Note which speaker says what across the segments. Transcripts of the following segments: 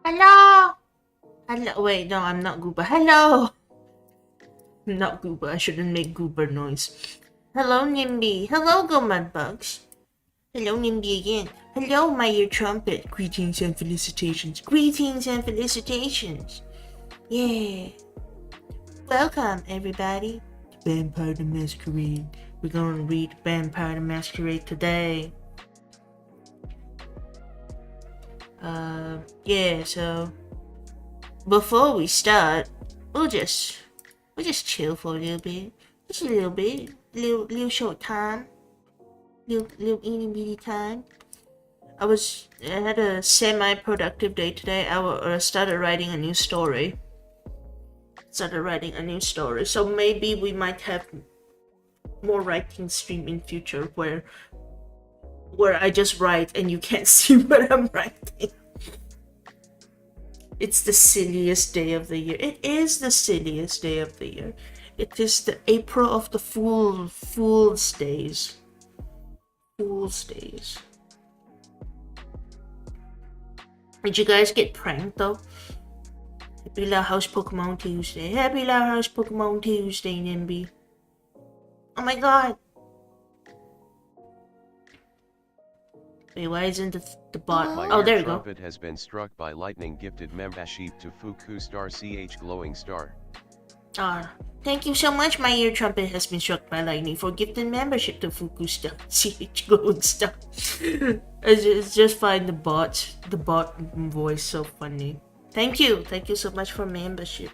Speaker 1: Hello! Hello. Wait, no, I'm not Goober. Hello! I'm not Goober. I shouldn't make Goober noise. Hello, Nimby. Hello, go mudbugs. Hello, Nimby again. Hello, my ear trumpet. Greetings and felicitations. Greetings and felicitations. Yeah. Welcome, everybody, to Vampire the Masquerade. We're gonna read Vampire the Masquerade today. Yeah, so before we start, we'll just chill for a little bit. Just a little bit. Little short time. Little itty bitty time. I had a semi-productive day today. I started writing a new story. So maybe we might have more writing stream in future where I just write and you can't see what I'm writing. It's the silliest day of the year. It is the silliest day of the year. It is the April of the Fool's Days. Fool's Days. Did you guys get pranked though? Happy Loud House Pokemon Tuesday. Happy Loud House Pokemon Tuesday, Nimby. Oh my god. Wait, why isn't the bot?
Speaker 2: My
Speaker 1: Oh, there we go.
Speaker 2: trumpet has been struck by lightning. Gifted membership to Fuku Star CH Glowing Star.
Speaker 1: Thank you so much. My ear trumpet has been struck by lightning for gifted membership to Fuku Star CH Glowing Star. It's just find the bot voice so funny. Thank you so much for membership.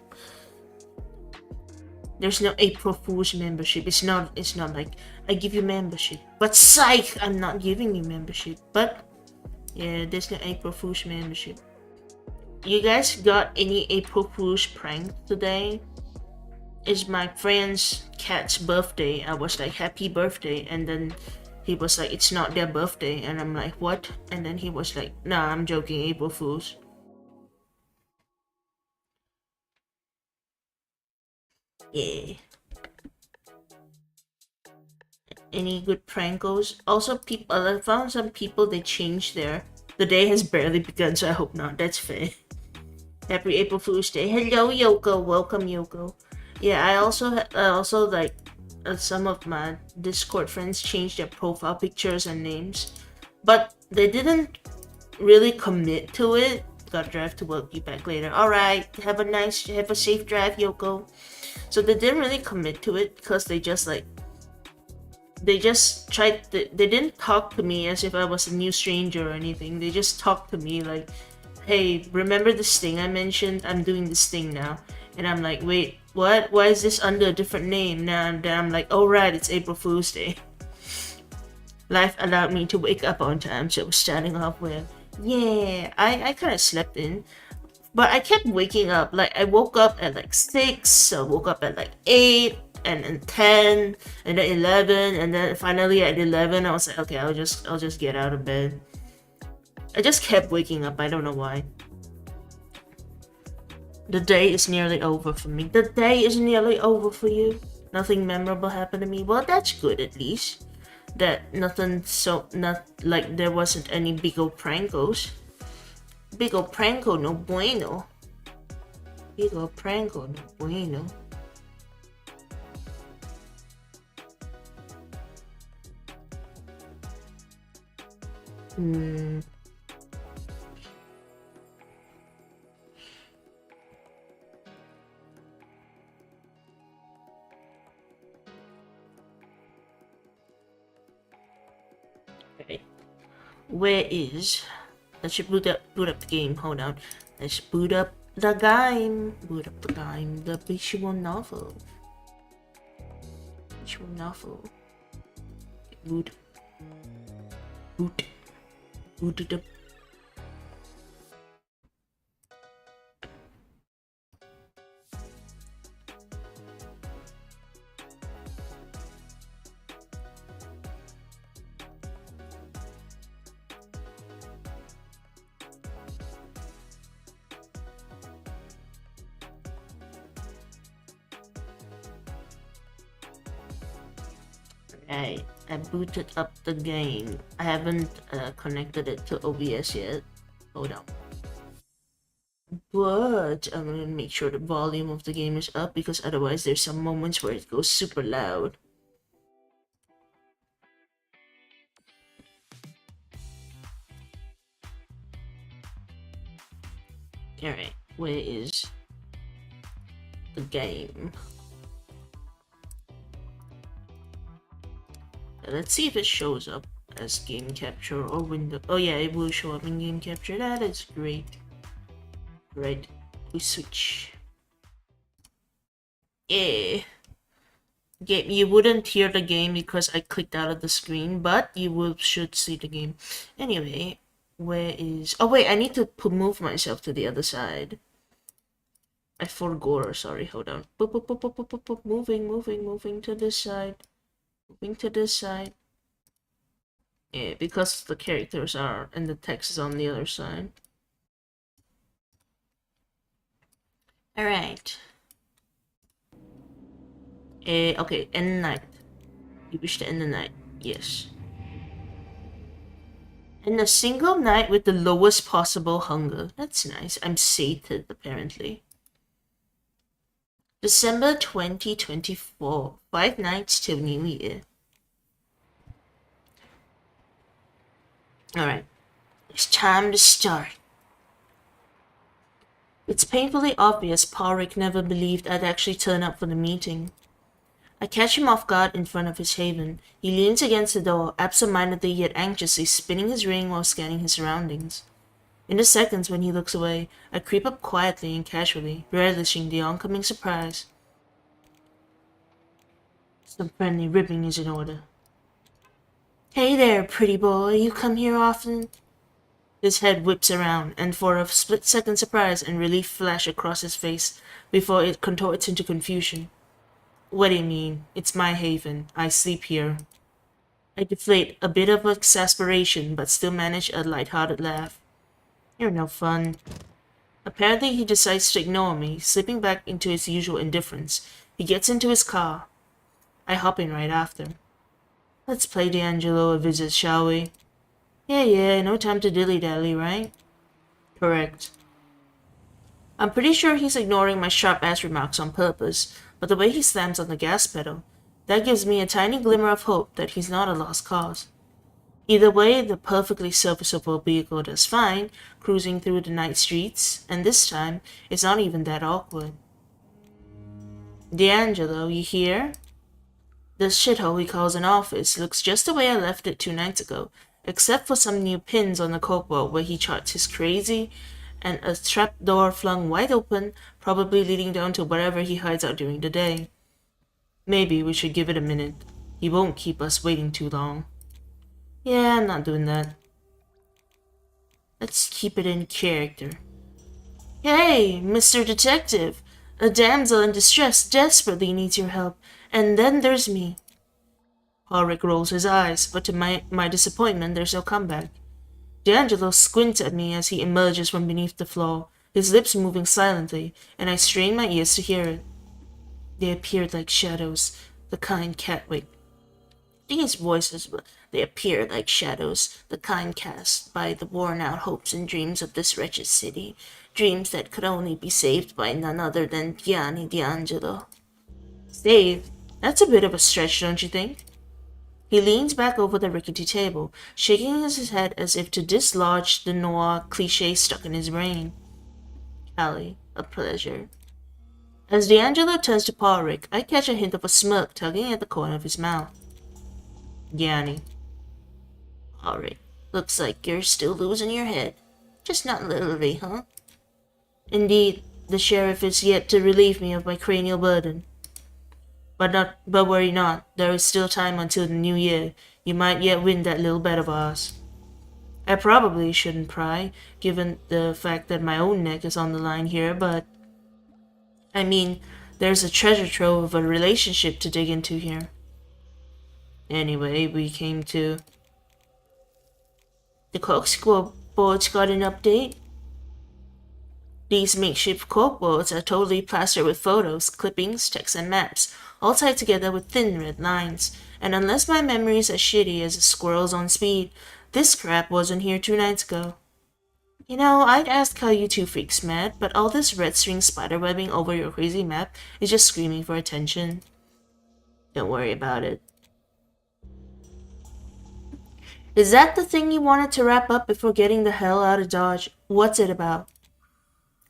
Speaker 1: There's no April Fool's membership. It's not like I give you membership. But psych, I'm not giving you membership. But yeah, there's no April Fool's membership. You guys got any April Fool's prank today? It's my friend's cat's birthday. I was like, happy birthday, and then he was like, it's not their birthday, and I'm like, what? And then he was like, nah, I'm joking, April Fool's. Yeah. Any good prankos? Also, I found some people, they changed the day has barely begun, so I hope not. That's fair. Happy April Fool's Day. Hello, Yoko. Welcome, Yoko. Yeah, I also like some of my Discord friends changed their profile pictures and names, but they didn't really commit to it. Gotta drive to work. Be back later. All right. Have a safe drive, Yoko. So they didn't really commit to it because they didn't talk to me as if I was a new stranger or anything. They just talked to me like, hey, remember this thing I mentioned? I'm doing this thing now. And I'm like, wait, what? Why is this under a different name? Now I'm like, oh right, it's April Fool's Day. Life allowed me to wake up on time, so starting off with, yeah, I kind of slept in. But I kept waking up. Like, I woke up at like 6, I woke up at like 8, and then 10, and then 11, and then finally at 11, I was like, okay, I'll just get out of bed. I just kept waking up. I don't know why. The day is nearly over for me. The day is nearly over for you. Nothing memorable happened to me. Well, that's good at least. That not like there wasn't any big old prankos. Big ol' pranko no bueno. Big ol' pranko no bueno. Okay. Where is... Let's boot up the game. Hold on. Let's boot up the game. Boot up the game. The visual novel. Visual novel. Boot it up. I booted up the game. I haven't connected it to OBS yet. Hold on. But I'm gonna make sure the volume of the game is up because otherwise there's some moments where it goes super loud. Alright, where is the game? Let's see if it shows up as game capture or window. Oh yeah, it will show up in game capture. That is great. Right, we switch. Yeah. Game, you wouldn't hear the game because I clicked out of the screen, but you should see the game. Anyway, where is... Oh wait, I need to move myself to the other side. I forgot, sorry, hold on. Boop, boop, boop, boop, boop, boop, boop. Moving to this side. Moving to this side. Yeah, because the characters are and the text is on the other side. Alright. Okay, end night. You wish to end the night. Yes. And a single night with the lowest possible hunger. That's nice. I'm sated, apparently. December 2024. 5 nights till New Year. Alright. It's time to start. It's painfully obvious 𝒂𝒏𝒂𝒎 never believed I'd actually turn up for the meeting. I catch him off guard in front of his haven. He leans against the door, absent-mindedly yet anxiously spinning his ring while scanning his surroundings. In the seconds when he looks away, I creep up quietly and casually, relishing the oncoming surprise. Some friendly ribbing is in order. Hey there, pretty boy. You come here often? His head whips around, and for a split-second surprise and relief flash across his face before it contorts into confusion. What do you mean? It's my haven. I sleep here. I deflate, a bit of exasperation, but still manage a light-hearted laugh. You're no fun. Apparently he decides to ignore me, slipping back into his usual indifference. He gets into his car. I hop in right after. Let's play 𝑑'Angelo a visit, shall we? Yeah, no time to dilly-dally, right? Correct. I'm pretty sure he's ignoring my sharp-ass remarks on purpose, but the way he slams on the gas pedal, that gives me a tiny glimmer of hope that he's not a lost cause. Either way, the perfectly serviceable vehicle does fine, cruising through the night streets, and this time, it's not even that awkward. 𝑑'Angelo, you here? This shithole he calls an office looks just the way I left it 2 nights ago, except for some new pins on the corkboard where he charts his crazy, and a trapdoor flung wide open, probably leading down to wherever he hides out during the day. Maybe we should give it a minute. He won't keep us waiting too long. Yeah, I'm not doing that. Let's keep it in character. Hey, Mr. Detective! A damsel in distress desperately needs your help, and then there's me. 𝒂𝒏𝒂𝒎 rolls his eyes, but to my disappointment, there's no comeback. 𝑑'Angelo squints at me as he emerges from beneath the floor, his lips moving silently, and I strain my ears to hear it. They appeared like shadows, the kind Catwick. These voices, they appear like shadows, the kind cast by the worn-out hopes and dreams of this wretched city, dreams that could only be saved by none other than Gianni 𝑑'Angelo. Saved? That's a bit of a stretch, don't you think? He leans back over the rickety table, shaking his head as if to dislodge the noir cliché stuck in his brain. Callie, a pleasure. As 𝑑'Angelo turns to 𝒂𝒏𝒂𝒎, I catch a hint of a smirk tugging at the corner of his mouth. Gianni. 𝒂𝒏𝒂𝒎, looks like you're still losing your head. Just not literally, huh? Indeed, the sheriff is yet to relieve me of my cranial burden. But worry not, there is still time until the new year. You might yet win that little bet of ours. I probably shouldn't pry, given the fact that my own neck is on the line here, but... I mean, there's a treasure trove of a relationship to dig into here. Anyway, we came to... The corkscrew boards got an update. These makeshift corkboards are totally plastered with photos, clippings, text, and maps, all tied together with thin red lines, and unless my memory's as shitty as a squirrel's on speed, this crap wasn't here 2 nights ago. You know, I'd ask how you two freaks met, but all this red string spiderwebbing over your crazy map is just screaming for attention. Don't worry about it. Is that the thing you wanted to wrap up before getting the hell out of Dodge? What's it about?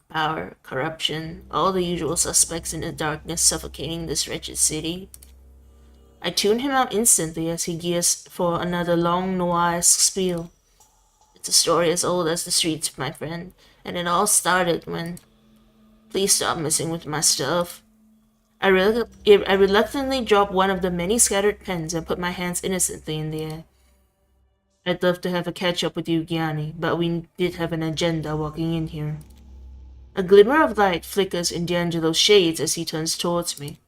Speaker 1: Power, corruption, all the usual suspects in the darkness suffocating this wretched city. I tune him out instantly as he gears for another long noir-esque spiel. It's a story as old as the streets, my friend, and it all started when... Please stop messing with my stuff. I reluctantly drop one of the many scattered pens and put my hands innocently in the air. I'd love to have a catch-up with you, Gianni, but we did have an agenda walking in here. A glimmer of light flickers in D'Angelo's shades as he turns towards me.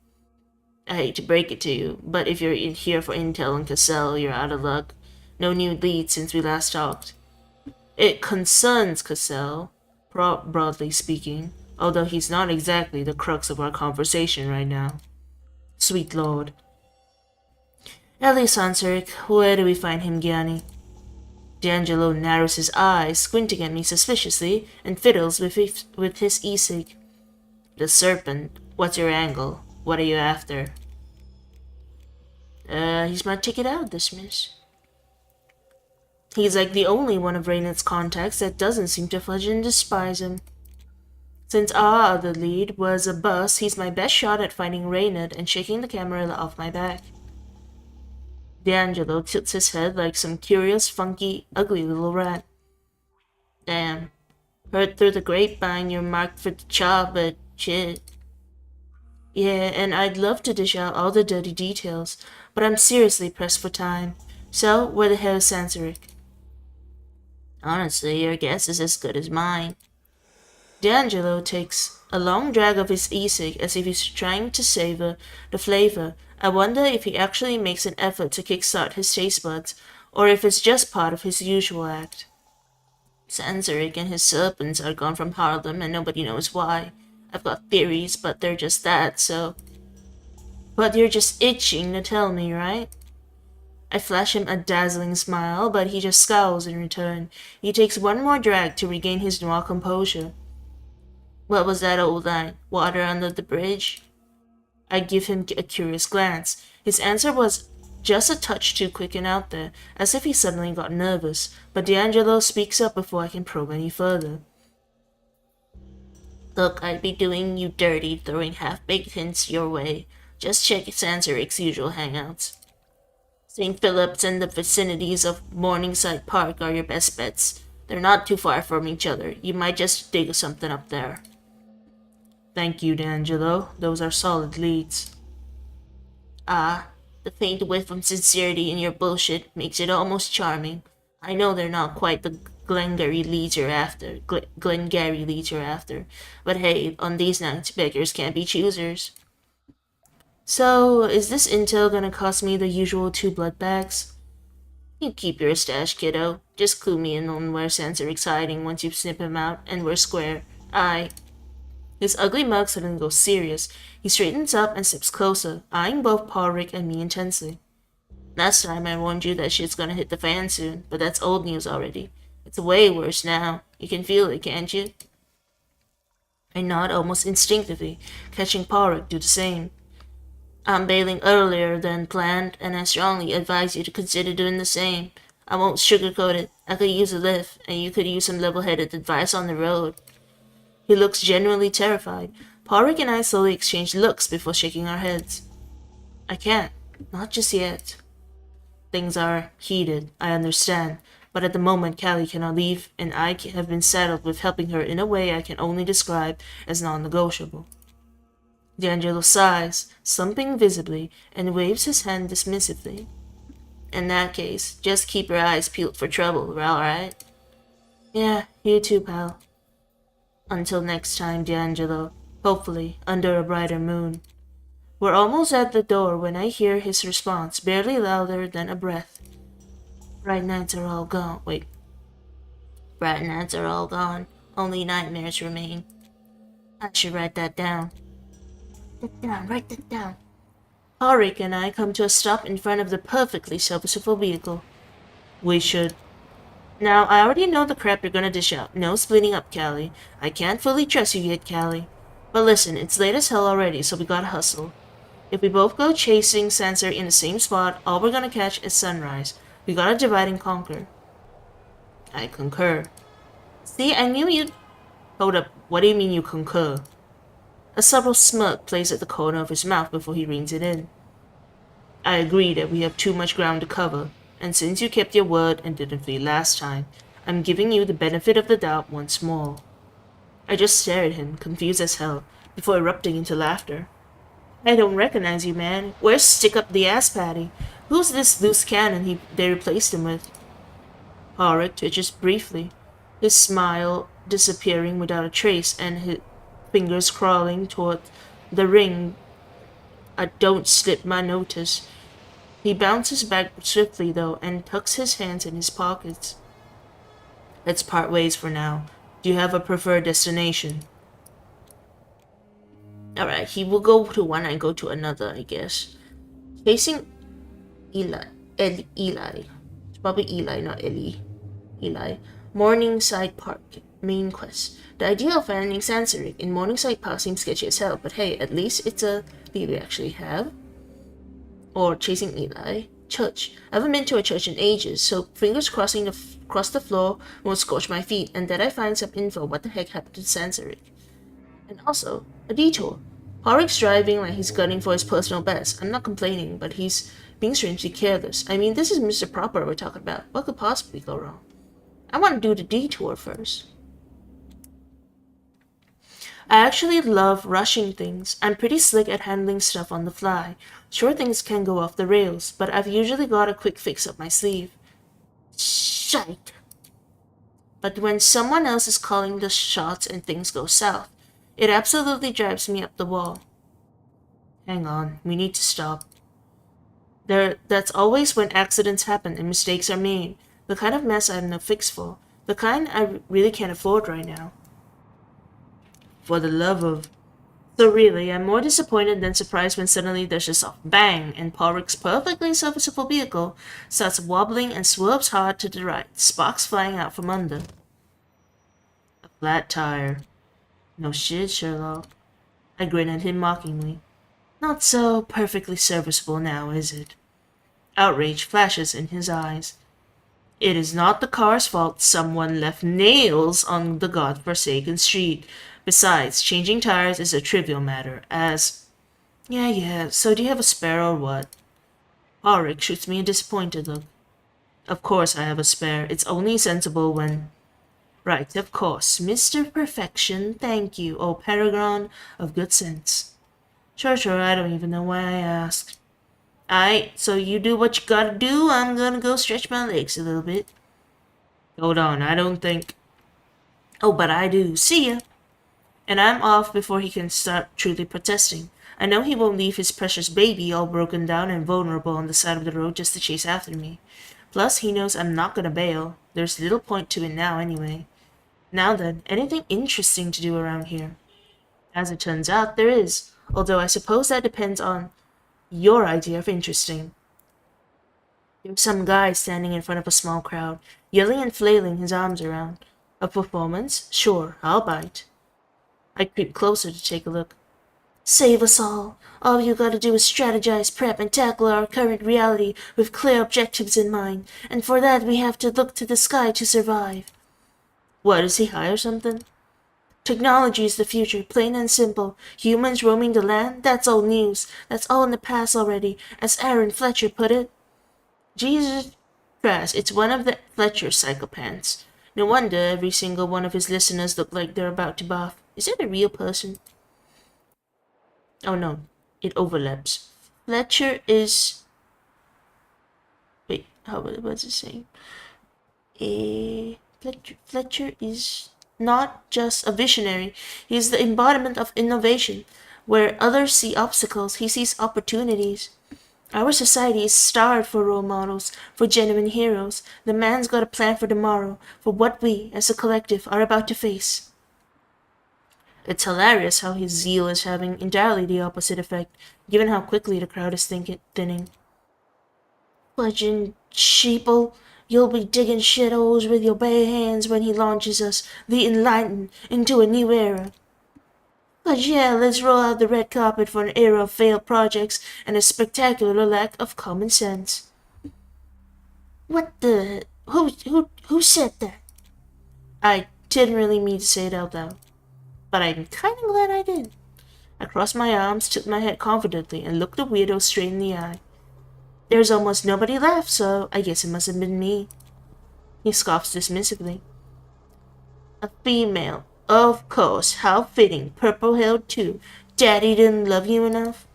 Speaker 1: I hate to break it to you, but if you're in here for intel on 𝒂𝒎, you're out of luck. No new leads since we last talked. It concerns 𝒂𝒎, broadly speaking, although he's not exactly the crux of our conversation right now. Sweet Lord. 𝒂𝒎, where do we find him, Gianni? D'Angelo narrows his eyes, squinting at me suspiciously, and fiddles with his 𝒂𝒎. The serpent. What's your angle? What are you after? He's my ticket out, dismiss. He's like the only one of Reynard's contacts that doesn't seem to fudge and despise him. Since our other lead was a bust, he's my best shot at finding Reynard and shaking the camera off my back. D'Angelo tilts his head like some curious, funky, ugly little rat. Damn. Heard through the grapevine you're marked for the job, but shit. Yeah, and I'd love to dish out all the dirty details, but I'm seriously pressed for time. So, where the hell is 𝒂𝒎? Honestly, your guess is as good as mine. D'Angelo takes a long drag of his 𝒂𝒑 as if he's trying to savor the flavor. I wonder if he actually makes an effort to kickstart his taste buds, or if it's just part of his usual act. 𝒂𝒎 and his serpents are gone from Harlem and nobody knows why. I've got theories, but they're just that, so... But you're just itching to tell me, right? I flash him a dazzling smile, but he just scowls in return. He takes one more drag to regain his noir composure. What was that old line? Water under the bridge? I give him a curious glance. His answer was just a touch too quick and out there, as if he suddenly got nervous, but D'Angelo speaks up before I can probe any further. Look, I'd be doing you dirty throwing half-baked hints your way. Just check 𝒂𝒎's usual hangouts. St. Philip's and the vicinities of Morningside Park are your best bets. They're not too far from each other. You might just dig something up there. Thank you, D'Angelo. Those are solid leads. Ah, the faint whiff of sincerity in your bullshit makes it almost charming. I know they're not quite the Glengarry leads you're after, but hey, on these nights, beggars can't be choosers. So, is this intel gonna cost me the usual 2 blood bags? You keep your stash, kiddo. Just clue me in on where 𝒂𝒎's hiding once you snip him out, and we're square. Aye. His ugly mug suddenly goes serious. He straightens up and steps closer, eyeing both Paul-Rick and me intensely. Last time I warned you that shit's gonna hit the fan soon, but that's old news already. It's way worse now. You can feel it, can't you? I nod almost instinctively, catching Paul-Rick do the same. I'm bailing earlier than planned, and I strongly advise you to consider doing the same. I won't sugarcoat it. I could use a lift, and you could use some level-headed advice on the road. He looks genuinely terrified. Paul-Rick and I slowly exchange looks before shaking our heads. I can't. Not just yet. Things are heated, I understand, but at the moment Callie cannot leave, and I have been saddled with helping her in a way I can only describe as non-negotiable. D'Angelo sighs, slumping visibly, and waves his hand dismissively. In that case, just keep your eyes peeled for trouble, we're alright? Yeah, you too, pal. Until next time, D'Angelo, hopefully under a brighter moon. We're almost at the door when I hear his response, barely louder than a breath. Bright nights are all gone. Wait. Bright nights are all gone. Only nightmares remain. I should write that down. Write that down. Paul-Rick and I come to a stop in front of the perfectly serviceable vehicle. We should. Now, I already know the crap you're gonna dish out. No splitting up, Callie. I can't fully trust you yet, Callie. But listen, it's late as hell already, so we gotta hustle. If we both go chasing Sensor in the same spot, all we're gonna catch is sunrise. We gotta divide and conquer. I concur. See, I knew you'd... Hold up, what do you mean you concur? A subtle smirk plays at the corner of his mouth before he rings it in. I agree that we have too much ground to cover, and since you kept your word and didn't flee last time, I'm giving you the benefit of the doubt once more. I just stare at him, confused as hell, before erupting into laughter. I don't recognize you, man. Where's 𝑭lks? Who's this loose cannon they replaced him with? Horik twitches briefly, his smile disappearing without a trace and his fingers crawling toward the ring. I don't slip my notice. He bounces back swiftly, though, and tucks his hands in his pockets. Let's part ways for now. Do you have a preferred destination? Alright, he will go to one and go to another, I guess. Chasing Eli. It's probably Eli, not Ellie. Eli. Morningside Park. Main quest. The idea of finding Sansaric in Morningside Park seems sketchy as hell, but hey, at least it's a lead we actually have. Or chasing Eli. Church. I haven't been to a church in ages, so fingers crossing across the floor won't scorch my feet, and that I find some info what the heck happened to Sansaric. And also, a detour. Horik's driving like he's gunning for his personal best. I'm not complaining, but he's being strangely careless. I mean, this is Mr. Proper we're talking about. What could possibly go wrong? I want to do the detour first. I actually love rushing things. I'm pretty slick at handling stuff on the fly. Sure, things can go off the rails, but I've usually got a quick fix up my sleeve. Shite. But when someone else is calling the shots and things go south, it absolutely drives me up the wall. Hang on, we need to stop. That's always when accidents happen and mistakes are made. The kind of mess I have no fix for. The kind I really can't afford right now. For the love of... So really, I'm more disappointed than surprised when suddenly there's just a bang and Horik's perfectly serviceable vehicle starts wobbling and swerves hard to the right, sparks flying out from under. A flat tire. No shit, Sherlock. I grin at him mockingly. Not so perfectly serviceable now, is it? Outrage flashes in his eyes. It is not the car's fault someone left nails on the godforsaken street. Besides, changing tires is a trivial matter, as... Yeah, so do you have a spare or what? Horik shoots me a disappointed look. Of course I have a spare. It's only sensible when... Right, of course. Mr. Perfection, thank you, oh paragon of good sense. Sure, I don't even know why I asked. Aight, so you do what you gotta do, I'm gonna go stretch my legs a little bit. Hold on, I don't think... Oh, but I do. See ya! And I'm off before he can start truly protesting. I know he won't leave his precious baby all broken down and vulnerable on the side of the road just to chase after me. Plus, he knows I'm not gonna bail. There's little point to it now anyway. Now then, anything interesting to do around here? As it turns out, there is. Although I suppose that depends on your idea of interesting. There's some guy standing in front of a small crowd, yelling and flailing his arms around. A performance? Sure, I'll bite. I creep closer to take a look. Save us all. All you gotta do is strategize, prep, and tackle our current reality with clear objectives in mind. And for that we have to look to the sky to survive. What, is he high or something? Technology is the future, plain and simple. Humans roaming the land? That's old news. That's all in the past already, as Aaron Fletcher put it. Jesus Christ, it's one of the Fletcher psychopaths. No wonder every single one of his listeners look like they're about to barf. Is that a real person? Oh no, it overlaps. Fletcher is... Wait, what's it saying? Fletcher is not just a visionary. He is the embodiment of innovation. Where others see obstacles, he sees opportunities. Our society is starved for role models, for genuine heroes. The man's got a plan for tomorrow, for what we, as a collective, are about to face. It's hilarious how his zeal is having entirely the opposite effect, given how quickly the crowd is thinning. Fudging sheeple, You'll be digging shitholes with your bare hands when he launches us, the Enlightened, into a new era. But yeah, let's roll out the red carpet for an era of failed projects and a spectacular lack of common sense. What the... Who said that? I didn't really mean to say it out loud, but I'm kinda glad I did. I crossed my arms, tipped my head confidently, and looked the weirdo straight in the eye. There's almost nobody left, so I guess it must have been me. He scoffs dismissively. A female. Of course, how fitting. Purple-haired too. Daddy didn't love you enough?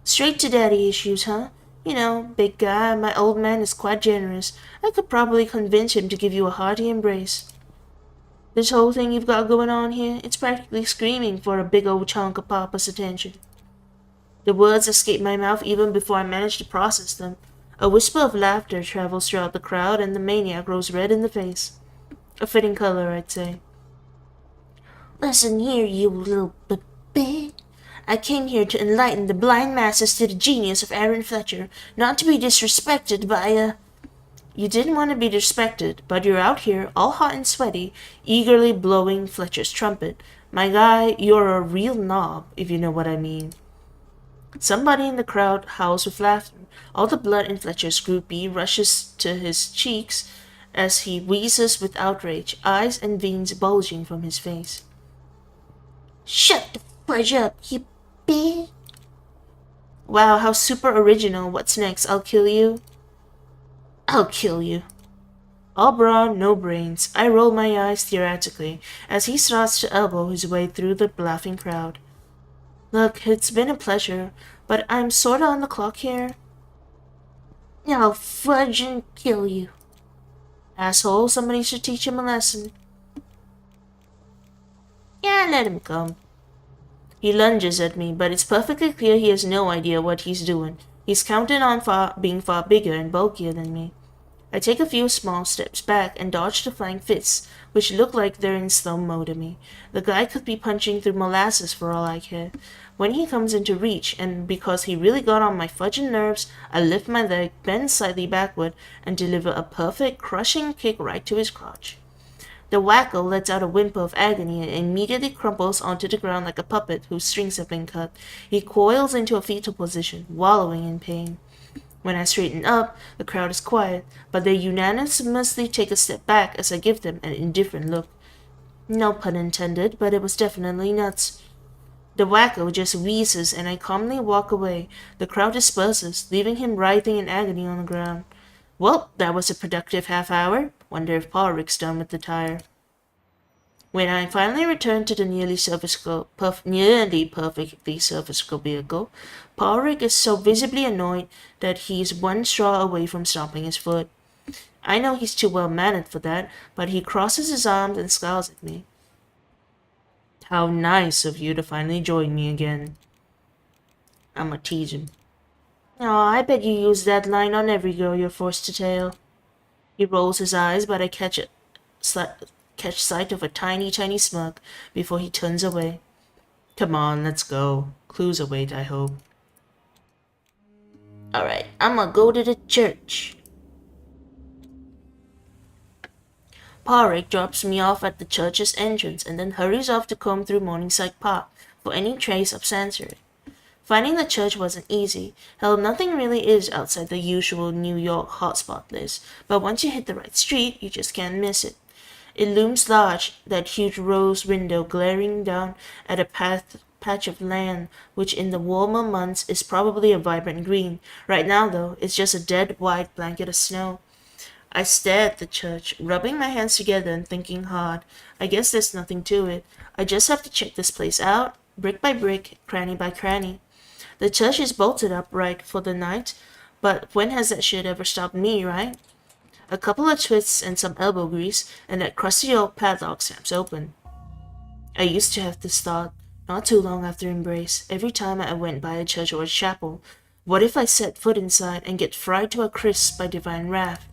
Speaker 1: Straight to daddy issues, huh? You know, big guy, my old man is quite generous. I could probably convince him to give you a hearty embrace. This whole thing you've got going on here, it's practically screaming for a big old chunk of Papa's attention. The words escape my mouth even before I manage to process them. A whisper of laughter travels throughout the crowd, and the maniac grows red in the face. A fitting color, I'd say. Listen here, you little baby. I came here to enlighten the blind masses to the genius of Aaron Fletcher, not to be disrespected by You didn't want to be disrespected, but you're out here, all hot and sweaty, eagerly blowing Fletcher's trumpet. My guy, you're a real knob, if you know what I mean. Somebody in the crowd howls with laughter. All the blood in Fletcher's groupie rushes to his cheeks as he wheezes with outrage, eyes and veins bulging from his face. Shut the fudge up, you bitch! Wow, how super original. What's next? I'll kill you? I'll kill you. All brawn, no brains. I roll my eyes theoretically as he starts to elbow his way through the laughing crowd. Look, it's been a pleasure, but I'm sorta on the clock here. I'll fudge and kill you. Asshole, somebody should teach him a lesson. Yeah, let him come. He lunges at me, but it's perfectly clear he has no idea what he's doing. He's counting on being far bigger and bulkier than me. I take a few small steps back and dodge the flying fists, which look like they're in slow mo to me. The guy could be punching through molasses for all I care. When he comes into reach, and because he really got on my fudging nerves, I lift my leg, bend slightly backward, and deliver a perfect, crushing kick right to his crotch. The wacko lets out a whimper of agony and immediately crumples onto the ground like a puppet whose strings have been cut. He coils into a fetal position, wallowing in pain. When I straighten up, the crowd is quiet, but they unanimously take a step back as I give them an indifferent look. No pun intended, but it was definitely nuts. The wacko just wheezes and I calmly walk away. The crowd disperses, leaving him writhing in agony on the ground. Well, that was a productive half hour. Wonder if Rick's done with the tire. When I finally return to the nearly perfectly serviceable vehicle, Rick is so visibly annoyed that he's one straw away from stomping his foot. I know he's too well-mannered for that, but he crosses his arms and scowls at me. How nice of you to finally join me again. I'ma tease him. Aw, I bet you use that line on every girl you're forced to tail. He rolls his eyes, but I catch sight of a tiny smirk before he turns away. Come on, let's go. Clues await, I hope. Alright, I'ma go to the church. Rick drops me off at the church's entrance and then hurries off to comb through Morningside Park for any trace of sanctuary. Finding the church wasn't easy. Hell, nothing really is outside the usual New York hotspot list, but once you hit the right street, you just can't miss it. It looms large, that huge rose window glaring down at a patch of land, which in the warmer months is probably a vibrant green. Right now, though, it's just a dead white blanket of snow. I stare at the church, rubbing my hands together and thinking hard. I guess there's nothing to it. I just have to check this place out, brick by brick, cranny by cranny. The church is bolted up right for the night, but when has that shit ever stopped me, right? A couple of twists and some elbow grease, and that crusty old padlock snaps open. I used to have this thought, not too long after Embrace, every time I went by a church or a chapel. What if I set foot inside and get fried to a crisp by divine wrath?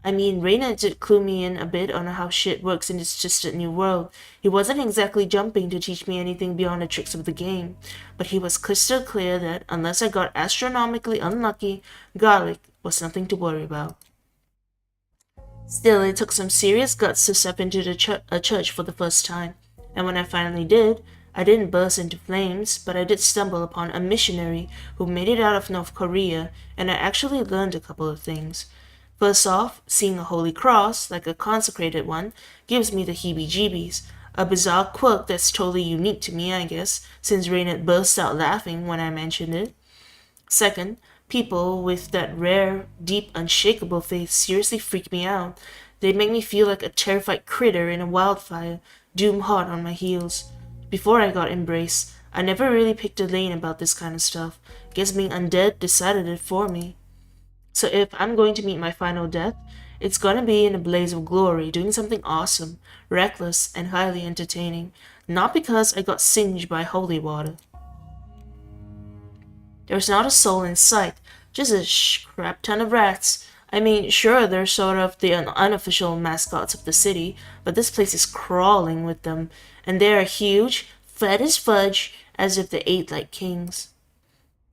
Speaker 1: I mean, Raina did clue me in a bit on how shit works in this twisted new world. He wasn't exactly jumping to teach me anything beyond the tricks of the game, but he was crystal clear that, unless I got astronomically unlucky, garlic was nothing to worry about. Still, it took some serious guts to step into a church for the first time, and when I finally did, I didn't burst into flames, but I did stumble upon a missionary who made it out of North Korea, and I actually learned a couple of things. First off, seeing a holy cross, like a consecrated one, gives me the heebie-jeebies, a bizarre quirk that's totally unique to me, I guess, since Raynard burst out laughing when I mentioned it. Second, people with that rare, deep, unshakable faith seriously freak me out. They make me feel like a terrified critter in a wildfire, doom hot on my heels. Before I got embraced, I never really picked a lane about this kind of stuff. Guess being undead decided it for me. So if I'm going to meet my final death, it's gonna be in a blaze of glory, doing something awesome, reckless, and highly entertaining. Not because I got singed by holy water. There's not a soul in sight, just a crap ton of rats. I mean, sure, they're sort of the unofficial mascots of the city, but this place is crawling with them, and they are huge, fat as fudge, as if they ate like kings.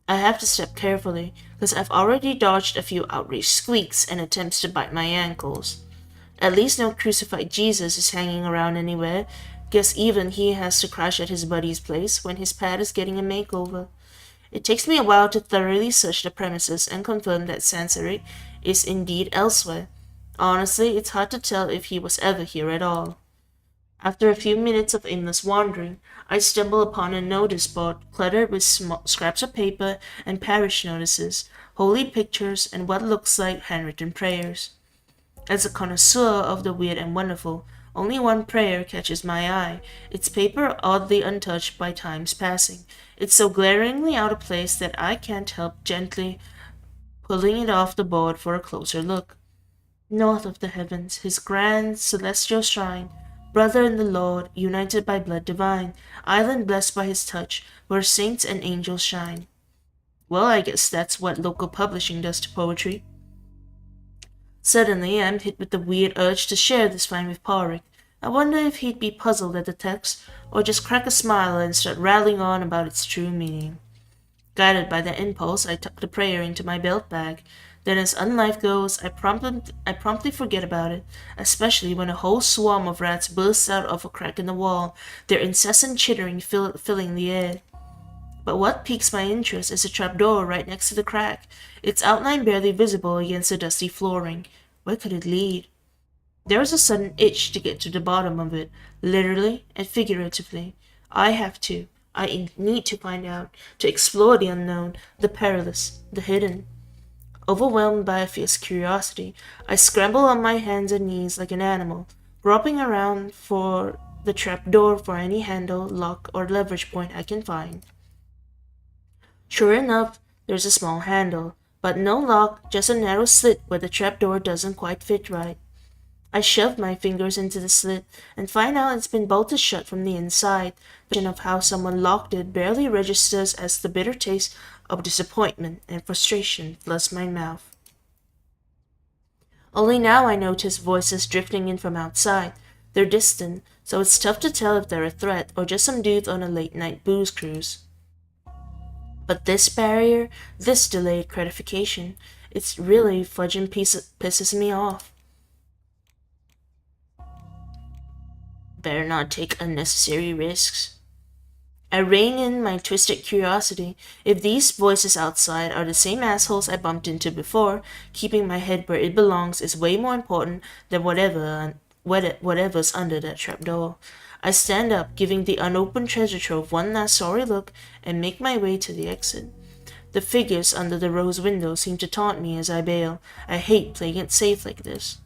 Speaker 1: I have to step carefully, because I've already dodged a few outraged squeaks and attempts to bite my ankles. At least no crucified Jesus is hanging around anywhere. Guess even he has to crash at his buddy's place when his pad is getting a makeover. It takes me a while to thoroughly search the premises and confirm that Sansaric is indeed elsewhere. Honestly, it's hard to tell if he was ever here at all. After a few minutes of aimless wandering, I stumble upon a notice board cluttered with scraps of paper and parish notices, holy pictures, and what looks like handwritten prayers. As a connoisseur of the weird and wonderful, only one prayer catches my eye, its paper oddly untouched by time's passing. It's so glaringly out of place that I can't help gently pulling it off the board for a closer look. North of the heavens, his grand celestial shrine, brother in the Lord, united by blood divine, island blessed by his touch, where saints and angels shine. Well, I guess that's what local publishing does to poetry. Suddenly, I'm hit with the weird urge to share this find with 𝑺𝒕𝒓𝒂𝒎. I wonder if he'd be puzzled at the text, or just crack a smile and start rattling on about its true meaning. Guided by that impulse, I tuck the prayer into my belt bag. Then, as unlife goes, I promptly forget about it, especially when a whole swarm of rats bursts out of a crack in the wall, their incessant chittering filling the air. But what piques my interest is a trapdoor right next to the crack, its outline barely visible against the dusty flooring. Where could it lead? There is a sudden itch to get to the bottom of it, literally and figuratively. I need to find out, to explore the unknown, the perilous, the hidden. Overwhelmed by a fierce curiosity, I scramble on my hands and knees like an animal, groping around for the trapdoor for any handle, lock, or leverage point I can find. Sure enough, there's a small handle, but no lock, just a narrow slit where the trapdoor doesn't quite fit right. I shove my fingers into the slit and find out it's been bolted shut from the inside. The vision of how someone locked it barely registers as the bitter taste of disappointment and frustration floods my mouth. Only now I notice voices drifting in from outside. They're distant, so it's tough to tell if they're a threat or just some dudes on a late-night booze cruise. But this barrier, this delayed gratification, it's really fudging pisses me off. Better not take unnecessary risks. I rein in my twisted curiosity. If these voices outside are the same assholes I bumped into before, keeping my head where it belongs is way more important than whatever's under that trapdoor. I stand up, giving the unopened treasure trove one last sorry look, and make my way to the exit. The figures under the rose window seem to taunt me as I bail. I hate playing it safe like this.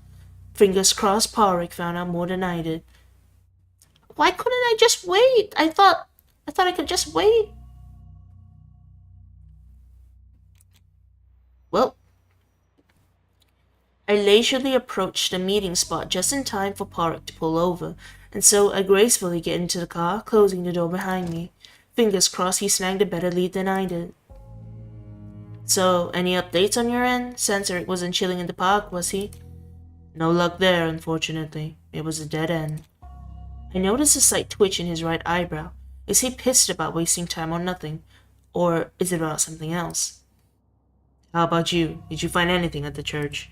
Speaker 1: Fingers crossed 𝑺𝒕𝒓𝒂𝒎 found out more than I did. Why couldn't I just wait? I thought I could just wait. Well, I leisurely approached the meeting spot just in time for 𝑺𝒕𝒓𝒂𝒎 to pull over, and so I gracefully get into the car, closing the door behind me. Fingers crossed he snagged a better lead than I did. So, any updates on your end? Sansaric wasn't chilling in the park, was he? No luck there, unfortunately. It was a dead end. I noticed a slight twitch in his right eyebrow. Is he pissed about wasting time on nothing? Or is it about something else? How about you? Did you find anything at the church?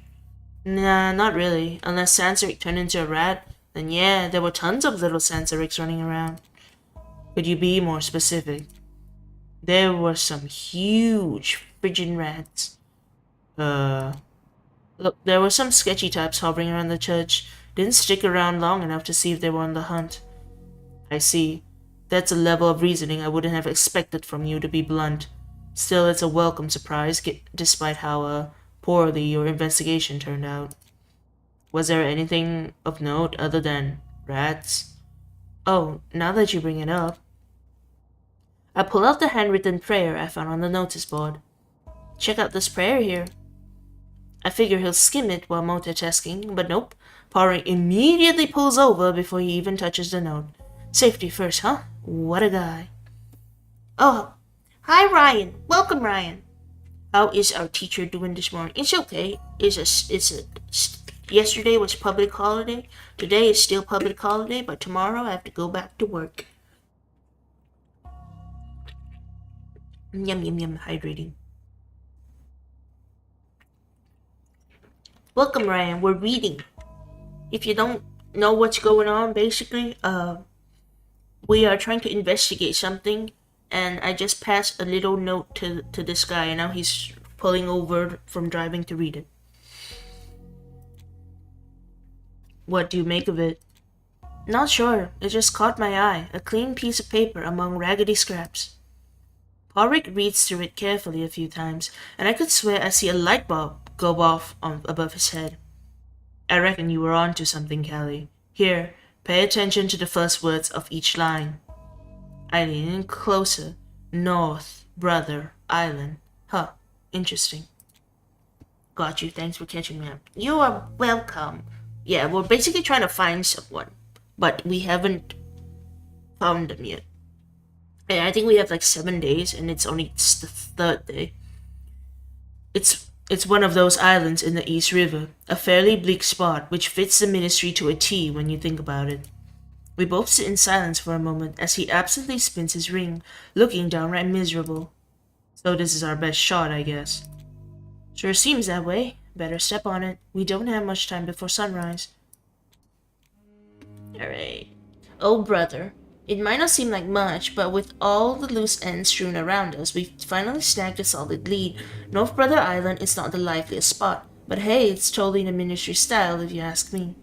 Speaker 1: Nah, not really. Unless Sansaric turned into a rat, then yeah, there were tons of little Sansarics running around. Could you be more specific? There were some huge friggin' rats. Look, there were some sketchy types hovering around the church. Didn't stick around long enough to see if they were on the hunt. I see. That's a level of reasoning I wouldn't have expected from you, to be blunt. Still, it's a welcome surprise, despite how, poorly your investigation turned out. Was there anything of note other than rats? Oh, now that you bring it up. I pull out the handwritten prayer I found on the notice board. Check out this prayer here. I figure he'll skim it while multitasking, but nope. Briar immediately pulls over before he even touches the note. Safety first, huh? What a guy. Oh, hi Ryan. Welcome, Ryan. How is our teacher doing this morning? It's okay. Yesterday was public holiday. Today is still public holiday, but tomorrow I have to go back to work. Yum, yum, yum, hydrating. Welcome, Ryan. We're reading. If you don't know what's going on, basically, we are trying to investigate something, and I just passed a little note to this guy, and now he's pulling over from driving to read it. What do you make of it? Not sure. It just caught my eye. A clean piece of paper among raggedy scraps. Briar reads through it carefully a few times, and I could swear I see a light bulb go off above his head. I reckon you were on to something, Callie. Here, pay attention to the first words of each line. I lean in closer. North, brother, island. Huh, interesting. Got you, thanks for catching me up. You are welcome. Yeah, we're basically trying to find someone, but we haven't found them yet. And I think we have like 7 days, and it's the third day. It's one of those islands in the East River, a fairly bleak spot which fits the ministry to a T when you think about it. We both sit in silence for a moment as he absently spins his ring, looking downright miserable. So this is our best shot, I guess. Sure seems that way. Better step on it. We don't have much time before sunrise. Alright. Oh, brother. It might not seem like much, but with all the loose ends strewn around us, we've finally snagged a solid lead. North Brother Island is not the liveliest spot, but hey, it's totally the ministry style if you ask me.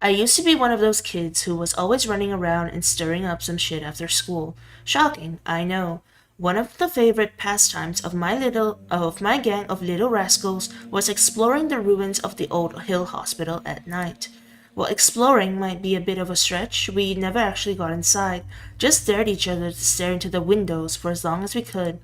Speaker 1: I used to be one of those kids who was always running around and stirring up some shit after school. Shocking, I know. One of the favorite pastimes of my gang of little rascals was exploring the ruins of the old Hill Hospital at night. Well, exploring might be a bit of a stretch. We never actually got inside, just dared each other to stare into the windows for as long as we could.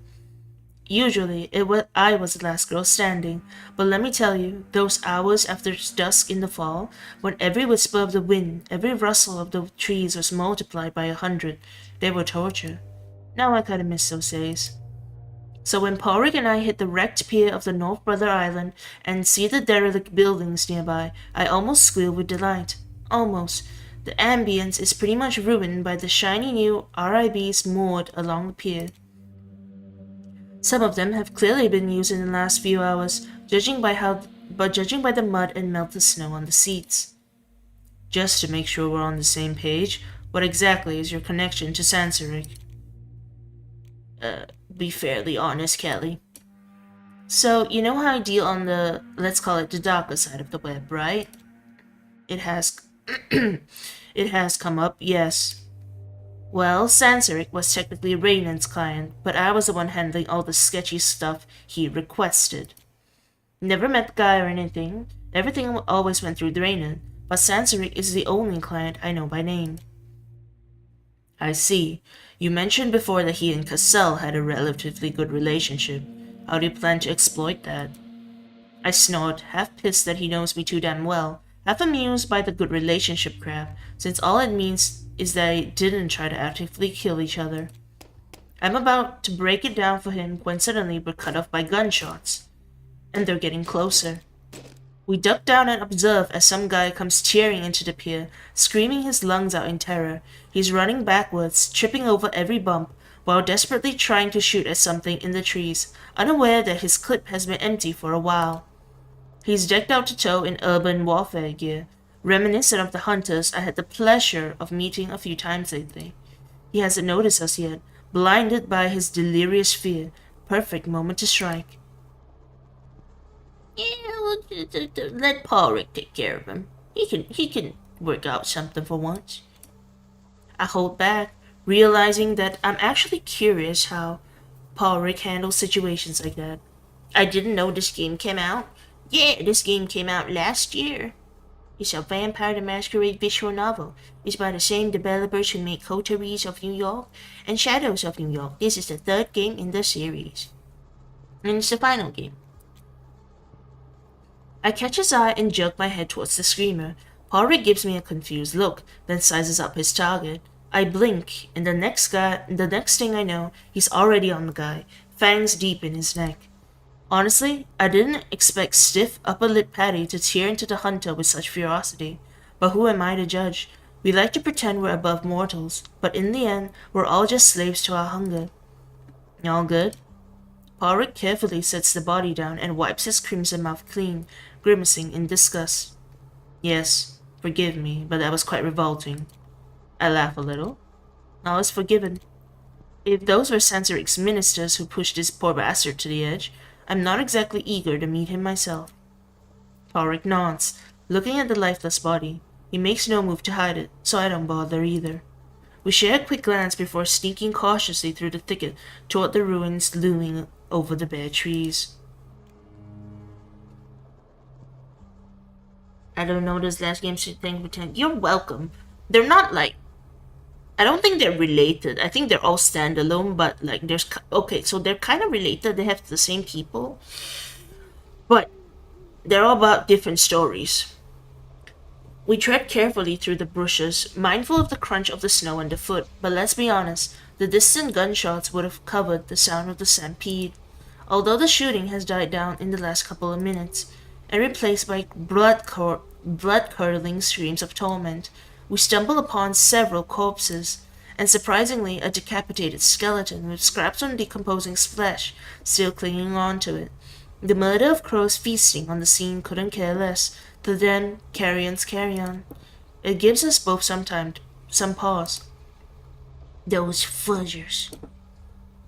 Speaker 1: Usually, I was the last girl standing, but let me tell you, those hours after dusk in the fall, when every whisper of the wind, every rustle of the trees was multiplied by 100, they were torture. Now I kinda miss those days. So when Briar and I hit the wrecked pier of the North Brother Island and see the derelict buildings nearby, I almost squeal with delight. Almost. The ambience is pretty much ruined by the shiny new RIBs moored along the pier. Some of them have clearly been used in the last few hours, judging by the mud and melted snow on the seats. Just to make sure we're on the same page, what exactly is your connection to Sansaric? Be fairly honest, Callie. So, you know how I deal on the, let's call it the darker side of the web, right? It has come up, yes. Well, Sansaric was technically Raynan's client, but I was the one handling all the sketchy stuff he requested. Never met the guy or anything. Everything always went through Raynan, but Sansaric is the only client I know by name. I see. You mentioned before that he and 𝒂𝒎 had a relatively good relationship. How do you plan to exploit that? I snort, half pissed that he knows me too damn well, half amused by the good relationship crap, since all it means is that they didn't try to actively kill each other. I'm about to break it down for him when suddenly we're cut off by gunshots. And they're getting closer. We duck down and observe as some guy comes tearing into the pier, screaming his lungs out in terror. He's running backwards, tripping over every bump, while desperately trying to shoot at something in the trees, unaware that his clip has been empty for a while. He's decked out to toe in urban warfare gear, reminiscent of the hunters I had the pleasure of meeting a few times lately. He hasn't noticed us yet, blinded by his delirious fear. Perfect moment to strike. Yeah, let Rick take care of him. He can work out something for once. I hold back, realizing that I'm actually curious how Rick handles situations like that. I didn't know this game came out. Yeah, this game came out last year. It's a Vampire the Masquerade visual novel. It's by the same developers who made Coteries of New York and Shadows of New York. This is the third game in the series. And it's the final game. I catch his eye and jerk my head towards the screamer. Rick gives me a confused look, then sizes up his target. I blink, and the next thing I know, he's already on the guy, fangs deep in his neck. Honestly, I didn't expect stiff, upper-lip Patty to tear into the hunter with such ferocity. But who am I to judge? We like to pretend we're above mortals, but in the end, we're all just slaves to our hunger. All good? Rick carefully sets the body down and wipes his crimson mouth clean, grimacing in disgust. Yes, forgive me, but that was quite revolting. I laugh a little. All is forgiven. If those were Sansaric's ministers who pushed this poor bastard to the edge, I'm not exactly eager to meet him myself. Rick nods, looking at the lifeless body. He makes no move to hide it, so I don't bother either. We share a quick glance before sneaking cautiously through the thicket toward the ruins looming over the bare trees. I don't know this last game thing pretend. You're welcome. They're not like... I don't think they're related. I think they're all standalone, but like there's... Okay, so they're kind of related. They have the same people. But they're all about different stories. We tread carefully through the bushes, mindful of the crunch of the snow underfoot. But let's be honest, the distant gunshots would have covered the sound of the stampede. Although the shooting has died down in the last couple of minutes, and replaced by blood-curdling screams of torment, we stumble upon several corpses, and surprisingly a decapitated skeleton with scraps on decomposing flesh still clinging on to it. The murder of crows feasting on the scene couldn't care less. To them, carrions carry on. It gives us both some pause. Those fudgers.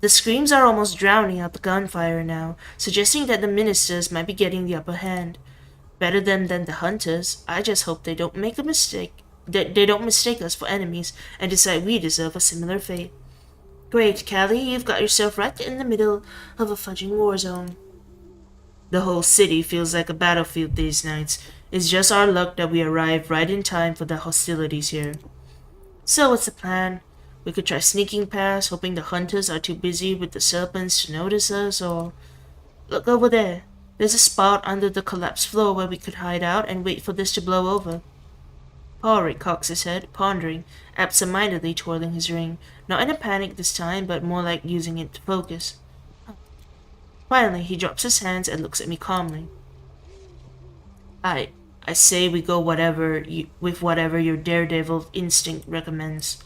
Speaker 1: The screams are almost drowning out the gunfire now, suggesting that the ministers might be getting the upper hand. Better them than the hunters. I just hope they don't make a mistake. That they don't mistake us for enemies and decide we deserve a similar fate. Great, Callie, you've got yourself right in the middle of a fudging war zone. The whole city feels like a battlefield these nights. It's just our luck that we arrived right in time for the hostilities here. So what's the plan? We could try sneaking past, hoping the hunters are too busy with the serpents to notice us, or... Look over there. There's a spot under the collapsed floor where we could hide out and wait for this to blow over. Rick cocks his head, pondering, absent-mindedly twirling his ring, not in a panic this time, but more like using it to focus. Finally, he drops his hands and looks at me calmly. I say we go with whatever your daredevil instinct recommends.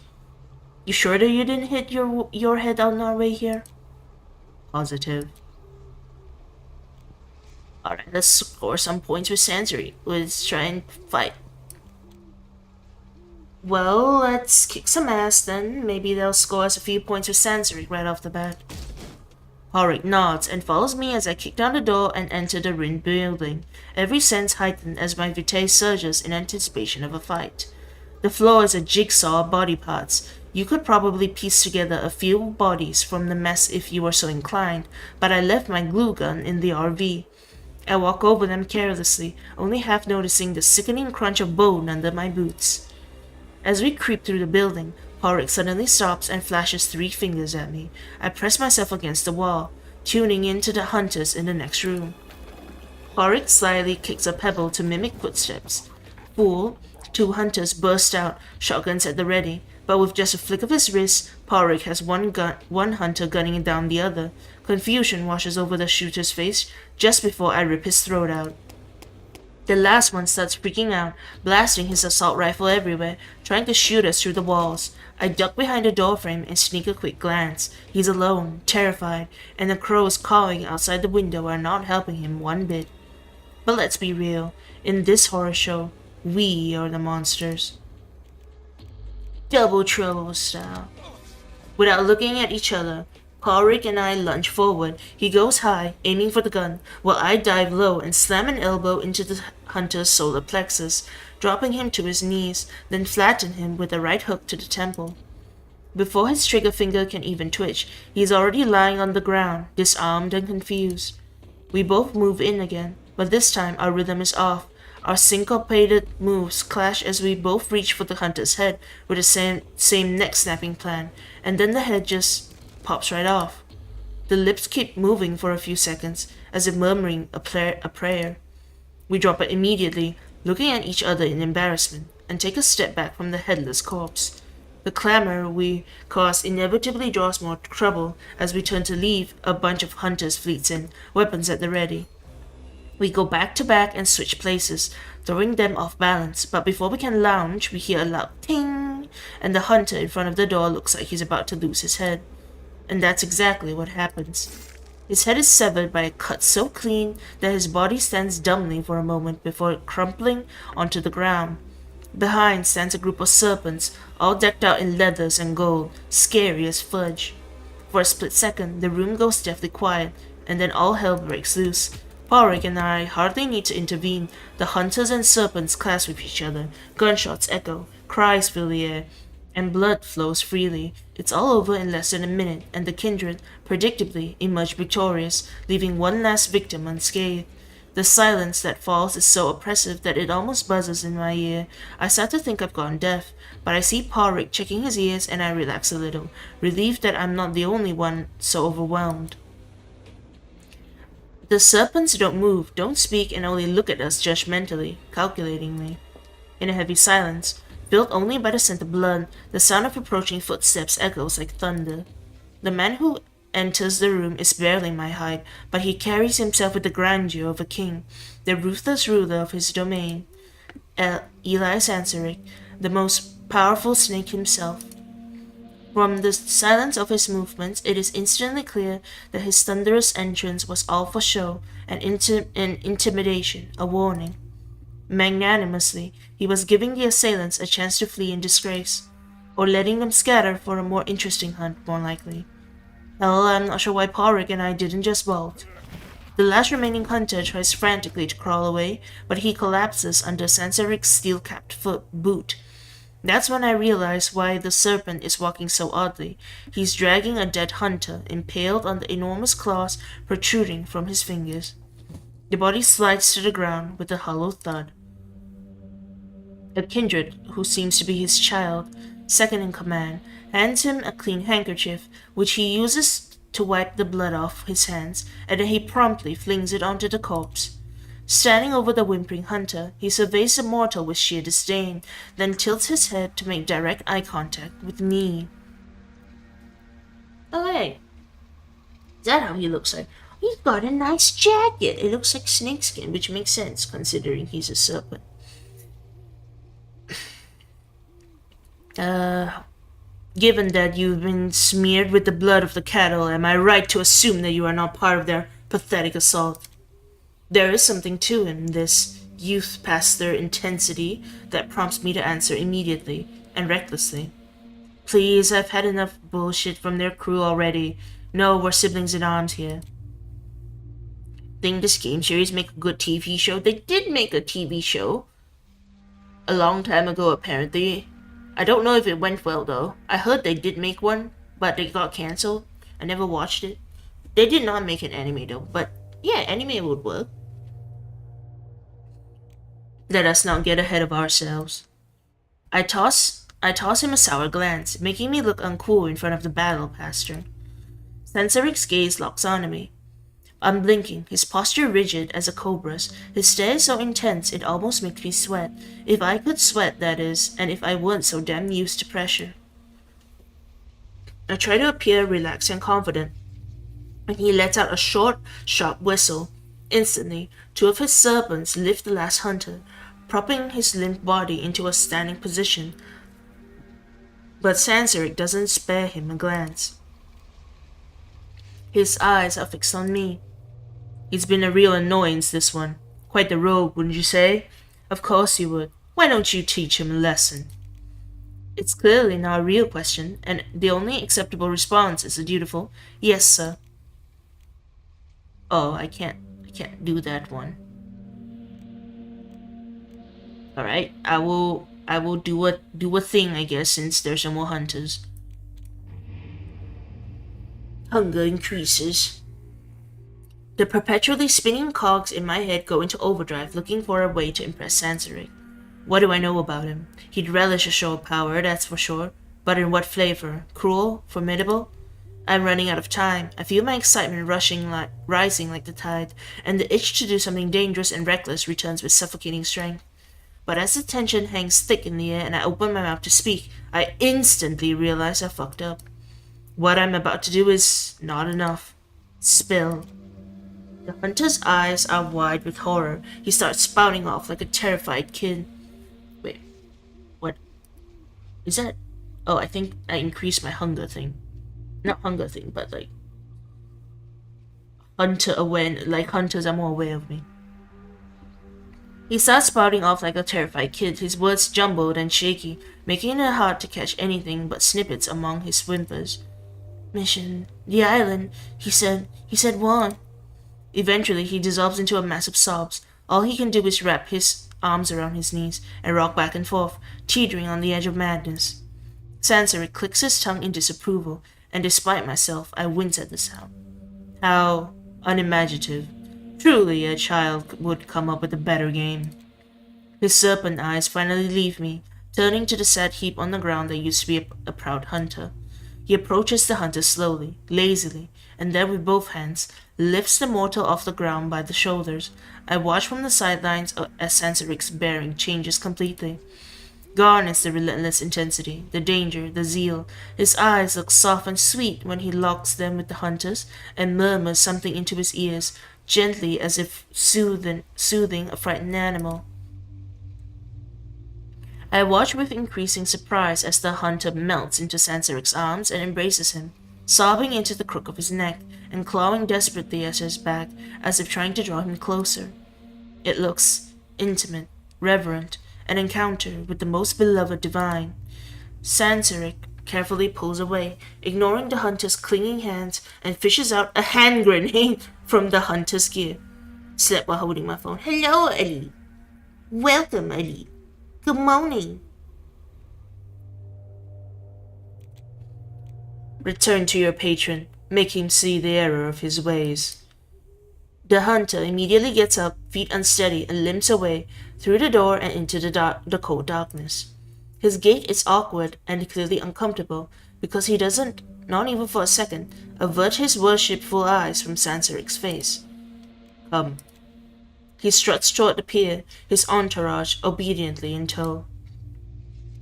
Speaker 1: You sure that you didn't hit your head on our way here? Positive. Alright, let's score some points with Sansary. Let's try and fight. Well, let's kick some ass then. Maybe they'll score us a few points with Sansary right off the bat. Rick nods and follows me as I kick down the door and enter the ruined building, every sense heightened as my vitae surges in anticipation of a fight. The floor is a jigsaw of body parts. You could probably piece together a few bodies from the mess if you were so inclined, but I left my glue gun in the RV. I walk over them carelessly, only half noticing the sickening crunch of bone under my boots. As we creep through the building, Rick suddenly stops and flashes 3 fingers at me. I press myself against the wall, tuning in to the hunters in the next room. Rick slyly kicks a pebble to mimic footsteps. Fool, 2 hunters burst out, shotguns at the ready, but with just a flick of his wrist, Rick has one hunter gunning down the other. Confusion washes over the shooter's face just before I rip his throat out. The last one starts freaking out, blasting his assault rifle everywhere, trying to shoot us through the walls. I duck behind the doorframe and sneak a quick glance. He's alone, terrified, and the crows cawing outside the window are not helping him one bit. But let's be real, in this horror show, we are the monsters. Double trouble style. Without looking at each other, Ulrich and I lunge forward. He goes high, aiming for the gun, while I dive low and slam an elbow into the hunter's solar plexus, dropping him to his knees, then flatten him with a right hook to the temple. Before his trigger finger can even twitch, he is already lying on the ground, disarmed and confused. We both move in again, but this time our rhythm is off. Our syncopated moves clash as we both reach for the hunter's head with the same neck-snapping plan, and then the head just pops right off. The lips keep moving for a few seconds, as if murmuring a prayer. We drop it immediately, looking at each other in embarrassment, and take a step back from the headless corpse. The clamor we cause inevitably draws more trouble. As we turn to leave, a bunch of hunters fleets in, weapons at the ready. We go back to back and switch places, throwing them off balance, but before we can lounge, we hear a loud ting, and the hunter in front of the door looks like he's about to lose his head. And that's exactly what happens. His head is severed by a cut so clean that his body stands dumbly for a moment before crumpling onto the ground. Behind stands a group of serpents, all decked out in leathers and gold, scary as fudge. For a split second, the room goes deathly quiet, and then all hell breaks loose. Ulrich and I hardly need to intervene. The hunters and serpents clash with each other, gunshots echo, cries fill the air, and blood flows freely. It's all over in less than a minute, and the kindred, predictably, emerge victorious, leaving one last victim unscathed. The silence that falls is so oppressive that it almost buzzes in my ear. I start to think I've gone deaf, but I see Ulrich checking his ears and I relax a little, relieved that I'm not the only one so overwhelmed. The serpents don't move, don't speak, and only look at us judgmentally, calculatingly. In a heavy silence, filled only by the scent of blood, the sound of approaching footsteps echoes like thunder. The man who enters the room is barely my height, but he carries himself with the grandeur of a king, the ruthless ruler of his domain. 𝒂𝒎💄💄💄, the most powerful snake himself. From the silence of his movements, it is instantly clear that his thunderous entrance was all for show, an intimidation, a warning. Magnanimously, he was giving the assailants a chance to flee in disgrace, or letting them scatter for a more interesting hunt, more likely. Hell, I'm not sure why Ulrich and I didn't just bolt. The last remaining hunter tries frantically to crawl away, but he collapses under Sansaric's steel-capped boot. That's when I realize why the serpent is walking so oddly. He's dragging a dead hunter, impaled on the enormous claws protruding from his fingers. The body slides to the ground with a hollow thud. A kindred, who seems to be his child, second in command, hands him a clean handkerchief, which he uses to wipe the blood off his hands, and then he promptly flings it onto the corpse. Standing over the whimpering hunter, he surveys the mortal with sheer disdain, then tilts his head to make direct eye contact with me. Oh hey, is that how he looks like? He's got a nice jacket. It looks like snakeskin, which makes sense considering he's a serpent. Given that you've been smeared with the blood of the cattle, am I right to assume that you are not part of their pathetic assault? There is something too in this youth past their intensity that prompts me to answer immediately and recklessly. Please, I've had enough bullshit from their crew already. No, we're siblings in arms here. Think this game series make a good TV show? They did make a TV show. A long time ago, apparently. I don't know if it went well, though. I heard they did make one, but they got cancelled. I never watched it. They did not make an anime, though, but yeah, anime would work. Let us not get ahead of ourselves. I toss him a sour glance, making me look uncool in front of the battle pastor. Sansaric's gaze locks onto me. Unblinking, his posture rigid as a cobra's, his stare so intense it almost makes me sweat. If I could sweat, that is, and if I weren't so damn used to pressure. I try to appear relaxed and confident, and he lets out a short, sharp whistle. Instantly, two of his serpents lift the last hunter, propping his limp body into a standing position. But Sanseric doesn't spare him a glance. His eyes are fixed on me. He's been a real annoyance, this one. Quite the rogue, wouldn't you say? Of course you would. Why don't you teach him a lesson? It's clearly not a real question, and the only acceptable response is a dutiful, yes, sir. Oh, I can't do that one. Alright, I will do a thing, I guess, since there's some more hunters. Hunger increases. The perpetually spinning cogs in my head go into overdrive, looking for a way to impress Sanseric. What do I know about him? He'd relish a show of power, that's for sure. But in what flavor? Cruel? Formidable? I'm running out of time. I feel my excitement rising like the tide, and the itch to do something dangerous and reckless returns with suffocating strength. But as the tension hangs thick in the air and I open my mouth to speak, I instantly realize I fucked up. What I'm about to do is not enough. Spill. The hunter's eyes are wide with horror. He starts spouting off like a terrified kid. Wait, what? Is that? Oh, I think I increased my hunger thing. Not hunger thing, but like hunter awareness. Like hunters are more aware of me. He starts spouting off like a terrified kid, his words jumbled and shaky, making it hard to catch anything but snippets among his whimpers. Mission, the island, he said one. Eventually, he dissolves into a mass of sobs. All he can do is wrap his arms around his knees and rock back and forth, teetering on the edge of madness. Sanseric clicks his tongue in disapproval, and despite myself, I wince at the sound. How unimaginative. Truly, a child would come up with a better game. His serpent eyes finally leave me, turning to the sad heap on the ground that used to be a proud hunter. He approaches the hunter slowly, lazily, and then with both hands, lifts the mortal off the ground by the shoulders. I watch from the sidelines as Sanseric's bearing changes completely. Gone is the relentless intensity, the danger, the zeal. His eyes look soft and sweet when he locks them with the hunter's and murmurs something into his ears, gently as if soothing a frightened animal. I watch with increasing surprise as the hunter melts into Sanseric's arms and embraces him, sobbing into the crook of his neck and clawing desperately at his back as if trying to draw him closer. It looks intimate, reverent, an encounter with the most beloved divine. Sanseric carefully pulls away, ignoring the hunter's clinging hands, and fishes out a hand grenade from the hunter's gear. Slept while holding my phone. Hello, Ali. Welcome, Ali. Good morning. Return to your patron. Make him see the error of his ways. The hunter immediately gets up, feet unsteady, and limps away through the door and into the cold darkness. His gait is awkward and clearly uncomfortable because he doesn't, not even for a second, avert his worshipful eyes from Sanseric's face. Come. He struts toward the pier, his entourage obediently in tow.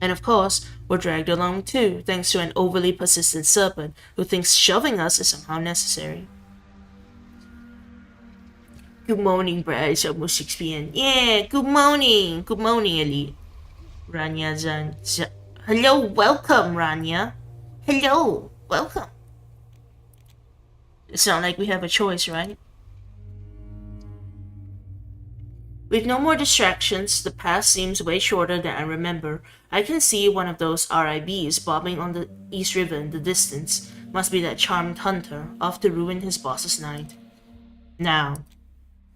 Speaker 1: And of course, we're dragged along too, thanks to an overly persistent serpent who thinks shoving us is somehow necessary. Good morning, Briar. It's almost 6 p.m. Yeah, good morning. Good morning, Ali. Rania Hello, welcome, Rania. Hello, welcome. It's not like we have a choice, right? With no more distractions, the path seems way shorter than I remember. I can see one of those RIBs bobbing on the East River in the distance. Must be that charmed hunter, off to ruin his boss's night. Now.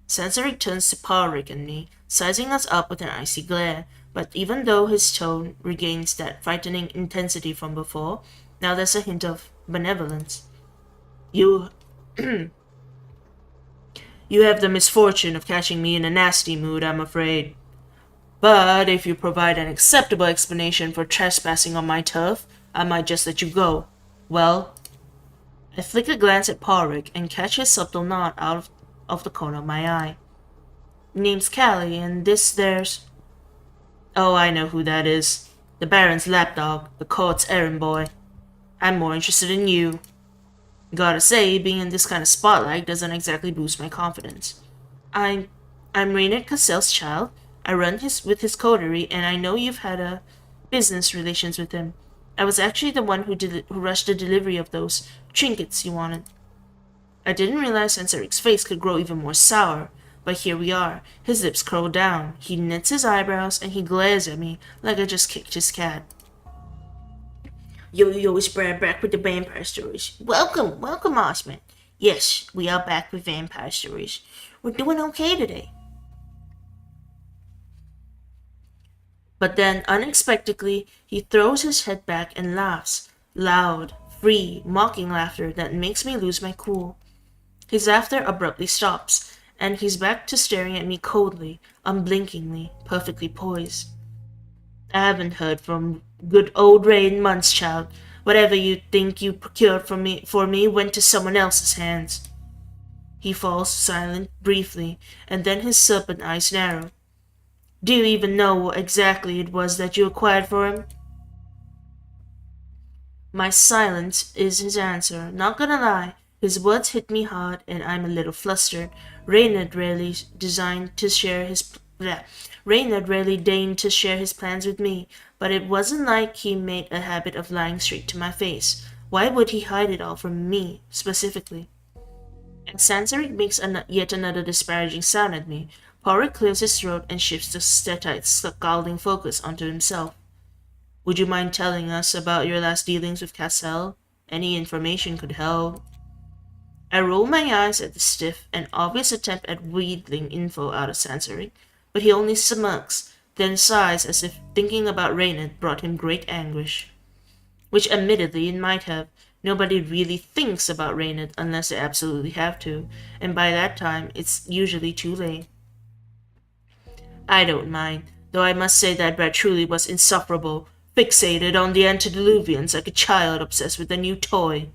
Speaker 1: Sanseric turns to Parik and me, sizing us up with an icy glare, but even though his tone regains that frightening intensity from before, now there's a hint of benevolence. You have the misfortune of catching me in a nasty mood, I'm afraid. But if you provide an acceptable explanation for trespassing on my turf, I might just let you go. Well, I flick a glance at Parik and catch his subtle nod out of the corner of my eye. Name's Callie, and there's... Oh, I know who that is. The Baron's lapdog, the court's errand boy. I'm more interested in you. Gotta say, being in this kind of spotlight doesn't exactly boost my confidence. I'm Raynard Cassell's child. I run with his coterie, and I know you've had business relations with him. I was actually the one who rushed the delivery of those trinkets you wanted. I didn't realize SIRE's face could grow even more sour, but here we are. His lips curl down, he knits his eyebrows, and he glares at me like I just kicked his cat. Yo, it's Briar back with the vampire stories. Welcome, Osman. Yes, we are back with vampire stories. We're doing okay today. But then, unexpectedly, he throws his head back and laughs. Loud, free, mocking laughter that makes me lose my cool. His laughter abruptly stops, and he's back to staring at me coldly, unblinkingly, perfectly poised. I haven't heard from good old Ray in months, child. Whatever you think you procured for me went to someone else's hands. He falls silent briefly, and then his serpent eyes narrow. Do you even know what exactly it was that you acquired for him? My silence is his answer. Not gonna lie, his words hit me hard, and I'm a little flustered. Reynard rarely deigned to share his plans with me, but it wasn't like he made a habit of lying straight to my face. Why would he hide it all from me, specifically? And SIRE makes yet another disparaging sound at me. Porrick clears his throat and shifts the statite's scowling focus onto himself. Would you mind telling us about your last dealings with 𝒂𝒏𝒆? Any information could help. I roll my eyes at the stiff and obvious attempt at wheedling info out of SIRE, but he only smirks, then sighs as if thinking about Reynard brought him great anguish. Which admittedly it might have. Nobody really thinks about Reynard unless they absolutely have to, and by that time it's usually too late. I don't mind, though I must say that Brad truly was insufferable, fixated on the antediluvians like a child obsessed with a new toy.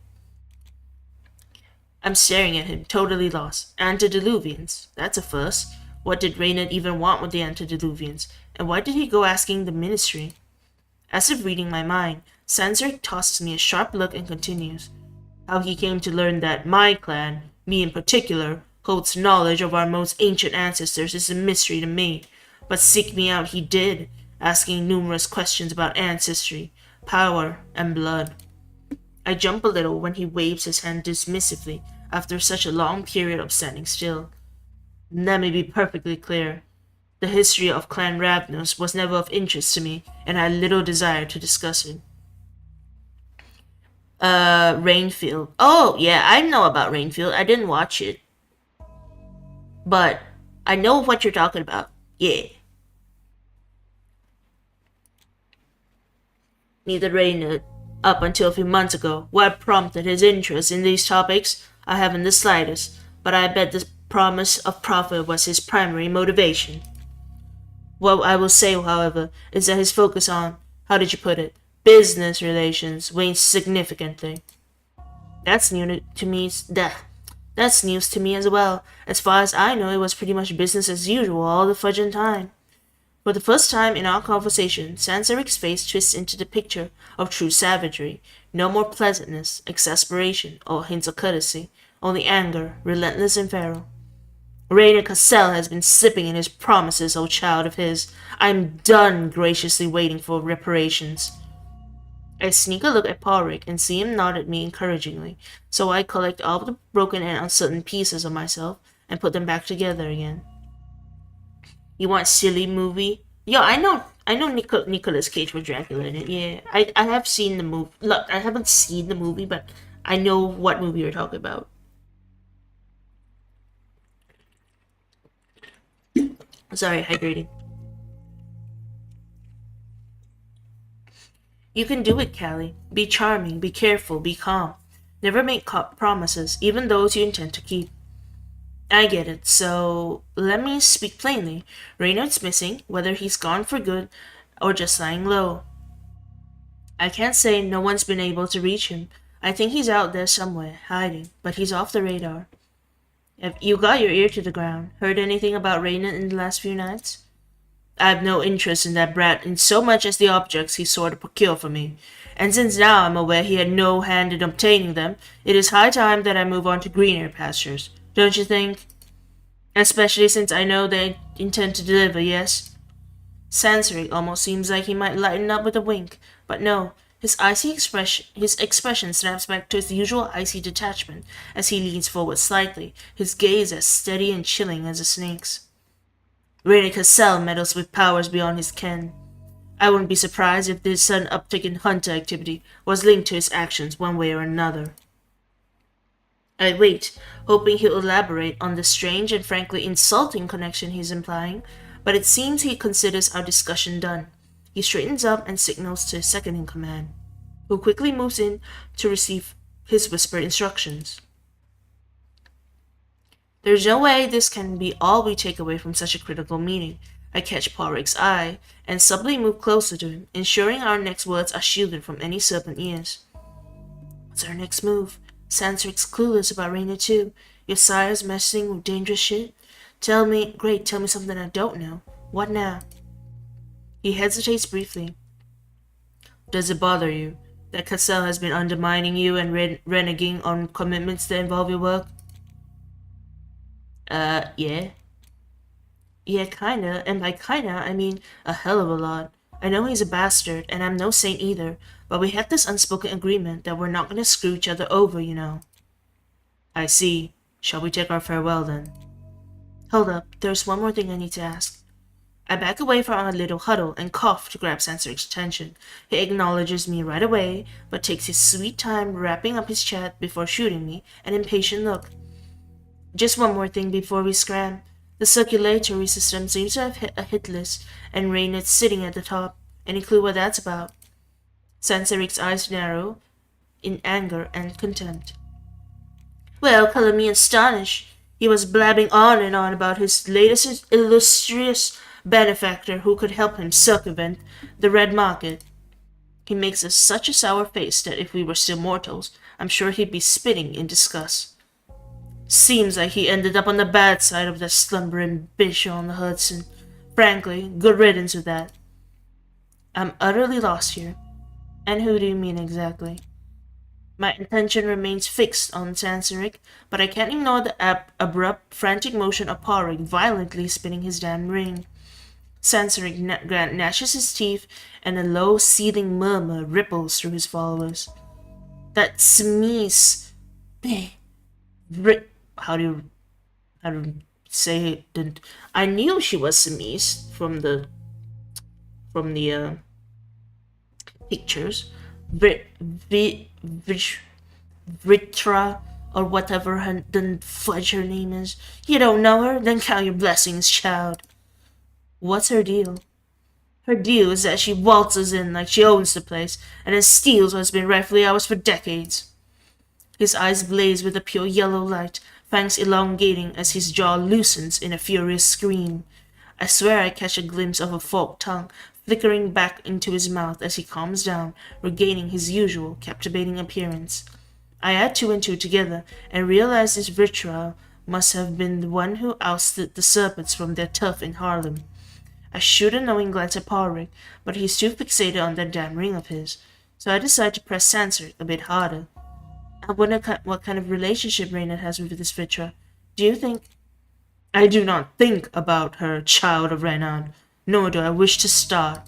Speaker 1: I'm staring at him, totally lost. Antediluvians? That's a first. What did Reynard even want with the antediluvians? And why did he go asking the ministry? As if reading my mind, SIRE tosses me a sharp look and continues. How he came to learn that my clan, me in particular, holds knowledge of our most ancient ancestors is a mystery to me. But seek me out he did, asking numerous questions about ancestry, power, and blood. I jump a little when he waves his hand dismissively after such a long period of standing still. Let me be perfectly clear. The history of Clan Ravnos was never of interest to me, and I had little desire to discuss it. Rainfield. Oh, yeah, I know about Rainfield. I didn't watch it. But I know what you're talking about. Yeah. Neither Reynard. Up until a few months ago, what prompted his interest in these topics, I haven't the slightest, but I bet the promise of profit was his primary motivation. What I will say, however, is that his focus on, how did you put it, business relations waned significantly. That's news to me as well. As far as I know, it was pretty much business as usual all the fudging time. For the first time in our conversation, SIRE's face twists into the picture of true savagery. No more pleasantness, exasperation, or hints of courtesy. Only anger, relentless and feral. Reynard 𝒂𝒏𝒆 has been slipping in his promises, O child of his. I'm done graciously waiting for reparations. I sneak a look at Porrick and see him nod at me encouragingly, so I collect all the broken and uncertain pieces of myself and put them back together again. You want silly movie? Yo, I know Nicolas Cage was Dracula in it. Yeah, I have seen the movie. Look, I haven't seen the movie, but I know what movie you're talking about. Sorry, hydrating. You can do it, Callie. Be charming, be careful, be calm. Never make promises, even those you intend to keep. I get it, so let me speak plainly. Reynard's missing, whether he's gone for good or just lying low. I can't say no one's been able to reach him. I think he's out there somewhere, hiding, but he's off the radar. Have you got your ear to the ground? Heard anything about Reynard in the last few nights? I have no interest in that brat in so much as the objects he sought to procure for me. And since now I'm aware he had no hand in obtaining them, it is high time that I move on to greener pastures. Don't you think? Especially since I know they intend to deliver, yes? SIRE almost seems like he might lighten up with a wink, but no, His expression snaps back to its usual icy detachment as he leans forward slightly, his gaze as steady and chilling as a snake's. 𝑺𝒕𝒂𝒎𝒆 meddles with powers beyond his ken. I wouldn't be surprised if this sudden uptick in hunter activity was linked to his actions one way or another. I wait, hoping he'll elaborate on the strange and frankly insulting connection he's implying, but it seems he considers our discussion done. He straightens up and signals to his second-in-command, who quickly moves in to receive his whispered instructions. There's no way this can be all we take away from such a critical meeting. I catch 𝒂𝒏𝒄's eye and subtly move closer to him, ensuring our next words are shielded from any serpent ears. What's our next move? 𝒓𝒒𝒅𝒂𝒏 clueless about Reina too. Your sire's messing with dangerous shit? Tell me something I don't know. What now? He hesitates briefly. Does it bother you that 𝒂𝒏𝒆 has been undermining you and reneging on commitments that involve your work? Yeah. Yeah, kinda, and by kinda, I mean a hell of a lot. I know he's a bastard, and I'm no saint either, but we had this unspoken agreement that we're not gonna screw each other over, you know. I see. Shall we take our farewell then? Hold up, there's one more thing I need to ask. I back away from our little huddle and cough to grab 𝒓𝒒𝒅𝒂𝒏's attention. He acknowledges me right away, but takes his sweet time wrapping up his chat before shooting me an impatient look. Just one more thing before we scram. The circulatory system seems to have hit a hit list, and Reina's sitting at the top. Any clue what that's about? 𝒓𝒒𝒅𝒂𝒏's eyes narrow in anger and contempt. Well, color me astonished. He was blabbing on and on about his latest illustrious benefactor who could help him circumvent the red market. He makes us such a sour face that if we were still mortals, I'm sure he'd be spitting in disgust. Seems like he ended up on the bad side of that slumbering bitch on the Hudson. Frankly, good riddance with that. I'm utterly lost here. And who do you mean exactly? My attention remains fixed on 𝒓𝒒𝒅𝒂𝒏, but I can't ignore the abrupt, frantic motion of 𝒂𝒏𝒅𝒂𝒏 violently spinning his damn ring. 𝒓𝒒𝒅𝒂𝒏 gnashes his teeth, and a low, seething murmur ripples through his followers. That smeece... How do you say it? I knew she was 𝒓𝒐𝒄𝒊𝒂𝒍� from the pictures. 𝑺𝒐𝒄𝒊𝒂𝒍� or whatever the fudge her name is. You don't know her? Then count your blessings, child. What's her deal? Her deal is that she waltzes in like she owns the place and then steals what's been rightfully ours for decades. His eyes blaze with a pure yellow light, fangs elongating as his jaw loosens in a furious scream. I swear I catch a glimpse of a forked tongue flickering back into his mouth as he calms down, regaining his usual captivating appearance. I add two and two together and realize this 𝒕𝒅𝒂𝒏 must have been the one who ousted the serpents from their turf in Harlem. I shoot a knowing glance at 𝒂𝒏𝒄, but he's too fixated on that damn ring of his, so I decide to press 𝒓𝒒𝒅𝒂𝒏 a bit harder. I wonder what kind of relationship Reina has with this 𝒕𝒅𝒂𝒏. Do you think? I do not think about her, child of Renan, nor do I wish to start.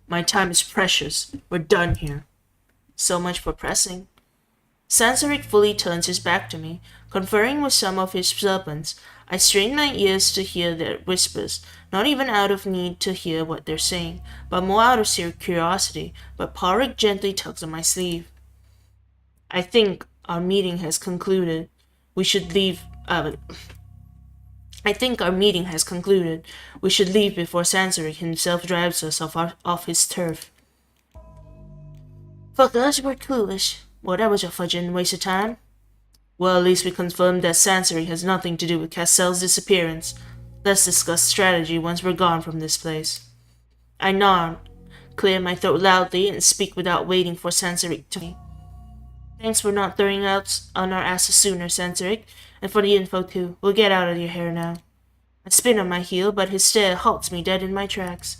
Speaker 1: My time is precious. We're done here. So much for pressing. 𝒓𝒒𝒅𝒂𝒏 fully turns his back to me, conferring with some of his serpents. I strain my ears to hear their whispers, not even out of need to hear what they're saying, but more out of sheer curiosity, but 𝒂𝒏𝒄 gently tugs on my sleeve. I think our meeting has concluded. We should leave. I think our meeting has concluded. We should leave before 𝒓𝒒𝒅𝒂𝒏 himself drives us off his turf. Fuck us, we're clueless. Well, that was a fudging waste of time. Well, at least we confirmed that 𝒓𝒒𝒅𝒂𝒏 has nothing to do with 𝒂𝒏𝒆's disappearance. Let's discuss strategy once we're gone from this place. I nod, clear my throat loudly, and speak without waiting for 𝒓𝒒𝒅𝒂𝒏 to me. Thanks for not throwing out on our asses sooner, 𝒓𝒒𝒅𝒂𝒏, and for the info too. We'll get out of your hair now. I spin on my heel, but his stare halts me dead in my tracks.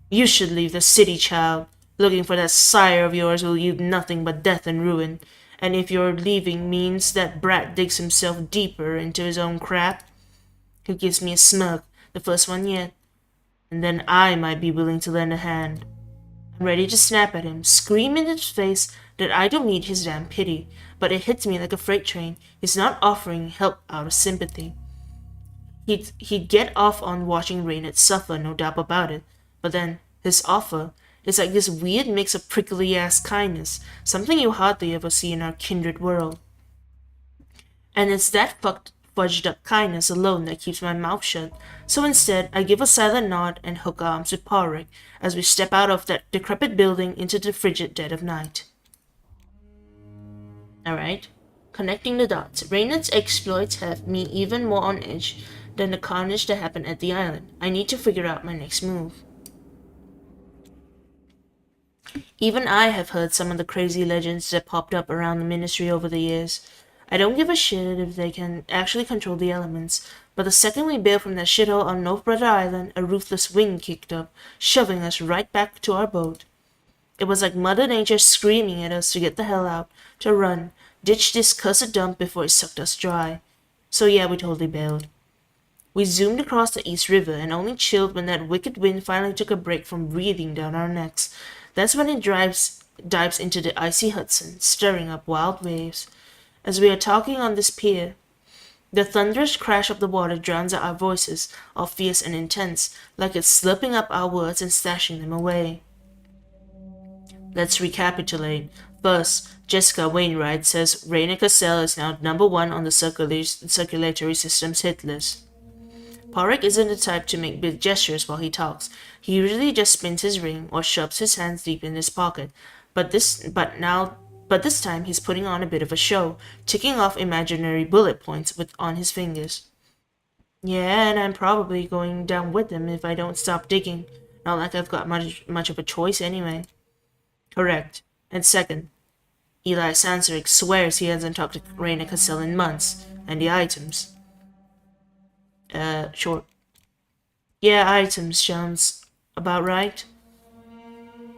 Speaker 1: You should leave the city, child. Looking for that sire of yours will yield nothing but death and ruin. And if your leaving means that brat digs himself deeper into his own crap, he gives me a smirk, the first one yet, and then I might be willing to lend a hand. I'm ready to snap at him, scream in his face that I don't need his damn pity, but it hits me like a freight train. He's not offering help out of sympathy. He'd get off on watching Raynette suffer, no doubt about it, but then his offer is like this weird mix of prickly-ass kindness, something you hardly ever see in our kindred world. And it's that fudged up kindness alone that keeps my mouth shut, so instead I give a silent nod and hook arms with Briar as we step out of that decrepit building into the frigid dead of night. Alright, connecting the dots. Raynette's exploits have me even more on edge than the carnage that happened at the island. I need to figure out my next move. Even I have heard some of the crazy legends that popped up around the ministry over the years. I don't give a shit if they can actually control the elements, but the second we bailed from that shithole on North Brother Island, a ruthless wind kicked up, shoving us right back to our boat. It was like Mother Nature screaming at us to get the hell out, to run, ditch this cursed dump before it sucked us dry. So yeah, we totally bailed. We zoomed across the East River and only chilled when that wicked wind finally took a break from breathing down our necks. That's when it dives into the icy Hudson, stirring up wild waves. As we are talking on this pier, the thunderous crash of the water drowns out our voices, all fierce and intense, like it's slurping up our words and stashing them away. Let's recapitulate. First, Jessica Wainwright says 𝑺𝒕𝒂𝒎𝒆 is now #1 on the circulatory system's hit list. Briar isn't the type to make big gestures while he talks. He usually just spins his ring or shoves his hands deep in his pocket. But this time he's putting on a bit of a show, ticking off imaginary bullet points on his fingers. Yeah, and I'm probably going down with him if I don't stop digging. Not like I've got much of a choice anyway. Correct. And second, Eli Sansarik swears he hasn't talked to 𝑺𝒕𝒂𝒎𝒆 in months. And the items. Sure. Yeah, items sounds about right.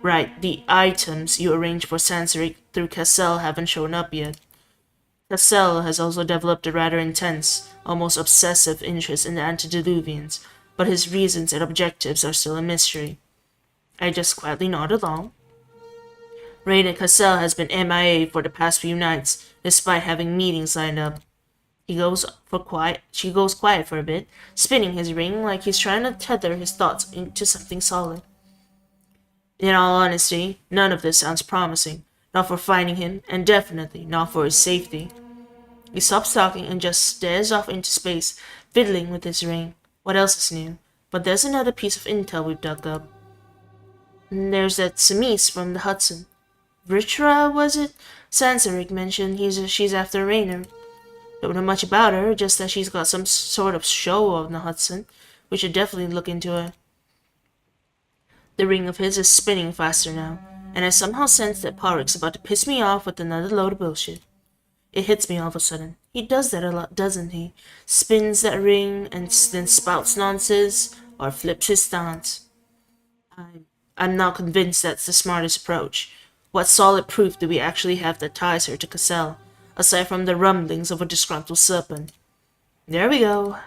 Speaker 1: Right, the items you arranged for Sansarik through 𝒂𝒎𝒆 haven't shown up yet. 𝒂𝒎𝒆 has also developed a rather intense, almost obsessive interest in the antediluvians, but his reasons and objectives are still a mystery. I just quietly nod along. 𝒕𝒂𝒎𝒆 has been MIA for the past few nights, despite having meetings lined up. She goes quiet for a bit, spinning his ring like he's trying to tether his thoughts into something solid. In all honesty, none of this sounds promising. Not for finding him, and definitely not for his safety. He stops talking and just stares off into space, fiddling with his ring. What else is new? But there's another piece of intel we've dug up. And there's that Samis from the Hudson. 𝒕𝒂𝒎𝒆, was it? Sansarik mentioned she's after Raynor. Don't know much about her, just that she's got some sort of show on the Hudson. We should definitely look into her. The ring of his is spinning faster now, and I somehow sense that Briar's about to piss me off with another load of bullshit. It hits me all of a sudden. He does that a lot, doesn't he? Spins that ring and then spouts nonsense or flips his stance. I'm not convinced that's the smartest approach. What solid proof do we actually have that ties her to 𝒂𝒎𝒆, aside from the rumblings of a disgruntled serpent? There we go.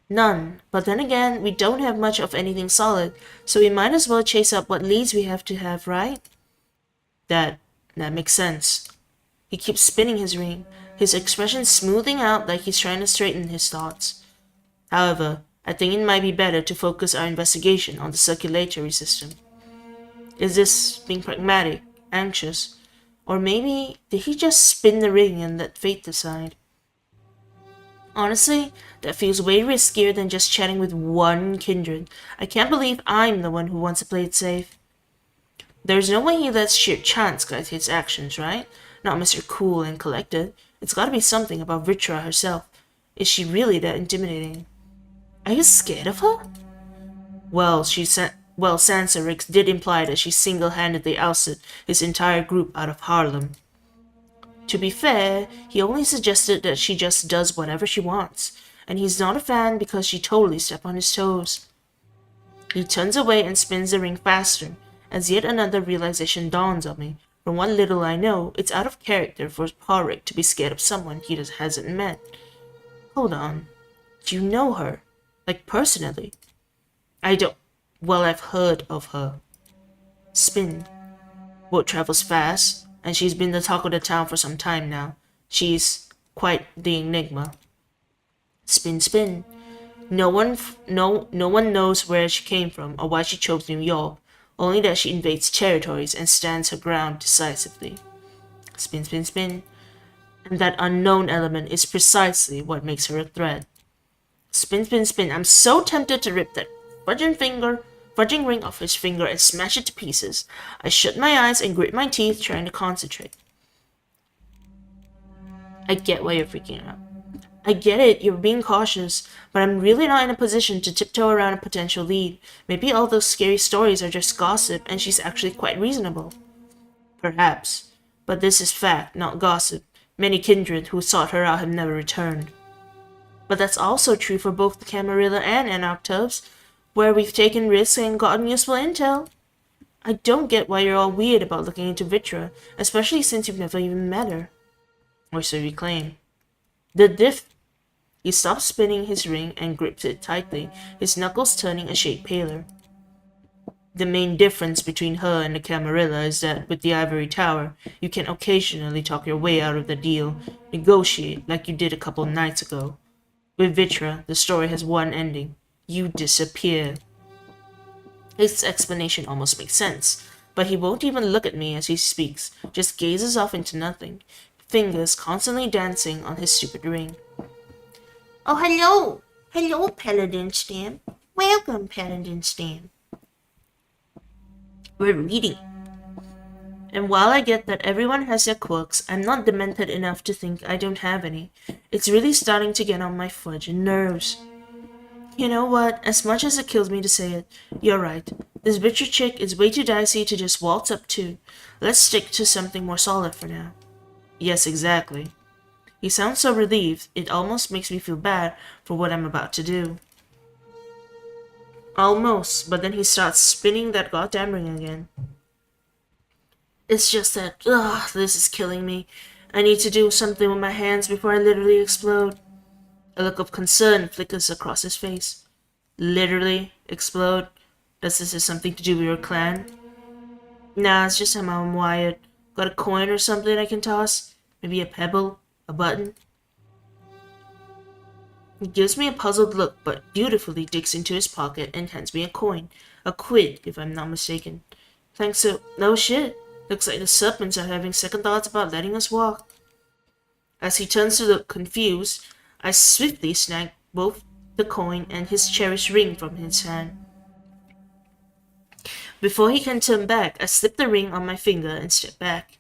Speaker 1: None. But then again, we don't have much of anything solid, so we might as well chase up what leads we have to have, right? That makes sense. He keeps spinning his ring, his expression smoothing out like he's trying to straighten his thoughts. However, I think it might be better to focus our investigation on the circulatory system. Is this being pragmatic, anxious, or maybe did he just spin the ring and let fate decide? Honestly, that feels way riskier than just chatting with one kindred. I can't believe I'm the one who wants to play it safe. There's no way he lets sheer chance guide his actions, right? Not Mr. Cool and Collected. It's gotta be something about 𝒕𝒂𝒎𝒆 herself. Is she really that intimidating? Are you scared of her? Well, Sansarik did imply that she single-handedly ousted his entire group out of Harlem. To be fair, he only suggested that she just does whatever she wants, and he's not a fan because she totally stepped on his toes. He turns away and spins the ring faster, as yet another realization dawns on me. From what little I know, it's out of character for Briar to be scared of someone he just hasn't met. Hold on. Do you know her? Like, personally? I don't. Well, I've heard of her. Spin. Boat travels fast, and she's been the talk of the town for some time now. She's quite the enigma. Spin, spin. No one knows where she came from or why she chose New York, only that she invades territories and stands her ground decisively. Spin, spin, spin. And that unknown element is precisely what makes her a threat. Spin, spin, spin. I'm so tempted to rip that fudging ring off his finger and smash it to pieces. I shut my eyes and grit my teeth, trying to concentrate. I get why you're freaking out. I get it, you're being cautious, but I'm really not in a position to tiptoe around a potential lead. Maybe all those scary stories are just gossip and she's actually quite reasonable. Perhaps. But this is fact, not gossip. Many kindred who sought her out have never returned. But that's also true for both the Camarilla and Anoctubs, where we've taken risks and gotten useful intel. I don't get why you're all weird about looking into 𝑺𝒕𝒏𝒂𝒎, especially since you've never even met her. Or so you claim. He stops spinning his ring and grips it tightly, his knuckles turning a shade paler. The main difference between her and the Camarilla is that with the ivory tower, you can occasionally talk your way out of the deal, negotiate like you did a couple nights ago. With 𝑺𝒕𝒏𝒂𝒎, the story has one ending. You disappear. His explanation almost makes sense, but he won't even look at me as he speaks, just gazes off into nothing, fingers constantly dancing on his stupid ring. Oh, hello! Hello, Paladin Stam. Welcome, Paladin Stam. We're reading. And while I get that everyone has their quirks, I'm not demented enough to think I don't have any. It's really starting to get on my fudging nerves. You know what? As much as it kills me to say it, you're right. This 𝑺𝒕𝒏𝒂𝒎 chick is way too dicey to just waltz up to. Let's stick to something more solid for now. Yes, exactly. He sounds so relieved, it almost makes me feel bad for what I'm about to do. Almost, but then he starts spinning that goddamn ring again. It's just that, this is killing me. I need to do something with my hands before I literally explode. A look of concern flickers across his face. Literally explode? Does this have something to do with your clan? Nah, it's just how I'm wired. Got a coin or something I can toss? Maybe a pebble? A button? He gives me a puzzled look, but dutifully digs into his pocket and hands me a coin. A quid, if I'm not mistaken. Thanks to... no shit. Looks like the serpents are having second thoughts about letting us walk. As he turns to look confused, I swiftly snag both the coin and his cherished ring from his hand. Before he can turn back, I slip the ring on my finger and step back.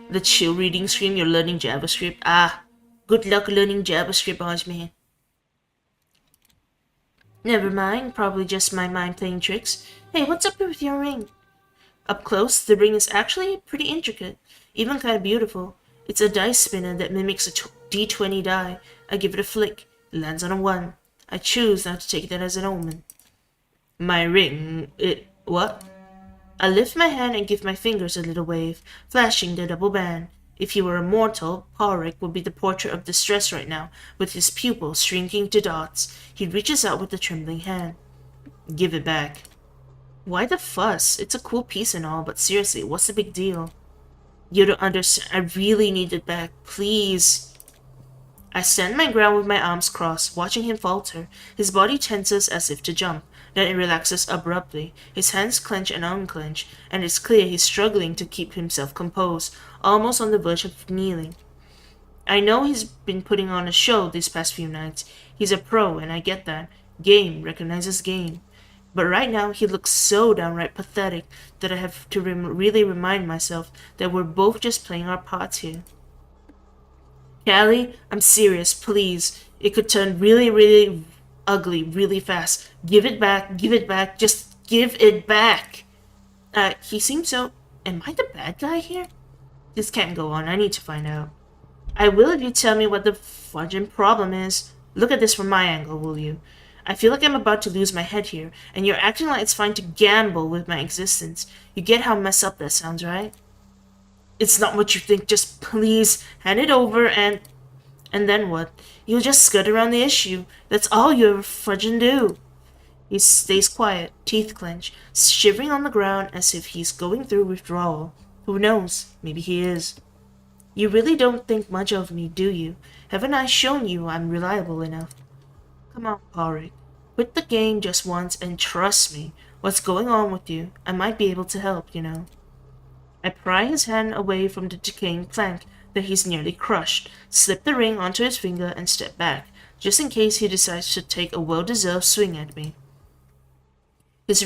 Speaker 1: The chill reading scream, you're learning JavaScript. Ah, good luck learning JavaScript, Ozman. Never mind, probably just my mind playing tricks. Hey, what's up with your ring? Up close, the ring is actually pretty intricate, even kind of beautiful. It's a dice spinner that mimics a D20 die. I give it a flick. It lands on a 1. I choose not to take that as an omen. My ring, what? I lift my hand and give my fingers a little wave, flashing the double band. If he were a mortal, 𝑺𝒕𝒏𝒂𝒎 would be the portrait of distress right now, with his pupils shrinking to dots. He reaches out with a trembling hand. Give it back. Why the fuss? It's a cool piece and all, but seriously, what's the big deal? You don't understand. I really need it back. Please. I stand my ground with my arms crossed, watching him falter. His body tenses as if to jump. Then it relaxes abruptly. His hands clench and unclench, and it's clear he's struggling to keep himself composed, almost on the verge of kneeling. I know he's been putting on a show these past few nights. He's a pro, and I get that. Game recognizes game. But right now, he looks so downright pathetic that I have to really remind myself that we're both just playing our parts here. Callie, I'm serious, please. It could turn really ugly really fast. Give it back, just give it back. He seems so... Am I the bad guy here? This can't go on, I need to find out. I will if you tell me what the fudging problem is. Look at this from my angle, will you? I feel like I'm about to lose my head here, and you're acting like it's fine to gamble with my existence. You get how messed up that sounds, right? It's not what you think, just please hand it over and then what? You'll just skirt around the issue. That's all you ever fudging do. He stays quiet, teeth clenched, shivering on the ground as if he's going through withdrawal. Who knows? Maybe he is. You really don't think much of me, do you? Haven't I shown you I'm reliable enough? Come on, Parik. Quit the game just once and trust me. What's going on with you? I might be able to help, you know. I pry his hand away from the decaying plank that he's nearly crushed, slip the ring onto his finger, and step back, just in case he decides to take a well-deserved swing at me. The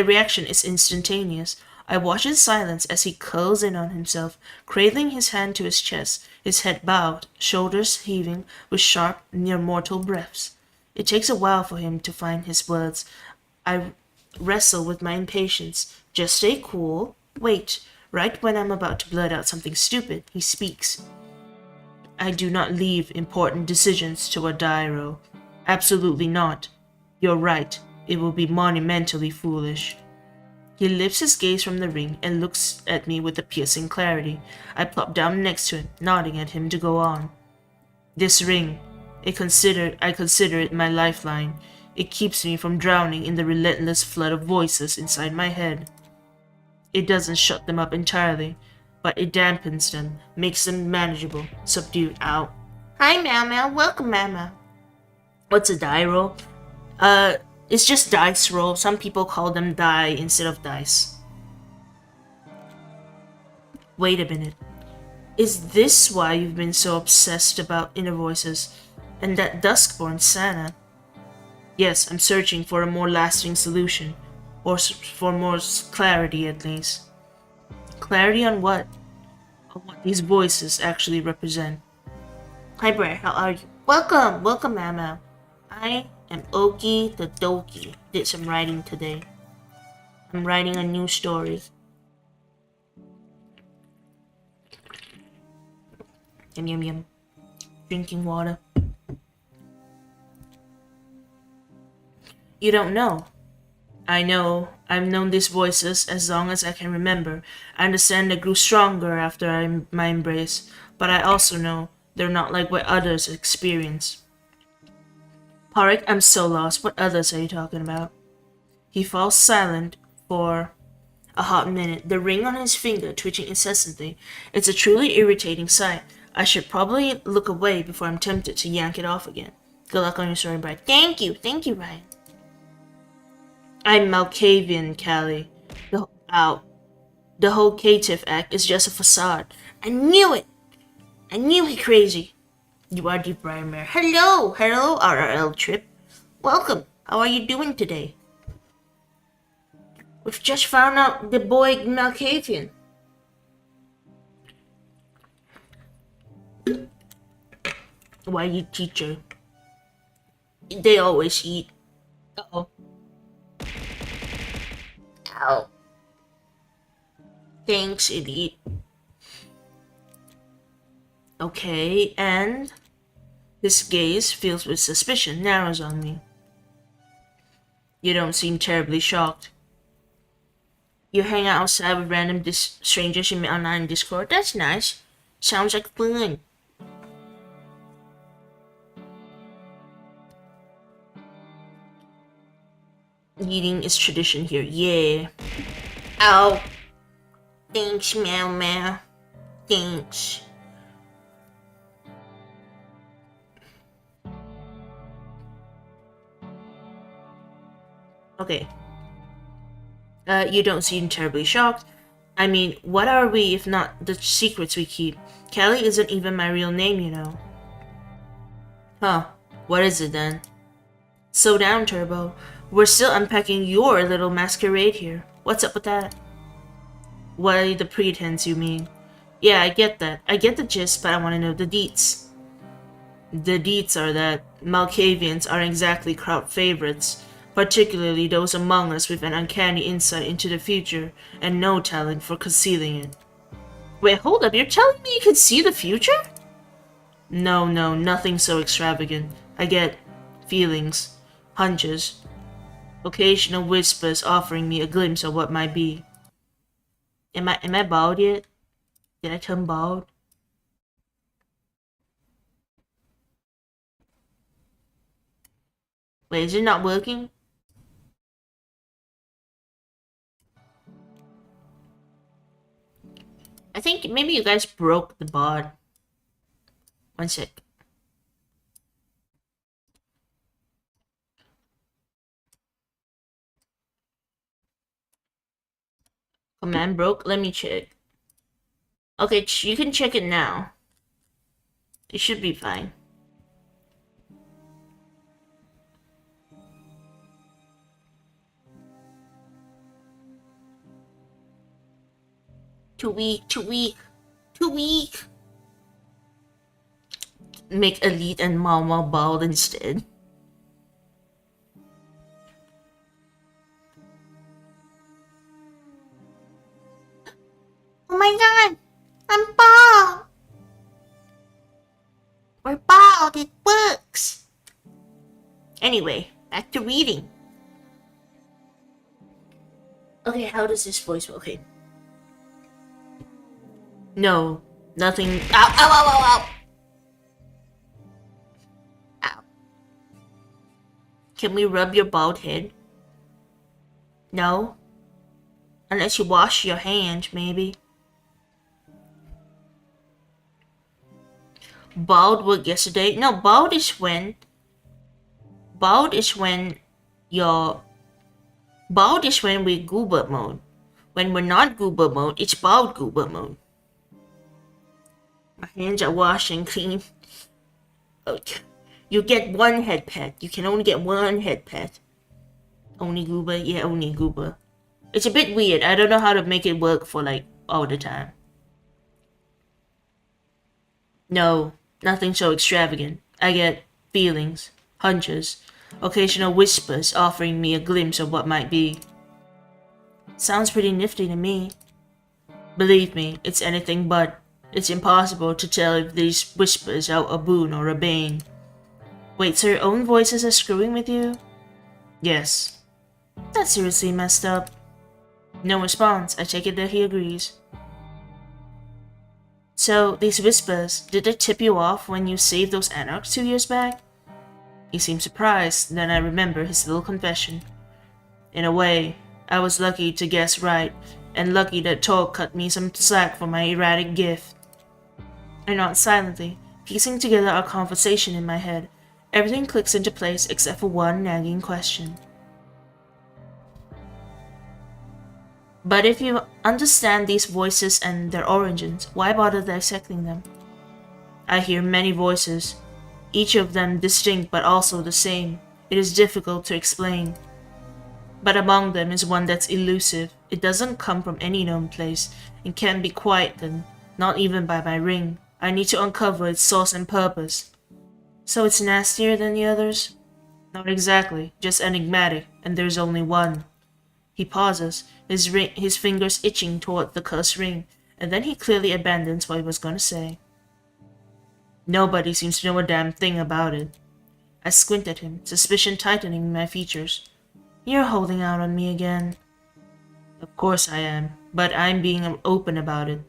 Speaker 1: reaction is instantaneous. I watch in silence as he curls in on himself, cradling his hand to his chest, his head bowed, shoulders heaving with sharp, near-mortal breaths. It takes a while for him to find his words. I wrestle with my impatience. Just stay cool. Wait. Right when I'm about to blurt out something stupid, he speaks. I do not leave important decisions to a Dairo. Absolutely not. You're right. It will be monumentally foolish. He lifts his gaze from the ring and looks at me with a piercing clarity. I plop down next to him, nodding at him to go on. This ring, I consider it my lifeline. It keeps me from drowning in the relentless flood of voices inside my head. It doesn't shut them up entirely, but it dampens them, makes them manageable, subdued. Ow. Hi, Meow. Welcome, Mama. What's a die roll? It's just dice roll. Some people call them die instead of dice. Wait a minute. Is this why you've been so obsessed about inner voices and that Duskborn Santa? Yes, I'm searching for a more lasting solution, or for more clarity at least. Clarity on what? On what these voices actually represent. Hi, Briar, how are you? Welcome, Mama. I am Oki the Doki. Did some writing today. I'm writing a new story. Yum. Drinking water. You don't know. I know. I've known these voices as long as I can remember. I understand they grew stronger after my embrace, but I also know they're not like what others experience. Parik, I'm so lost. What others are you talking about? He falls silent for a hot minute, the ring on his finger twitching incessantly. It's a truly irritating sight. I should probably look away before I'm tempted to yank it off again. Good luck on your story, Briar. Thank you, Ryan. I'm Malkavian, Callie. The whole Caitiff act is just a facade. I knew it! I knew he crazy. You are the Briar Mare. Hello, RRL Trip. Welcome. How are you doing today? We've just found out the boy Malkavian. Why you teacher? They always eat. Uh-oh. Ow. Thanks, Elite. Okay, and his gaze, filled with suspicion, narrows on me. You don't seem terribly shocked. You hang out outside with random strangers you meet online in Discord? That's nice. Sounds like fun. Eating is tradition here. Yeah. Ow. Thanks, Meow. Thanks. Okay. You don't seem terribly shocked. I mean, what are we if not the secrets we keep? Callie isn't even my real name, you know. Huh. What is it then? Slow down, Turbo. We're still unpacking your little masquerade here. What's up with that? Why the pretense, you mean? Yeah, I get that. I get the gist, but I want to know the deets. The deets are that Malkavians aren't exactly crowd favorites, particularly those among us with an uncanny insight into the future and no talent for concealing it. Wait, hold up, you're telling me you can see the future? No, nothing so extravagant. I get feelings, hunches, occasional whispers offering me a glimpse of what might be. Am I bald yet? Did I turn bald? Wait, is it not working? I think maybe you guys broke the bot. One sec. Command broke? Let me check. Okay, you can check it now. It should be fine. Too weak, too weak, too weak. Make Elite and Mama bald instead. Oh my god! I'm bald! We're bald, it works! Anyway, back to reading. Okay, how does this voice work? Okay. No, nothing. Ow, ow, ow, ow, ow! Ow. Can we rub your bald head? No? Unless you wash your hands, maybe. Bald work yesterday? No, bald is when we're goober mode. When we're not goober mode, it's bald goober mode. My hands are washed and clean. Okay. You get one head pet. You can only get one head pet. Only goober? Yeah, only goober. It's a bit weird. I don't know how to make it work for like all the time. No, nothing so extravagant. I get feelings, hunches, occasional whispers offering me a glimpse of what might be. Sounds pretty nifty to me. Believe me, it's anything but. It's impossible to tell if these whispers are a boon or a bane. Wait, so your own voices are screwing with you? Yes. That's seriously messed up. No response. I take it that he agrees. So, these whispers, did they tip you off when you saved those anarchs 2 years back? He seemed surprised, then I remember his little confession. In a way, I was lucky to guess right, and lucky that Talk cut me some slack for my erratic gift. I nod silently, piecing together our conversation in my head. Everything clicks into place except for one nagging question. But if you understand these voices and their origins, why bother dissecting them? I hear many voices, each of them distinct but also the same. It is difficult to explain. But among them is one that's elusive. It doesn't come from any known place, and can't be quietened, not even by my ring. I need to uncover its source and purpose. So it's nastier than the others? Not exactly, just enigmatic, and there's only one. He pauses, his fingers itching toward the cursed ring, and then he clearly abandons what he was gonna say. Nobody seems to know a damn thing about it. I squint at him, suspicion tightening my features. You're holding out on me again. Of course I am, but I'm being open about it.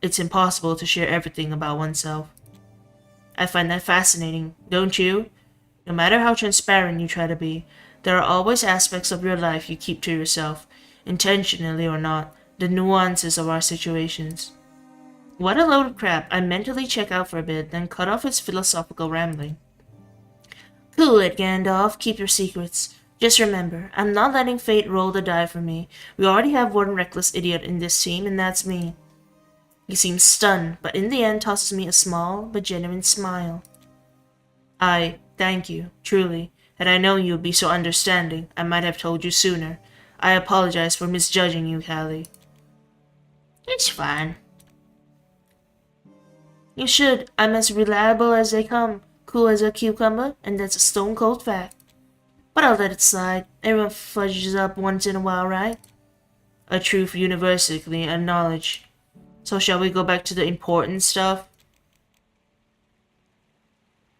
Speaker 1: It's impossible to share everything about oneself. I find that fascinating, don't you? No matter how transparent you try to be, there are always aspects of your life you keep to yourself, intentionally or not, the nuances of our situations. What a load of crap. I mentally check out for a bit, then cut off his philosophical rambling. Cool it, Gandalf. Keep your secrets. Just remember, I'm not letting fate roll the die for me. We already have one reckless idiot in this team, and that's me. He seems stunned, but in the end tosses me a small but genuine smile. Thank you, truly. Had I known you would be so understanding, I might have told you sooner. I apologize for misjudging you, Callie. It's fine. You should. I'm as reliable as they come, cool as a cucumber, and that's a stone-cold fact. But I'll let it slide. Everyone fudges up once in a while, right? A truth universally acknowledged. So shall we go back to the important stuff?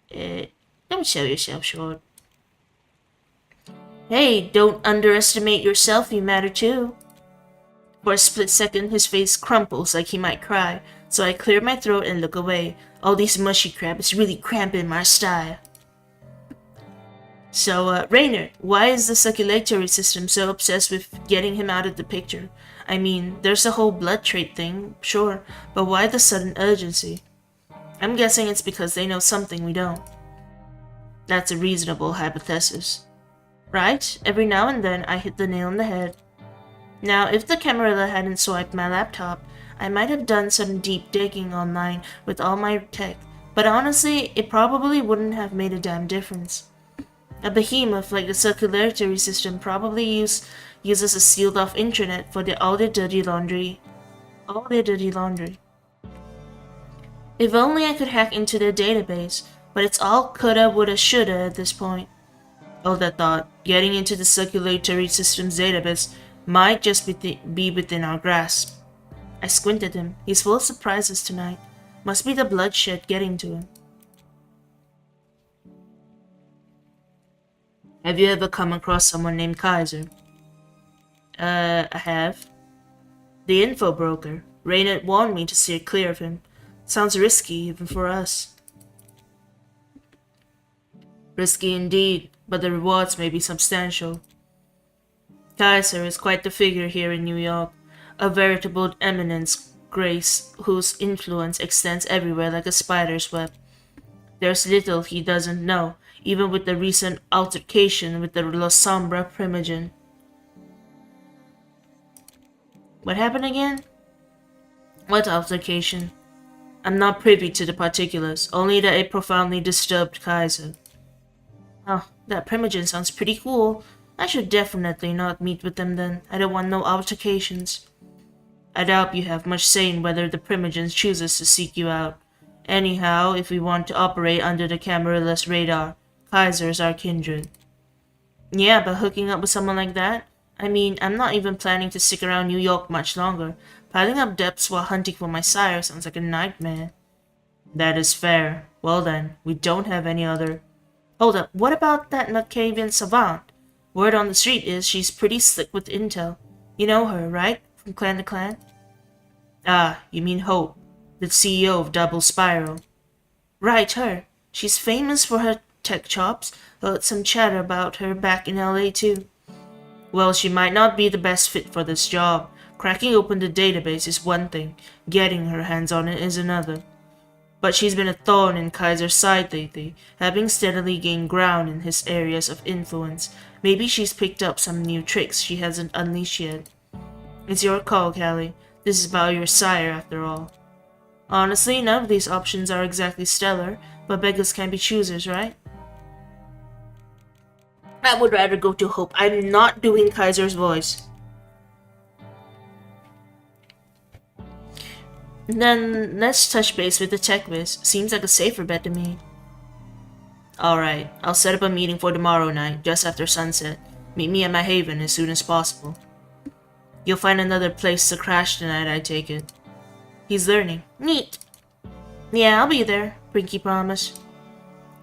Speaker 1: Don't sell yourself short. Hey, don't underestimate yourself, you matter too. For a split second, his face crumples like he might cry, so I clear my throat and look away. All these mushy crap is really cramping my style. So, Rainer, why is the circulatory system so obsessed with getting him out of the picture? I mean, there's the whole blood trait thing, sure, but why the sudden urgency? I'm guessing it's because they know something we don't. That's a reasonable hypothesis. Right? Every now and then I hit the nail on the head. Now, if the camera hadn't swiped my laptop, I might have done some deep digging online with all my tech, but honestly, it probably wouldn't have made a damn difference. A behemoth like the circulatory system probably uses a sealed-off intranet for all their dirty laundry. All their dirty laundry. If only I could hack into their database, but it's all coulda, woulda, shoulda at this point. Hold that thought. Getting into the circulatory system's database might just be within our grasp. I squinted at him. He's full of surprises tonight. Must be the bloodshed getting to him. Have you ever come across someone named Kaiser? I have. The info broker. Raynard warned me to steer clear of him. Sounds risky, even for us. Risky indeed, but the rewards may be substantial. Kaiser is quite the figure here in New York, a veritable eminence grace whose influence extends everywhere like a spider's web. There's little he doesn't know, even with the recent altercation with the 𝑪𝒓𝒆𝒂𝒂𝒏𝒅𝒔. What happened again? What altercation? I'm not privy to the particulars, only that it profoundly disturbed Kaiser. Oh, that Primogen sounds pretty cool. I should definitely not meet with them then. I don't want no altercations. I doubt you have much say in whether the Primogen chooses to seek you out. Anyhow, if we want to operate under the cameraless radar, Kaiser's our kindred. Yeah, but hooking up with someone like that? I mean, I'm not even planning to stick around New York much longer. Piling up debts while hunting for my sire sounds like a nightmare. That is fair. Well then, we don't have any other... Hold up, what about that Machiavellian savant? Word on the street is she's pretty slick with intel. You know her, right? From clan to clan? Ah, you mean Hope, the CEO of Double Spiral. Right, her. She's famous for her tech chops. Heard some chatter about her back in LA too. Well, she might not be the best fit for this job. Cracking open the database is one thing, getting her hands on it is another. But she's been a thorn in Kaiser's side lately, having steadily gained ground in his areas of influence. Maybe she's picked up some new tricks she hasn't unleashed yet. It's your call, Callie. This is about your sire, after all. Honestly, none of these options are exactly stellar, but beggars can be choosers, right? I would rather go to Hope. I'm not doing Kaiser's voice. Then let's touch base with the tech whiz. Seems like a safer bet to me. Alright, I'll set up a meeting for tomorrow night, just after sunset. Meet me at my haven as soon as possible. You'll find another place to crash tonight, I take it. He's learning. Neat. Yeah, I'll be there, Pinky promise.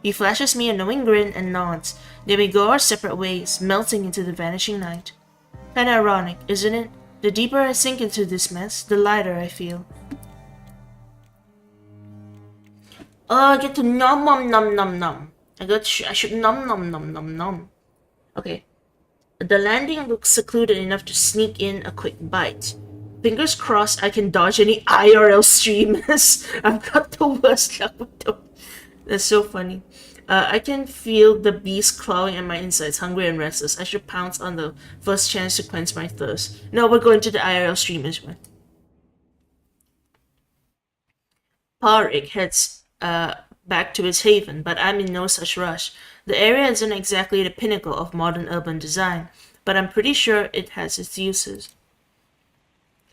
Speaker 1: He flashes me a knowing grin and nods. Then we go our separate ways, melting into the vanishing night. Kinda ironic, isn't it? The deeper I sink into this mess, the lighter I feel. Oh, I get to nom nom nom nom nom. I should nom nom nom nom nom. Okay. The landing looks secluded enough to sneak in a quick bite. Fingers crossed I can dodge any IRL streamers. I've got the worst luck with them. That's so funny. I can feel the beast clawing at my insides, hungry and restless. I should pounce on the first chance to quench my thirst. No, we're going to the IRL streamers one. Parik heads back to his haven, but I'm in no such rush. The area isn't exactly the pinnacle of modern urban design, but I'm pretty sure it has its uses.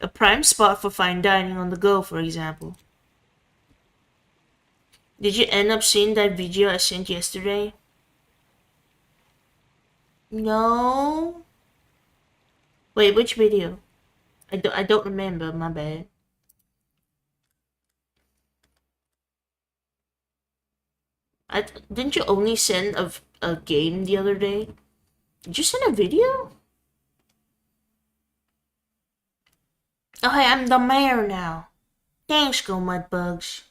Speaker 1: A prime spot for fine dining on the go, for example. Did you end up seeing that video I sent yesterday? No. Wait, which video? I don't remember, my bad. Didn't you only send a game the other day? Did you send a video? Oh hey, I'm the mayor now. Thanks, go mudbugs.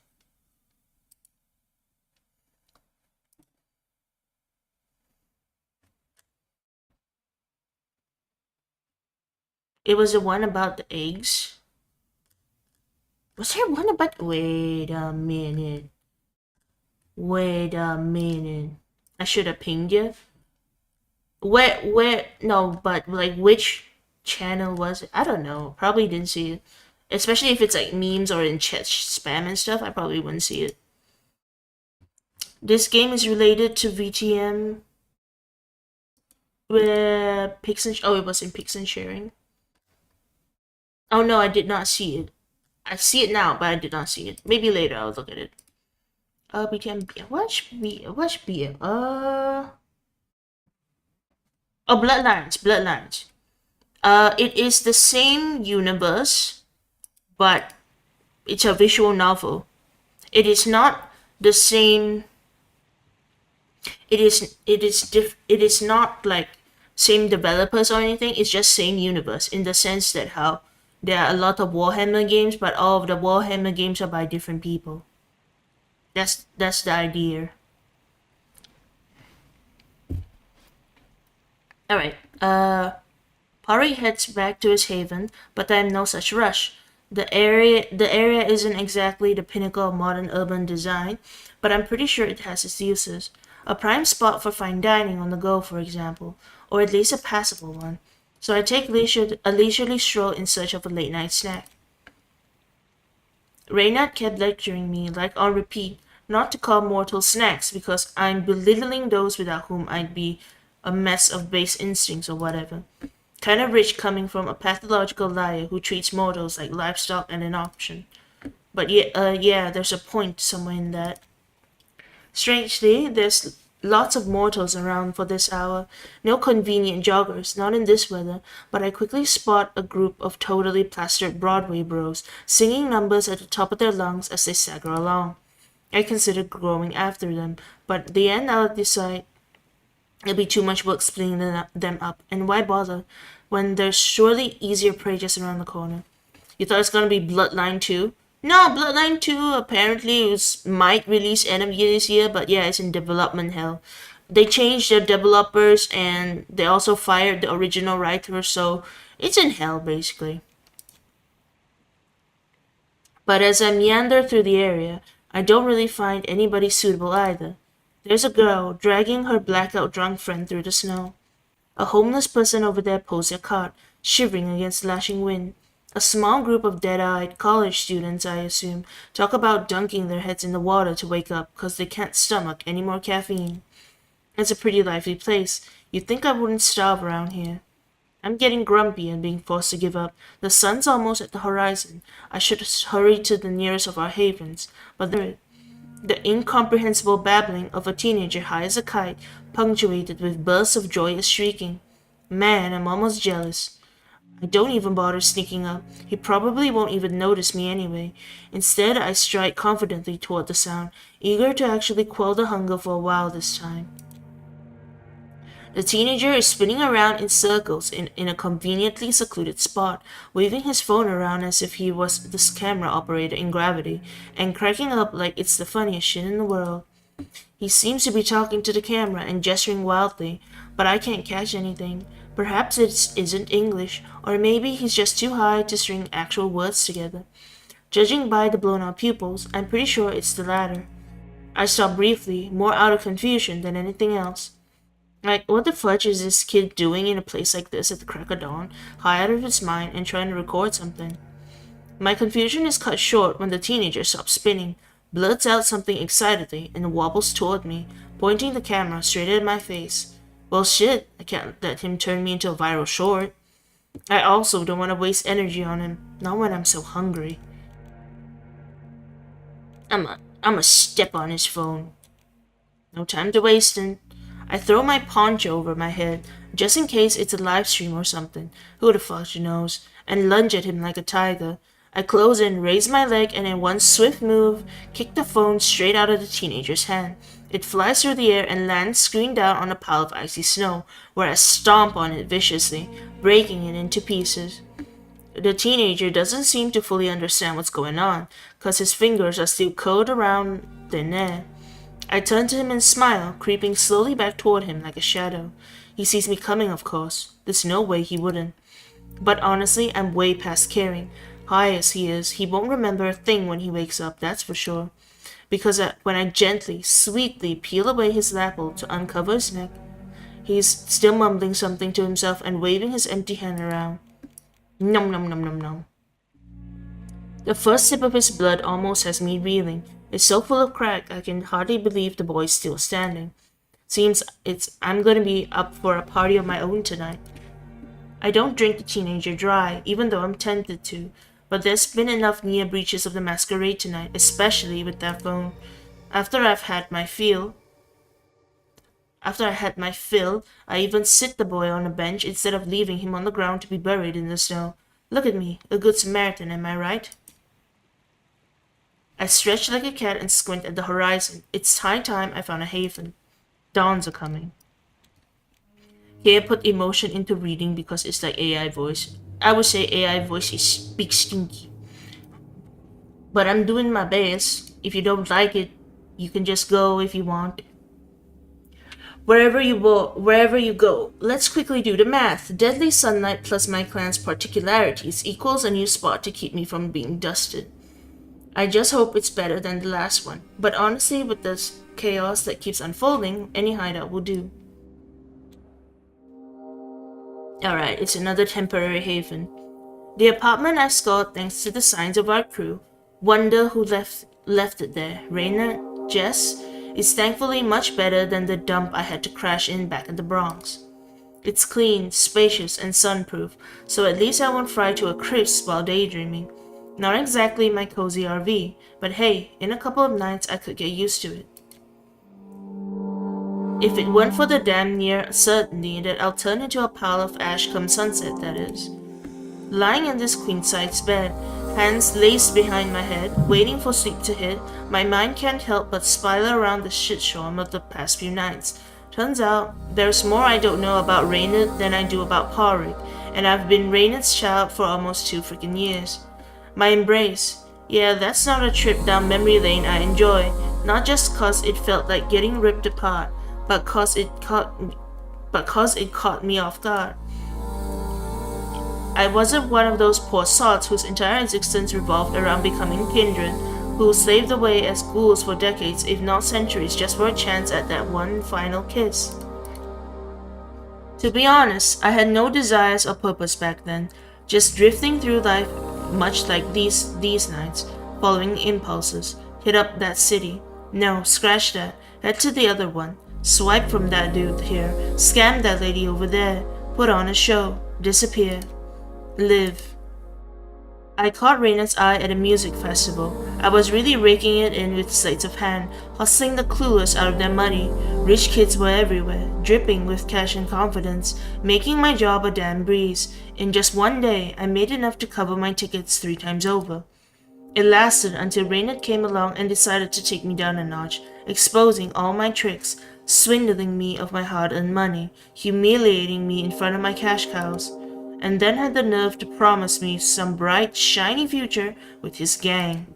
Speaker 1: It was the one about the eggs. Was there one about... Wait a minute. Wait a minute. I should have pinged you. Where, no, but like which channel was it? I don't know. Probably didn't see it. Especially if it's like memes or in chat spam and stuff, I probably wouldn't see it. This game is related to VTM. Where Pix and... Oh, it was in Pix and Sharing. Oh no, I did not see it. I see it now, but I did not see it. Maybe later I'll look at it. BTM... Watch beer. Oh, Bloodlines. It is the same universe, but it's a visual novel. It is not the same. It is not like same developers or anything. It's just same universe in the sense that how there are a lot of Warhammer games, but all of the Warhammer games are by different people. That's the idea. Alright, Pari heads back to his haven, but I am no such rush. The area isn't exactly the pinnacle of modern urban design, but I'm pretty sure it has its uses. A prime spot for fine dining on the go, for example, or at least a passable one. So I take a leisurely stroll in search of a late-night snack. Reynard kept lecturing me, like on repeat, not to call mortals snacks, because I'm belittling those without whom I'd be a mess of base instincts or whatever. Kind of rich coming from a pathological liar who treats mortals like livestock and an option. But yeah, there's a point somewhere in that. Strangely, there's lots of mortals around for this hour. No convenient joggers, not in this weather, but I quickly spot a group of totally plastered Broadway bros singing numbers at the top of their lungs as they stagger along. I considered going after them, but at the end I'll decide it'll be too much work splitting them up, and why bother when there's surely easier prey just around the corner. You thought it's gonna be Bloodline 2? No, Bloodline 2 apparently might release end of year this year, but yeah, it's in development hell. They changed their developers and they also fired the original writer, so it's in hell basically. But as I meander through the area, I don't really find anybody suitable either. There's a girl dragging her blackout drunk friend through the snow. A homeless person over there pulls their cart, shivering against the lashing wind. A small group of dead-eyed college students, I assume, talk about dunking their heads in the water to wake up because they can't stomach any more caffeine. It's a pretty lively place. You'd think I wouldn't starve around here. I'm getting grumpy and being forced to give up. The sun's almost at the horizon. I should hurry to the nearest of our havens, but the incomprehensible babbling of a teenager high as a kite, punctuated with bursts of joyous shrieking. Man, I'm almost jealous. I don't even bother sneaking up. He probably won't even notice me anyway. Instead, I stride confidently toward the sound, eager to actually quell the hunger for a while this time. The teenager is spinning around in circles in a conveniently secluded spot, waving his phone around as if he was the camera operator in Gravity, and cracking up like it's the funniest shit in the world. He seems to be talking to the camera and gesturing wildly, but I can't catch anything. Perhaps it isn't English, or maybe he's just too high to string actual words together. Judging by the blown-out pupils, I'm pretty sure it's the latter. I stop briefly, more out of confusion than anything else. Like, what the fudge is this kid doing in a place like this at the crack of dawn, high out of his mind and trying to record something? My confusion is cut short when the teenager stops spinning, blurts out something excitedly, and wobbles toward me, pointing the camera straight at my face. Well shit, I can't let him turn me into a viral short. I also don't want to waste energy on him, not when I'm so hungry. I'ma step on his phone. No time to waste it. I throw my poncho over my head, just in case it's a live stream or something, who the fuck knows, and lunge at him like a tiger. I close in, raise my leg, and in one swift move, kick the phone straight out of the teenager's hand. It flies through the air and lands screened down on a pile of icy snow, where I stomp on it viciously, breaking it into pieces. The teenager doesn't seem to fully understand what's going on, cause his fingers are still curled around thin air. I turn to him and smile, creeping slowly back toward him like a shadow. He sees me coming, of course. There's no way he wouldn't. But honestly, I'm way past caring. High as he is, he won't remember a thing when he wakes up, that's for sure. Because when I gently, sweetly peel away his lapel to uncover his neck, he's still mumbling something to himself and waving his empty hand around. Nom nom nom nom nom. The first sip of his blood almost has me reeling. It's so full of crack I can hardly believe the boy's still standing. Seems I'm gonna be up for a party of my own tonight. I don't drink the teenager dry, even though I'm tempted to, but there's been enough near breaches of the masquerade tonight, especially with that phone. After I had my fill, I even sit the boy on a bench instead of leaving him on the ground to be buried in the snow. Look at me, a good Samaritan, am I right? I stretch like a cat and squint at the horizon. It's high time I found a haven. Dawns are coming. Here I put emotion into reading because it's like AI voice. I would say AI voice is big stinky. But I'm doing my best. If you don't like it, you can just go if you want. Wherever you go, let's quickly do the math. Deadly sunlight plus my clan's particularities equals a new spot to keep me from being dusted. I just hope it's better than the last one. But honestly, with this chaos that keeps unfolding, any hideout will do. Alright, it's another temporary haven. The apartment I scored thanks to the signs of our crew. Wonder who left it there. Raina, Jess, is thankfully much better than the dump I had to crash in back in the Bronx. It's clean, spacious, and sunproof, so at least I won't fry to a crisp while daydreaming. Not exactly my cozy RV, but hey, in a couple of nights I could get used to it. If it weren't for the damn near certainty that I'll turn into a pile of ash come sunset, that is. Lying in this queen-size bed, hands laced behind my head, waiting for sleep to hit, my mind can't help but spiral around the shitstorm of the past few nights. Turns out, there's more I don't know about Raynard than I do about Parik, and I've been Raynard's child for almost 2 freaking years. My embrace. Yeah, that's not a trip down memory lane I enjoy, not just cause it felt like getting ripped apart, but cause it caught me off guard. I wasn't one of those poor sots whose entire existence revolved around becoming kindred, who slaved away as ghouls for decades, if not centuries, just for a chance at that one final kiss. To be honest, I had no desires or purpose back then, just drifting through life much like these nights, following impulses. Hit up that city. No, scratch that. Head to the other one. Swipe from that dude here. Scam that lady over there. Put on a show. Disappear. Live. I caught Raynard's eye at a music festival. I was really raking it in with sleights of hand, hustling the clueless out of their money. Rich kids were everywhere, dripping with cash and confidence, making my job a damn breeze. In just one day, I made enough to cover my tickets 3 times over. It lasted until Raynard came along and decided to take me down a notch, exposing all my tricks, swindling me of my hard-earned money, humiliating me in front of my cash cows, and then had the nerve to promise me some bright, shiny future with his gang.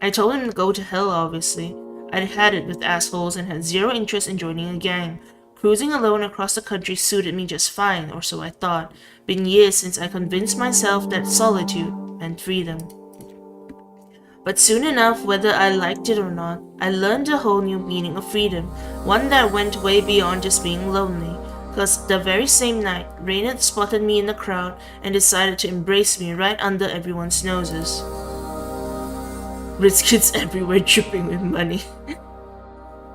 Speaker 1: I told him to go to hell, obviously. I'd had it with assholes and had zero interest in joining a gang. Cruising alone across the country suited me just fine, or so I thought. Been years since I convinced myself that solitude meant freedom. But soon enough, whether I liked it or not, I learned a whole new meaning of freedom, one that went way beyond just being lonely. Cause the very same night, Raynard spotted me in the crowd and decided to embrace me right under everyone's noses. Rich kids everywhere dripping with money.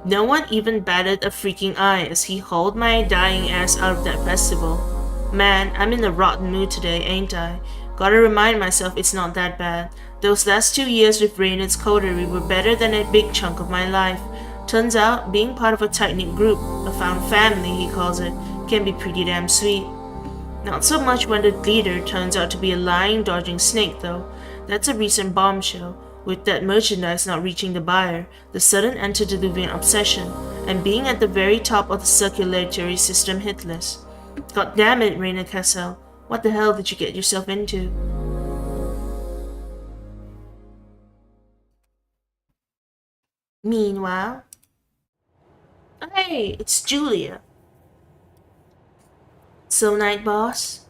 Speaker 1: No one even batted a freaking eye as he hauled my dying ass out of that festival. Man, I'm in a rotten mood today, ain't I? Gotta remind myself it's not that bad. Those last 2 years with Raynard's coterie were better than a big chunk of my life. Turns out, being part of a tight-knit group, a found family he calls it, can be pretty damn sweet. Not so much when the leader turns out to be a lying, dodging snake though. That's a recent bombshell, with that merchandise not reaching the buyer, the sudden antediluvian obsession, and being at the very top of the circulatory system hit list. God damn it, Raina Cassell, what the hell did you get yourself into? Meanwhile, hey, it's Julia. So, night boss?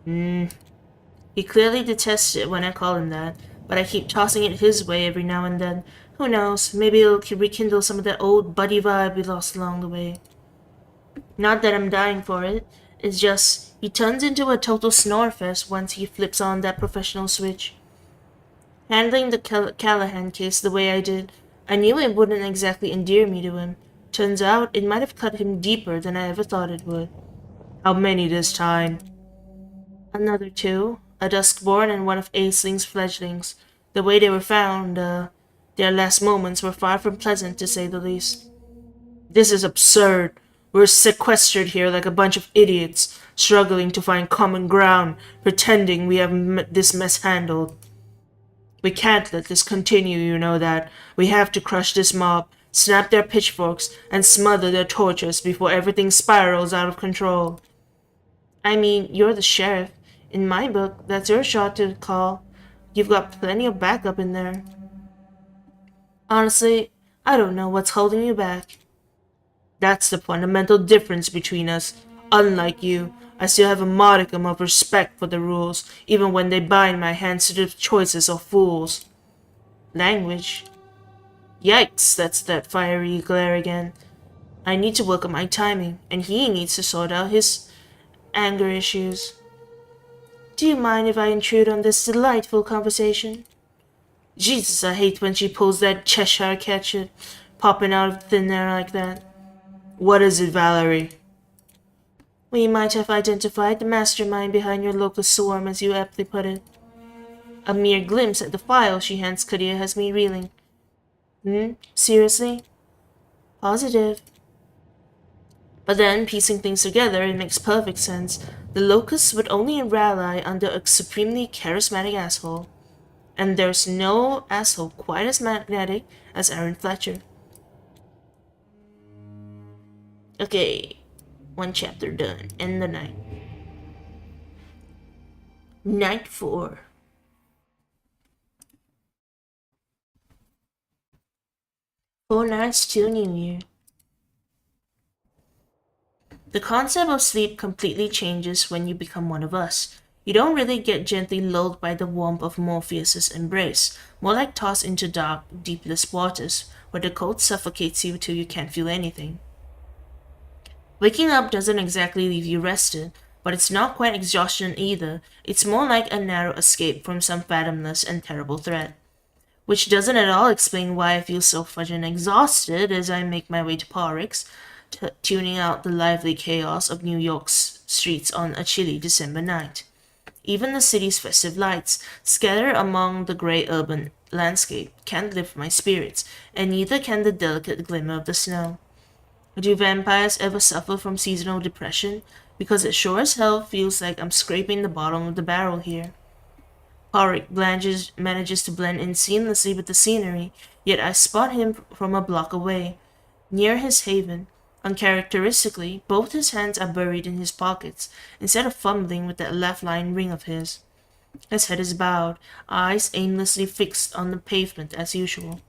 Speaker 1: He clearly detests it when I call him that, but I keep tossing it his way every now and then. Who knows, maybe it'll rekindle some of that old buddy vibe we lost along the way. Not that I'm dying for it, it's just, he turns into a total snorefest once he flips on that professional switch. Handling the Callahan case the way I did, I knew it wouldn't exactly endear me to him. Turns out, it might have cut him deeper than I ever thought it would. How many this time? Another two, a Duskborn and one of Aisling's fledglings. The way they were found, their last moments were far from pleasant, to say the least. This is absurd. We're sequestered here like a bunch of idiots, struggling to find common ground, pretending we have this mess handled. We can't let this continue, you know that. We have to crush this mob, snap their pitchforks, and smother their torches before everything spirals out of control. I mean, you're the sheriff. In my book, that's your shot to call. You've got plenty of backup in there. Honestly, I don't know what's holding you back. That's the fundamental difference between us. Unlike you, I still have a modicum of respect for the rules, even when they bind my hands to the choices of fools. Language. Yikes, that's that fiery glare again. I need to work on my timing, and he needs to sort out his anger issues. Do you mind if I intrude on this delightful conversation? Jesus, I hate when she pulls that Cheshire cat shit, popping out of thin air like that. What is it, Valerie? We might have identified the mastermind behind your locust swarm, as you aptly put it. A mere glimpse at the file she hands Kadia has me reeling. Seriously? Positive. But then, piecing things together, it makes perfect sense. The locusts would only rally under a supremely charismatic asshole. And there's no asshole quite as magnetic as Aaron Fletcher. Okay, one chapter done. End the night. Night 4. 4 nights till New Year. The concept of sleep completely changes when you become one of us. You don't really get gently lulled by the warmth of Morpheus's embrace, more like tossed into dark, deepless waters, where the cold suffocates you till you can't feel anything. Waking up doesn't exactly leave you rested, but it's not quite exhaustion either. It's more like a narrow escape from some fathomless and terrible threat. Which doesn't at all explain why I feel so fudging exhausted as I make my way to Porix, tuning out the lively chaos of New York's streets on a chilly December night. Even the city's festive lights, scattered among the grey urban landscape, can't lift my spirits, and neither can the delicate glimmer of the snow. Do vampires ever suffer from seasonal depression? Because it sure as hell feels like I'm scraping the bottom of the barrel here. Porix manages to blend in seamlessly with the scenery, yet I spot him from a block away, near his haven. Uncharacteristically, both his hands are buried in his pockets, instead of fumbling with that left-line ring of his. His head is bowed, eyes aimlessly fixed on the pavement as usual.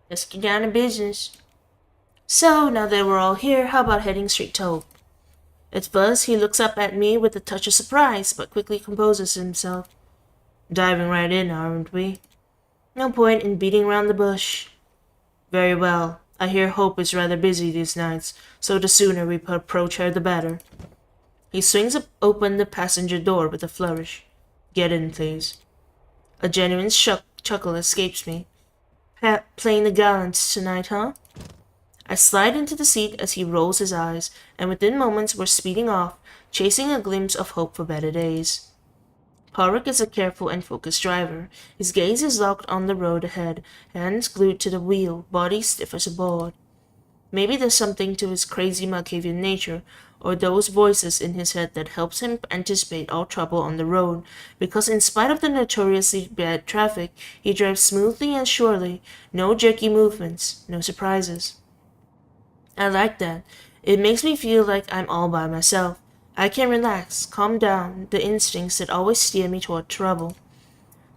Speaker 1: Let's get down to business. So, now that we're all here, how about heading straight to Hope? At first, he looks up at me with a touch of surprise, but quickly composes himself. Diving right in, aren't we? No point in beating around the bush. Very well. I hear Hope is rather busy these nights, so the sooner we approach her, the better. He swings open the passenger door with a flourish. Get in, please. A genuine chuckle escapes me. Playing the gallant tonight, huh? I slide into the seat as he rolls his eyes, and within moments we're speeding off, chasing a glimpse of hope for better days. Porix is a careful and focused driver. His gaze is locked on the road ahead, hands glued to the wheel, body stiff as a board. Maybe there's something to his crazy Malkavian nature, or those voices in his head that helps him anticipate all trouble on the road, because in spite of the notoriously bad traffic, he drives smoothly and surely, no jerky movements, no surprises. I like that. It makes me feel like I'm all by myself. I can relax, calm down, the instincts that always steer me toward trouble.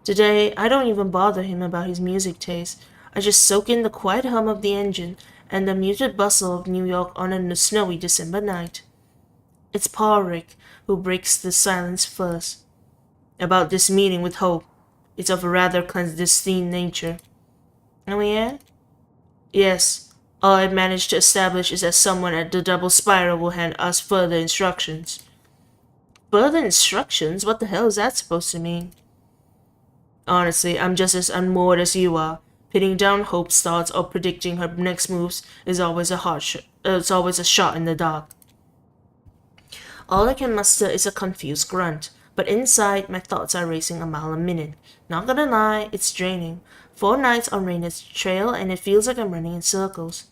Speaker 1: Today, I don't even bother him about his music taste. I just soak in the quiet hum of the engine and the muted bustle of New York on a snowy December night. It's Parik who breaks the silence first. About this meeting with Hope. It's of a rather clandestine nature. Oh yeah? Yes. All I've managed to establish is that someone at the double spiral will hand us further instructions. Further instructions? What the hell is that supposed to mean? Honestly, I'm just as unmoored as you are. Pinning down Hope's thoughts or predicting her next moves is always it's always a shot in the dark. All I can muster is a confused grunt, but inside my thoughts are racing a mile a minute. Not gonna lie, it's draining. 4 nights on Raina's trail and it feels like I'm running in circles.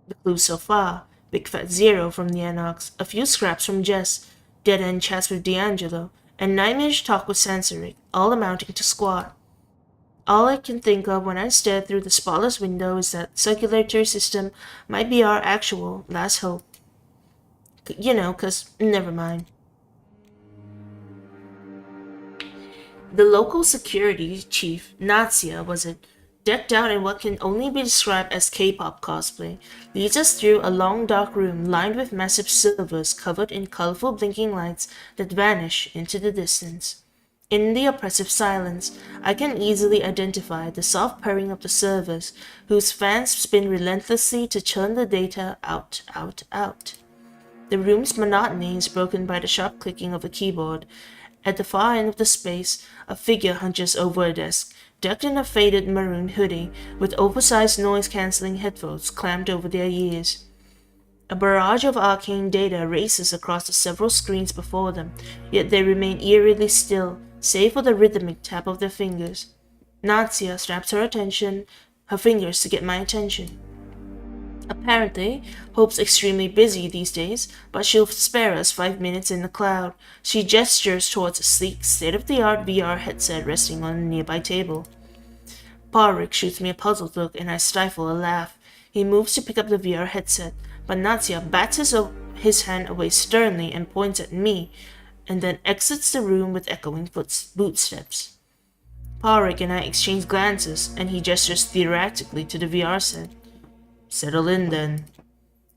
Speaker 1: The clues so far: Big Fat Zero from the Anox, a few scraps from Jess, dead-end chats with D'Angelo, and nightmarish talk with Sansaric, all amounting to squat. All I can think of when I stare through the spotless window is that circulatory system might be our actual last hope. You know, 'cause never mind. The local security chief, Natsia, was it, decked out in what can only be described as K-pop cosplay, leads us through a long dark room lined with massive silvers covered in colorful blinking lights that vanish into the distance. In the oppressive silence, I can easily identify the soft purring of the servers, whose fans spin relentlessly to churn the data out, out, out. The room's monotony is broken by the sharp clicking of a keyboard. At the far end of the space, a figure hunches over a desk, decked in a faded maroon hoodie, with oversized noise-canceling headphones clamped over their ears. A barrage of arcane data races across the several screens before them, yet they remain eerily still, save for the rhythmic tap of their fingers. Natsia straps her fingers to get my attention. Apparently, Hope's extremely busy these days, but she'll spare us 5 minutes in the cloud. She gestures towards a sleek, state-of-the-art VR headset resting on a nearby table. Parik shoots me a puzzled look and I stifle a laugh. He moves to pick up the VR headset, but Natsia bats his hand away sternly and points at me, and then exits the room with echoing footsteps. Parik and I exchange glances, and he gestures theatrically to the VR set. Settle in then.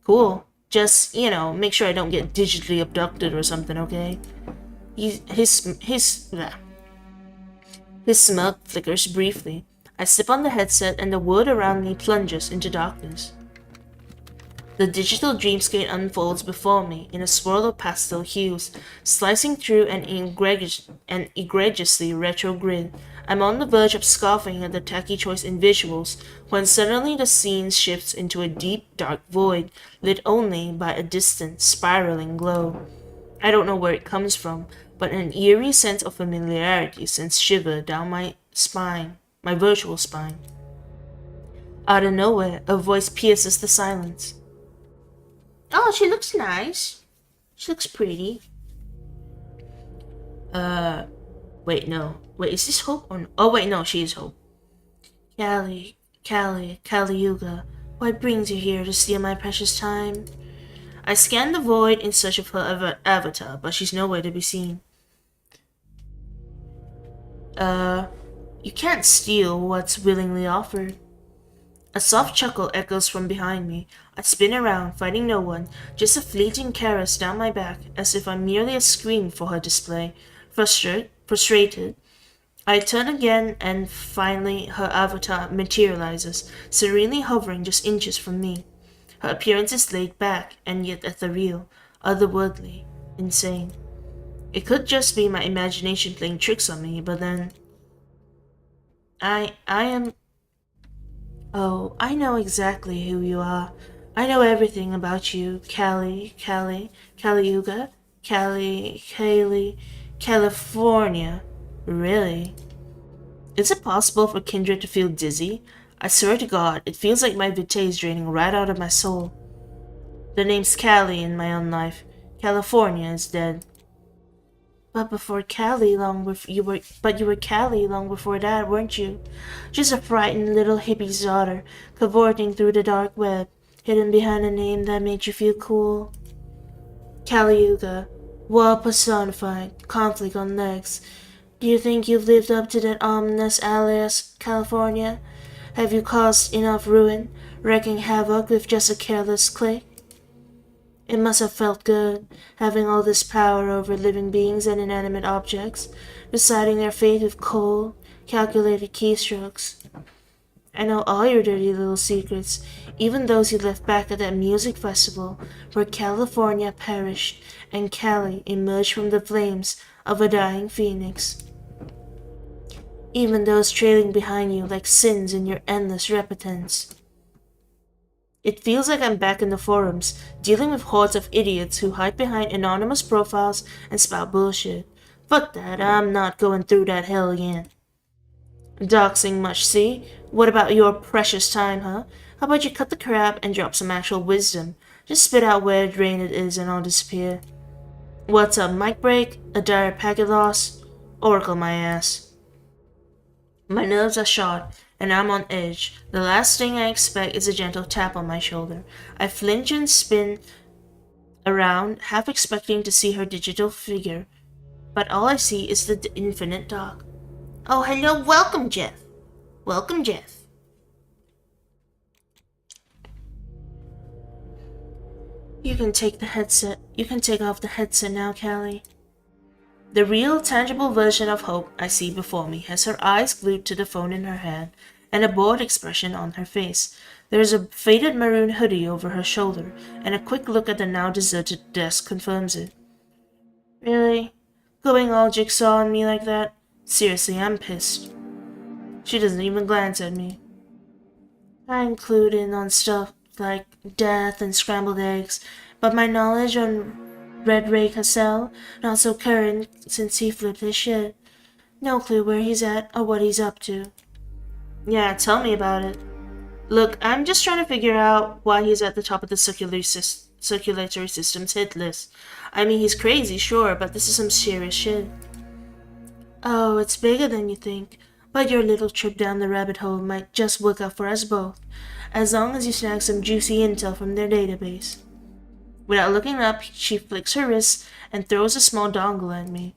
Speaker 1: Cool. Just, make sure I don't get digitally abducted or something, okay? His smirk flickers briefly. I slip on the headset and the world around me plunges into darkness. The digital dreamscape unfolds before me in a swirl of pastel hues, slicing through an egregiously retro grid. I'm on the verge of scoffing at the tacky choice in visuals, when suddenly the scene shifts into a deep, dark void, lit only by a distant, spiraling glow. I don't know where it comes from, but an eerie sense of familiarity sends shiver down my spine, my virtual spine. Out of nowhere, a voice pierces the silence. Oh, she looks nice. She looks pretty. Wait, no. Wait, is this Hope? Oh, wait, no, she is Hope. Kaliuga, what brings you here to steal my precious time? I scan the void in search of her avatar, but she's nowhere to be seen. You can't steal what's willingly offered. A soft chuckle echoes from behind me. I spin around, finding no one, just a fleeting caress down my back, as if I'm merely a screen for her display. Frustrated, I turn again, and finally her avatar materializes, serenely hovering just inches from me. Her appearance is laid back, and yet ethereal, otherworldly, insane. It could just be my imagination playing tricks on me, but then... I am... Oh, I know exactly who you are. I know everything about you, Kaliuga, California. Really? Is it possible for Kindred to feel dizzy? I swear to God, it feels like my vitae is draining right out of my soul. The name's Cali in my own life. California is dead. But you were Cali long before that, weren't you? Just a frightened little hippie's daughter, cavorting through the dark web, hidden behind a name that made you feel cool. Kaliuga, war personified, conflict on legs. Do you think you've lived up to that ominous alias, California? Have you caused enough ruin, wreaking havoc with just a careless click? It must have felt good, having all this power over living beings and inanimate objects, deciding their fate with cold, calculated keystrokes. I know all your dirty little secrets, even those you left back at that music festival where California perished and Cali emerged from the flames of a dying phoenix. Even those trailing behind you like sins in your endless repentance. It feels like I'm back in the forums, dealing with hordes of idiots who hide behind anonymous profiles and spout bullshit. Fuck that, I'm not going through that hell again. Doxing much, see? What about your precious time, huh? How about you cut the crap and drop some actual wisdom? Just spit out where drain it is and I'll disappear. What's up, mic break? A dire packet loss? Oracle my ass. My nerves are shot, and I'm on edge. The last thing I expect is a gentle tap on my shoulder. I flinch and spin around, half expecting to see her digital figure, but all I see is the infinite dark. Oh, hello, welcome, Jeff. Welcome, Jeff. You can take off the headset now, Callie. The real, tangible version of Hope I see before me has her eyes glued to the phone in her hand and a bored expression on her face. There is a faded maroon hoodie over her shoulder, and a quick look at the now deserted desk confirms it. Really? Going all jigsaw on me like that? Seriously, I'm pissed. She doesn't even glance at me. I include in on stuff like death and scrambled eggs, but my knowledge on 𝑺𝒕𝒂𝒎 not so current since he flipped his shit. No clue where he's at or what he's up to. Yeah, tell me about it. Look, I'm just trying to figure out why he's at the top of the circulatory system's hit list. I mean, he's crazy, sure, but this is some serious shit. Oh, it's bigger than you think, but your little trip down the rabbit hole might just work out for us both, as long as you snag some juicy intel from their database. Without looking up, she flicks her wrist and throws a small dongle at me.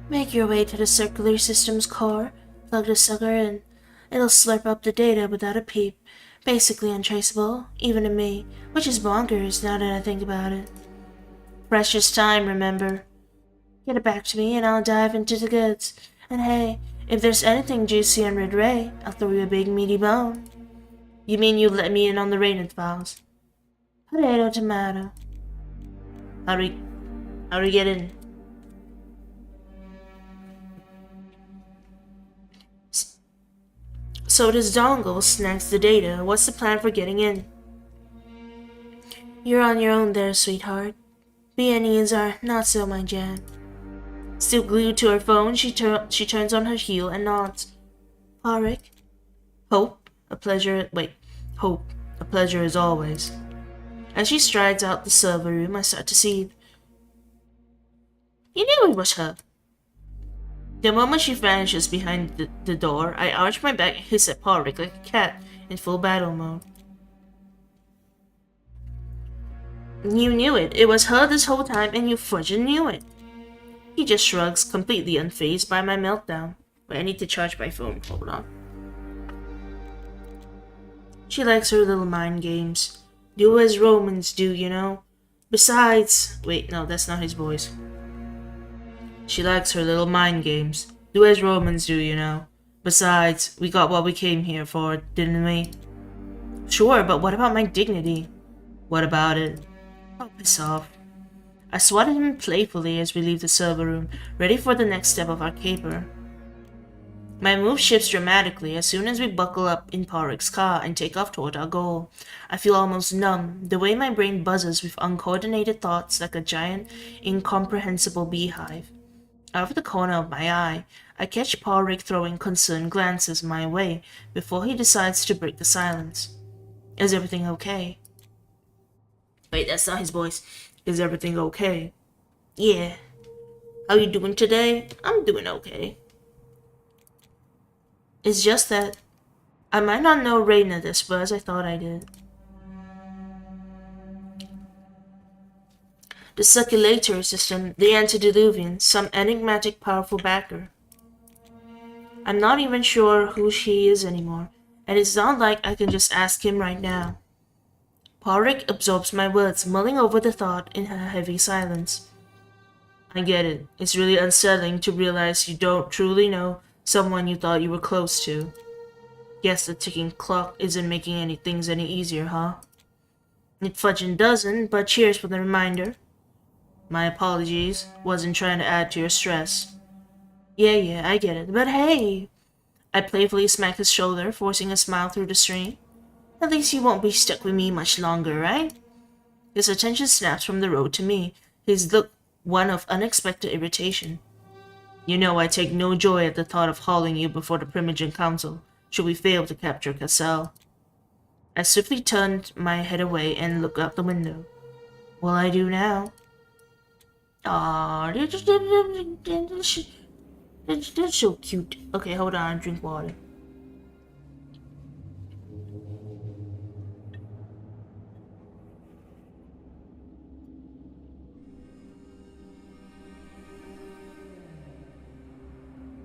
Speaker 1: Make your way to the circulatory system's core, plug the sucker in. It'll slurp up the data without a peep, basically untraceable, even to me, which is bonkers now that I think about it. Precious time, remember. Get it back to me and I'll dive into the goods. And hey, if there's anything juicy on 𝑺𝒕𝒂𝒏, I'll throw you a big meaty bone. You mean you let me in on the raiding files? Potato, tomato. How do we get in? So this dongle snags the data. What's the plan for getting in? You're on your own there, sweetheart. BNEs are not so my jam. Still glued to her phone, she turns on her heel and nods. 𝒂𝒏𝒅𝒔. Hope, a pleasure. Wait, Hope, a pleasure as always. As she strides out the server room, I start to seethe. You knew it was her. The moment she vanishes behind the door, I arch my back and hiss at 𝒂𝒏𝒅𝒔 like a cat in full battle mode. You knew it. It was her this whole time and you frickin' knew it. He just shrugs, completely unfazed by my meltdown. Wait, I need to charge my phone. Hold on. She likes her little mind games. Do as Romans do, you know. Besides... Wait, no, that's not his voice. She likes her little mind games. Do as Romans do, you know. Besides, we got what we came here for, didn't we? Sure, but what about my dignity? What about it? Oh, piss off. I swatted him playfully as we leave the server room, ready for the next step of our caper. My move shifts dramatically as soon as we buckle up in 𝒂𝒏𝒅𝒔's car and take off toward our goal. I feel almost numb, the way my brain buzzes with uncoordinated thoughts like a giant, incomprehensible beehive. Out of the corner of my eye, I catch 𝒂𝒏𝒅𝒔 throwing concerned glances my way before he decides to break the silence. Is everything okay? Wait, that's not his voice. Is everything okay? Yeah. How you doing today? I'm doing okay. It's just that I might not know 𝒕𝒂𝒏𝒅𝒔 as well as I thought I did. The circulatory system, the antediluvian, some enigmatic powerful backer. I'm not even sure who she is anymore, and it's not like I can just ask him right now. Parik absorbs my words, mulling over the thought in her heavy silence. I get it. It's really unsettling to realize you don't truly know someone you thought you were close to. Guess the ticking clock isn't making things any easier, huh? It fudging doesn't, but cheers for the reminder. My apologies. Wasn't trying to add to your stress. Yeah, I get it. But hey! I playfully smack his shoulder, forcing a smile through the stream. At least you won't be stuck with me much longer, right? His attention snaps from the road to me, his look one of unexpected irritation. You know I take no joy at the thought of hauling you before the Primogen Council, should we fail to capture Cassel. I swiftly turned my head away and looked out the window. Well, I do now. Aww, they're so cute. Okay, hold on, drink water.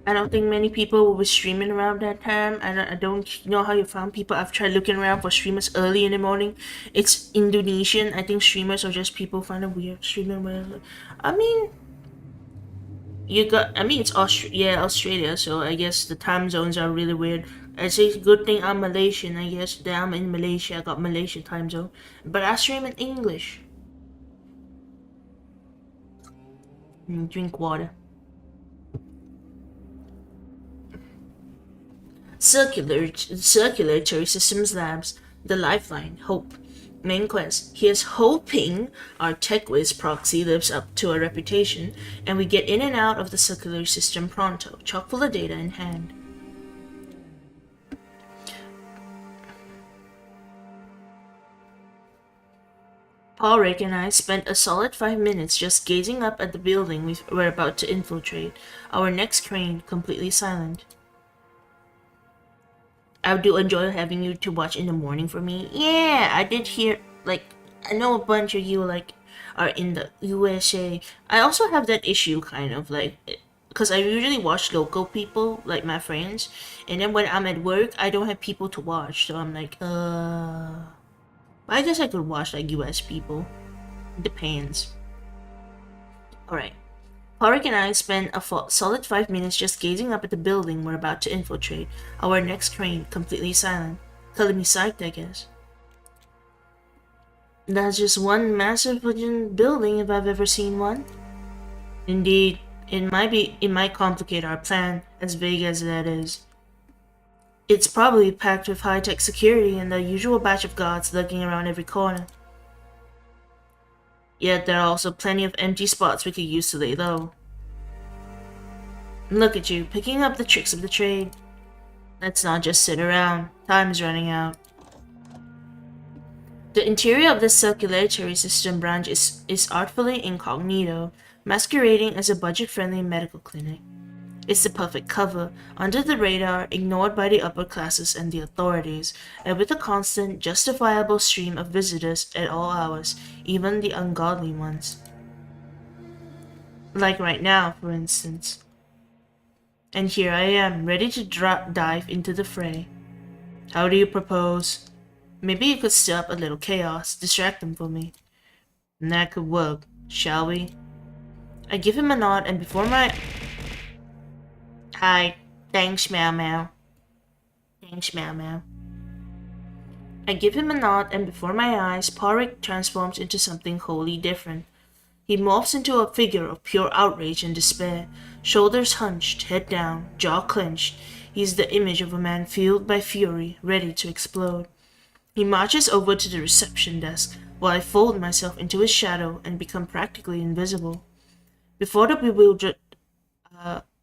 Speaker 1: I don't think many people were streaming around that time. I don't know how you found people. I've tried looking around for streamers early in the morning. It's Indonesian. I think streamers are just people find it weird streaming. I mean, it's Australia. So I guess the time zones are really weird. It's a good thing I'm Malaysian. I guess that I'm in Malaysia. I got Malaysian time zone, but I stream in English. Drink water. Circulatory Systems Labs, the Lifeline, Hope. Main quest. Here's hoping our TechWiz proxy lives up to our reputation, and we get in and out of the circulatory system pronto, chock full of data in hand. Parik and I spent a solid 5 minutes just gazing up at the building we were about to infiltrate, our necks craned, completely silent. I do enjoy having you to watch in the morning for me. Yeah, I did hear, I know a bunch of you, are in the USA. I also have that issue, kind of, because I usually watch local people, like my friends, and then when I'm at work, I don't have people to watch, so I'm like, I guess I could watch, US people. It depends. Alright. Parik and I spent a solid 5 minutes just gazing up at the building we're about to infiltrate, our necks craned, completely silent. Calling me psyched, I guess. That's just one massive building if I've ever seen one. Indeed, it might complicate our plan, as vague as that is. It's probably packed with high-tech security and the usual batch of guards lurking around every corner. Yet there are also plenty of empty spots we could use to lay low. Look at you, picking up the tricks of the trade. Let's not just sit around. Time's running out. The interior of the circulatory system branch is artfully incognito, masquerading as a budget-friendly medical clinic. It's the perfect cover, under the radar, ignored by the upper classes and the authorities, and with a constant, justifiable stream of visitors at all hours, even the ungodly ones. Like right now, for instance. And here I am, ready to dive into the fray. How do you propose? Maybe you could stir up a little chaos, distract them for me. And that could work, shall we? I give him a nod, and before my... Hi. Thanks, Meow Meow. Thanks, Meow Meow. I give him a nod, and before my eyes, Parik transforms into something wholly different. He morphs into a figure of pure outrage and despair, shoulders hunched, head down, jaw clenched. He is the image of a man fueled by fury, ready to explode. He marches over to the reception desk, while I fold myself into his shadow and become practically invisible. Before the bewildered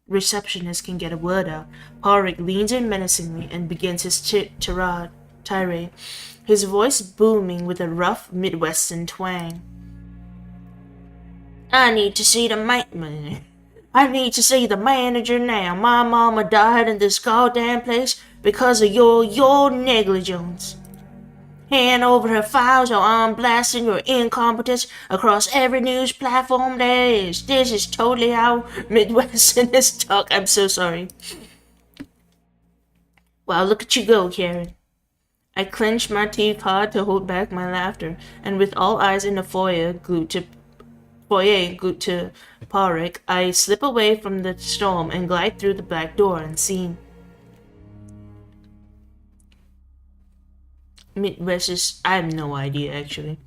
Speaker 1: receptionist can get a word out, Parik leans in menacingly and begins his tirade, his voice booming with a rough Midwestern twang. I need to see the manager now. My mama died in this goddamn place because of your negligence. Hand over her files or I'm blasting your incompetence across every news platform there is. This is totally how Midwesterners talk. I'm so sorry. Wow, look at you go, Karen. I clenched my teeth hard to hold back my laughter, and with all eyes in the foyer glued to 𝒂𝒎𝒄𝒊𝒂𝒍�, I slip away from the storm and glide through the back door unseen. Versus, I have no idea actually.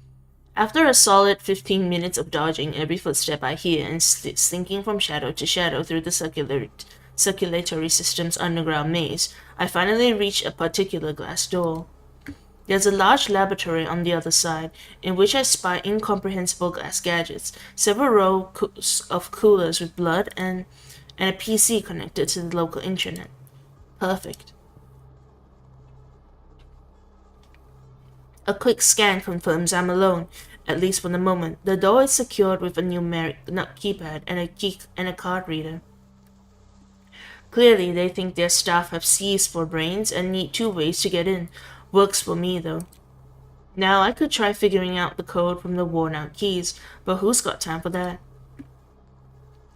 Speaker 1: After a solid 15 minutes of dodging every footstep I hear and slinking from shadow to shadow through the circulatory system's underground maze, I finally reach a particular glass door. There's a large laboratory on the other side, in which I spy incomprehensible glass gadgets, several rows of coolers with blood, and a PC connected to the local internet. Perfect. A quick scan confirms I'm alone, at least for the moment. The door is secured with a numeric keypad and a card reader. Clearly, they think their staff have C's for brains and need 2 ways to get in. Works for me, though. Now, I could try figuring out the code from the worn-out keys, but who's got time for that?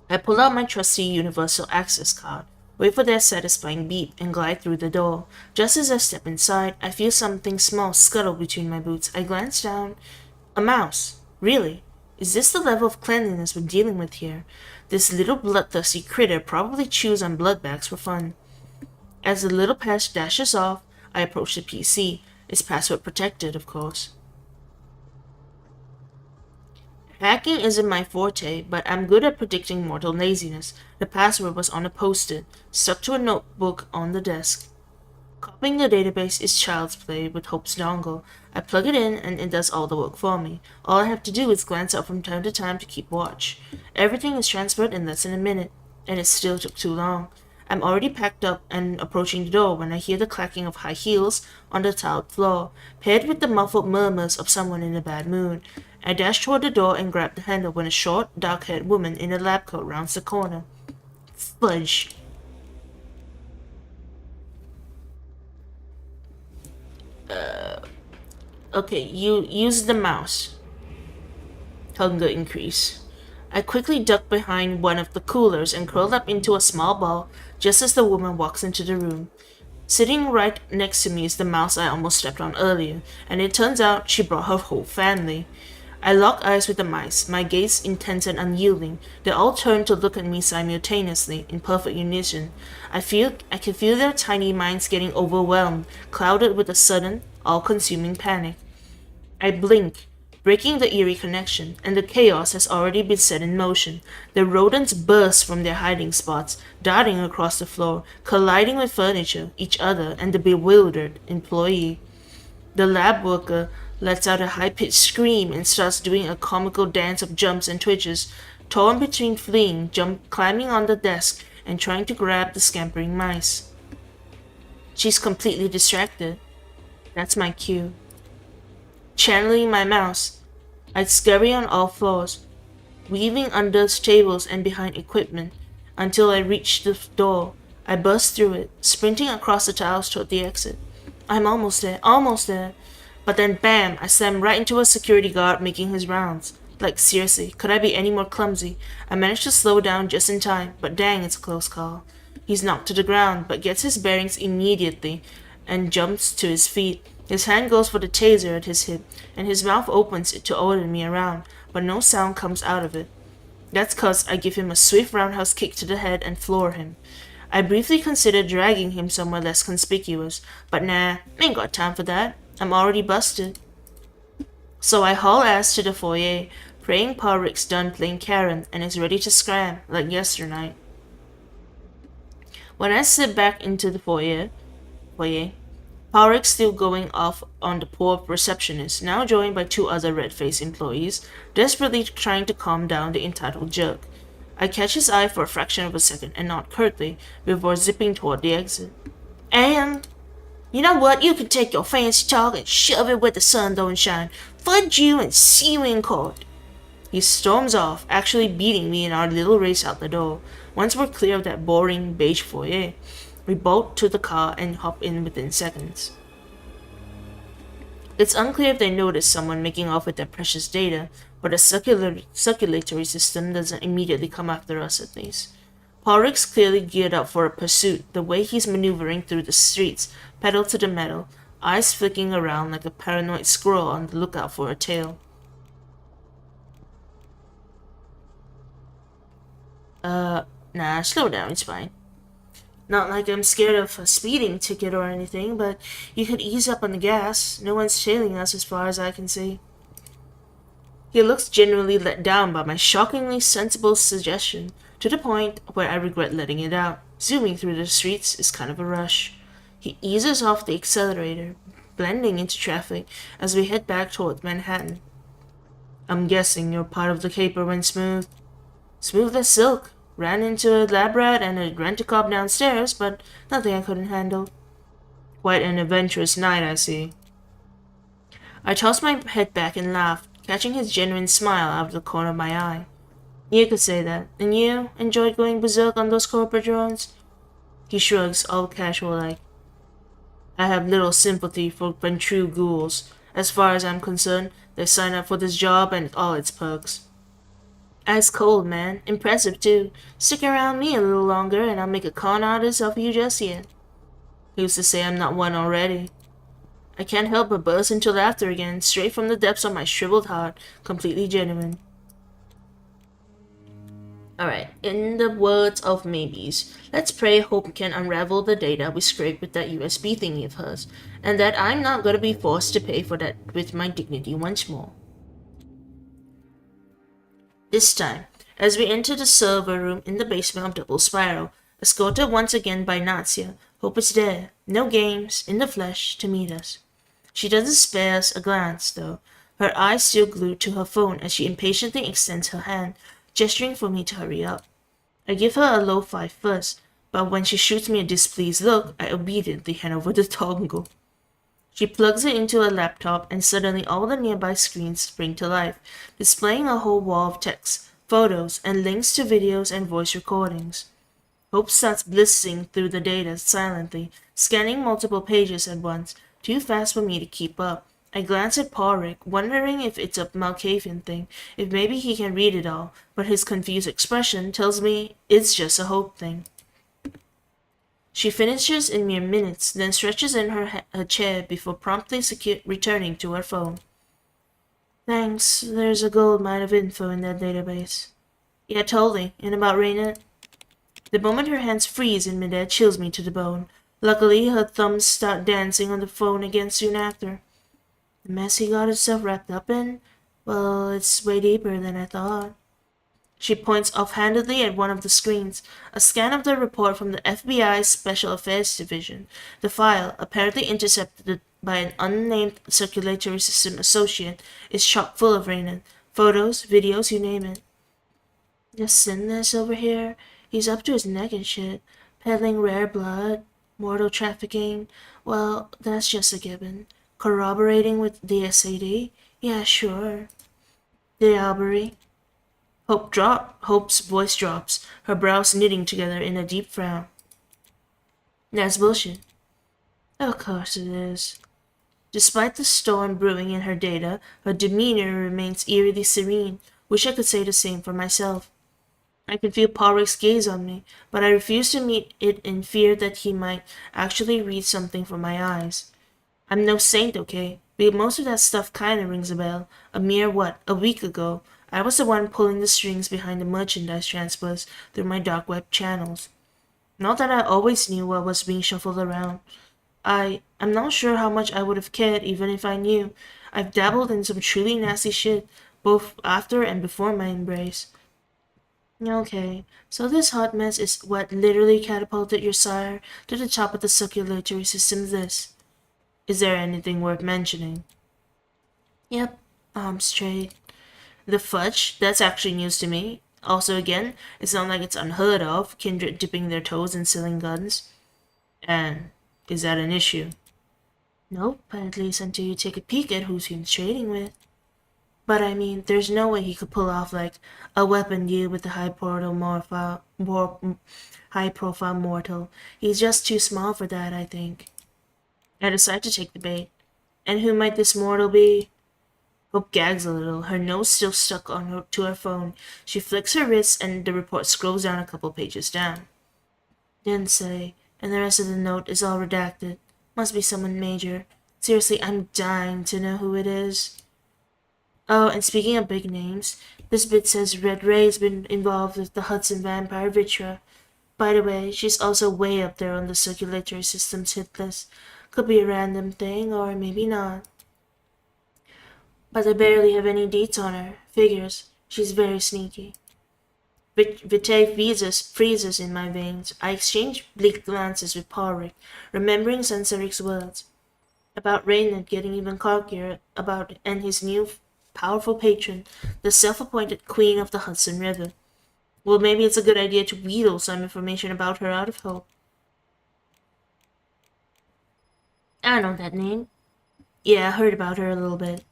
Speaker 1: I pull out my trusty universal access card, wait for their satisfying beep, and glide through the door. Just as I step inside, I feel something small scuttle between my boots. I glance down. A mouse. Really? Is this the level of cleanliness we're dealing with here? This little bloodthirsty critter probably chews on blood bags for fun. As the little pest dashes off, I approach the PC. It's password protected, of course. Hacking isn't my forte, but I'm good at predicting mortal laziness. The password was on a post-it, stuck to a notebook on the desk. Copying the database is child's play with Hope's dongle. I plug it in and it does all the work for me. All I have to do is glance out from time to time to keep watch. Everything is transferred in less than a minute, and it still took too long. I'm already packed up and approaching the door when I hear the clacking of high heels on the tiled floor, paired with the muffled murmurs of someone in a bad mood. I dash toward the door and grab the handle when a short, dark-haired woman in a lab coat rounds the corner. Fudge. Okay, you use the mouse. Hunger increase. I quickly duck behind one of the coolers and curl up into a small ball just as the woman walks into the room. Sitting right next to me is the mouse I almost stepped on earlier, and it turns out she brought her whole family. I lock eyes with the mice, my gaze intense and unyielding. They all turn to look at me simultaneously, in perfect unison. I can feel their tiny minds getting overwhelmed, clouded with a sudden, all-consuming panic. I blink, breaking the eerie connection, and the chaos has already been set in motion. The rodents burst from their hiding spots, darting across the floor, colliding with furniture, each other, and the bewildered employee. The lab worker lets out a high-pitched scream and starts doing a comical dance of jumps and twitches, torn between fleeing, climbing on the desk, and trying to grab the scampering mice. She's completely distracted. That's my cue. Channeling my mouse, I scurry on all floors, weaving under tables and behind equipment, until I reach the door. I burst through it, sprinting across the tiles toward the exit. I'm almost there. But then bam, I slam right into a security guard making his rounds. Like seriously, could I be any more clumsy? I managed to slow down just in time, but dang, it's a close call. He's knocked to the ground, but gets his bearings immediately and jumps to his feet. His hand goes for the taser at his hip, and his mouth opens to order me around, but no sound comes out of it. That's 'cause I give him a swift roundhouse kick to the head and floor him. I briefly considered dragging him somewhere less conspicuous, but nah, ain't got time for that. I'm already busted. So I haul ass to the foyer, praying 𝒂𝒏𝒄𝒊𝒂𝒍� done playing Karen and is ready to scram, like yesternight. When I slip back into the foyer, 𝒂𝒏𝒄𝒊𝒂𝒍𝒔 still going off on the poor receptionist, now joined by 2 other red-faced employees, desperately trying to calm down the entitled jerk. I catch his eye for a fraction of a second and nod curtly before zipping toward the exit. And you know what? You can take your fancy talk and shove it where the sun don't shine. Fudge you and see you in court. He storms off, actually beating me in our little race out the door. Once we're clear of that boring beige foyer, we bolt to the car and hop in within seconds. It's unclear if they notice someone making off with their precious data, but the circulatory system doesn't immediately come after us at least. 𝒂𝒏𝒄𝒊𝒂𝒍𝒔's clearly geared up for a pursuit, the way he's maneuvering through the streets, pedal to the metal, eyes flicking around like a paranoid squirrel on the lookout for a tail. Nah, slow down, it's fine. Not like I'm scared of a speeding ticket or anything, but you could ease up on the gas. No one's tailing us as far as I can see. He looks genuinely let down by my shockingly sensible suggestion, to the point where I regret letting it out. Zooming through the streets is kind of a rush. He eases off the accelerator, blending into traffic as we head back toward Manhattan. I'm guessing your part of the caper went smooth. Smooth as silk. Ran into a lab rat and a rent-a-cop downstairs, but nothing I couldn't handle. Quite an adventurous night, I see. I tossed my head back and laughed, catching his genuine smile out of the corner of my eye. You could say that. And you enjoyed going berserk on those corporate drones? He shrugs, all casual-like. I have little sympathy for true ghouls. As far as I'm concerned, they sign up for this job and all its perks. Ice cold, man. Impressive, too. Stick around me a little longer and I'll make a con artist of you just yet. Who's to say I'm not one already? I can't help but burst into laughter again, straight from the depths of my shriveled heart, completely genuine. Alright, in the words of maybes, let's pray Hope can unravel the data we scraped with that USB thingy of hers, and that I'm not gonna be forced to pay for that with my dignity once more. This time, as we enter the server room in the basement of Double Spiral, escorted once again by Nazia, Hope is there, no games, in the flesh, to meet us. She doesn't spare us a glance, though, her eyes still glued to her phone as she impatiently extends her hand, gesturing for me to hurry up. I give her a low five first, but when she shoots me a displeased look, I obediently hand over the dongle. She plugs it into a laptop and suddenly all the nearby screens spring to life, displaying a whole wall of text, photos, and links to videos and voice recordings. Hope starts blissing through the data silently, scanning multiple pages at once, too fast for me to keep up. I glance at Paul-Rick, wondering if it's a Malkavian thing, if maybe he can read it all, but his confused expression tells me it's just a Hope thing. She finishes in mere minutes, then stretches in her chair before promptly returning to her phone. Thanks, there's a gold mine of info in that database. Yeah, totally. And about Raina? The moment her hands freeze in midair chills me to the bone. Luckily, her thumbs start dancing on the phone again soon after. The mess he got himself wrapped up in? Well, it's way deeper than I thought. She points offhandedly at one of the screens, a scan of the report from the FBI's Special Affairs Division. The file, apparently intercepted by an unnamed circulatory system associate, is chock full of Raina. Photos, videos, you name it. Just Sinless over here, he's up to his neck in shit, peddling rare blood, mortal trafficking. Well, that's just a given. Corroborating with the SAD? Yeah, sure. Diablerie. Hope's voice drops, her brows knitting together in a deep frown. That's bullshit. Of course it is. Despite the storm brewing in her data, her demeanor remains eerily serene. Wish I could say the same for myself. I can feel Paul-Rick's gaze on me, but I refuse to meet it in fear that he might actually read something from my eyes. I'm no saint, okay? But most of that stuff kinda rings a bell. A mere a week ago, I was the one pulling the strings behind the merchandise transfers through my dark web channels. Not that I always knew what was being shuffled around. I'm not sure how much I would have cared even if I knew. I've dabbled in some truly nasty shit, both after and before my embrace. Okay, so this hot mess is what literally catapulted your sire to the top of the circulatory system list. Is there anything worth mentioning? Yep, arms straight. The fudge? That's actually news to me. Also, again, it's not like it's unheard of, kindred dipping their toes in selling guns. And is that an issue? Nope, at least until you take a peek at who he's trading with. But I mean, there's no way he could pull off like a weapon deal with the high-profile mortal. He's just too small for that, I think. I decide to take the bait. And who might this mortal be? Hope gags a little, her nose still stuck to her phone. She flicks her wrist and the report scrolls down a couple pages down. Didn't say, and the rest of the note is all redacted. Must be someone major. Seriously, I'm dying to know who it is. Oh, and speaking of big names, this bit says 𝑺𝒕𝒂𝒏𝒅𝒔 has been involved with the Hudson vampire 𝑉Tuber. By the way, she's also way up there on the circulatory system's hit list. Could be a random thing, or maybe not. But I barely have any deets on her. Figures. She's very sneaky. 𝒕𝒓𝒂𝒎 freezes in my veins. I exchange bleak glances with Briar, remembering Sensaric's words about Reynard getting even cockier and his new powerful patron, the self-appointed queen of the Hudson River. Well, maybe it's a good idea to wheedle some information about her out of Hope. I know that name. Yeah, I heard about her a little bit.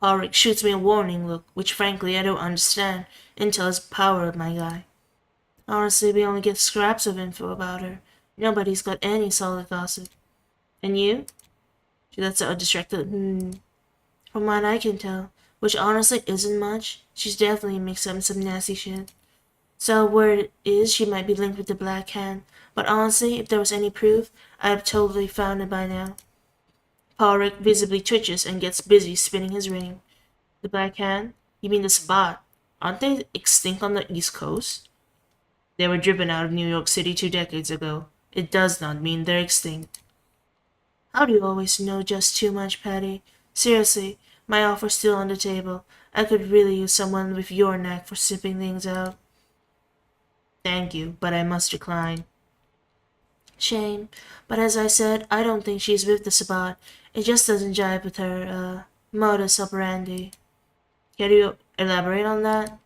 Speaker 1: Briar shoots me a warning look, which frankly I don't understand until it's power of my guy. Honestly, we only get scraps of info about her. Nobody's got any solid gossip. And you? She lets out a distracted From what I can tell, which honestly isn't much, she's definitely mixed up some nasty shit. So word it is she might be linked with the Black Hand, but honestly, if there was any proof, I'd have totally found it by now. Briar visibly twitches and gets busy spinning his ring. The Black Hand? You mean the spot? Aren't they extinct on the East Coast? They were driven out of New York City 2 decades ago. It does not mean they're extinct. How do you always know just too much, Patty? Seriously, my offer's still on the table. I could really use someone with your knack for sipping things out. Thank you, but I must decline. Shame, but as I said, I don't think she's with the Sabbat. It just doesn't jive with her, modus operandi. Can you elaborate on that?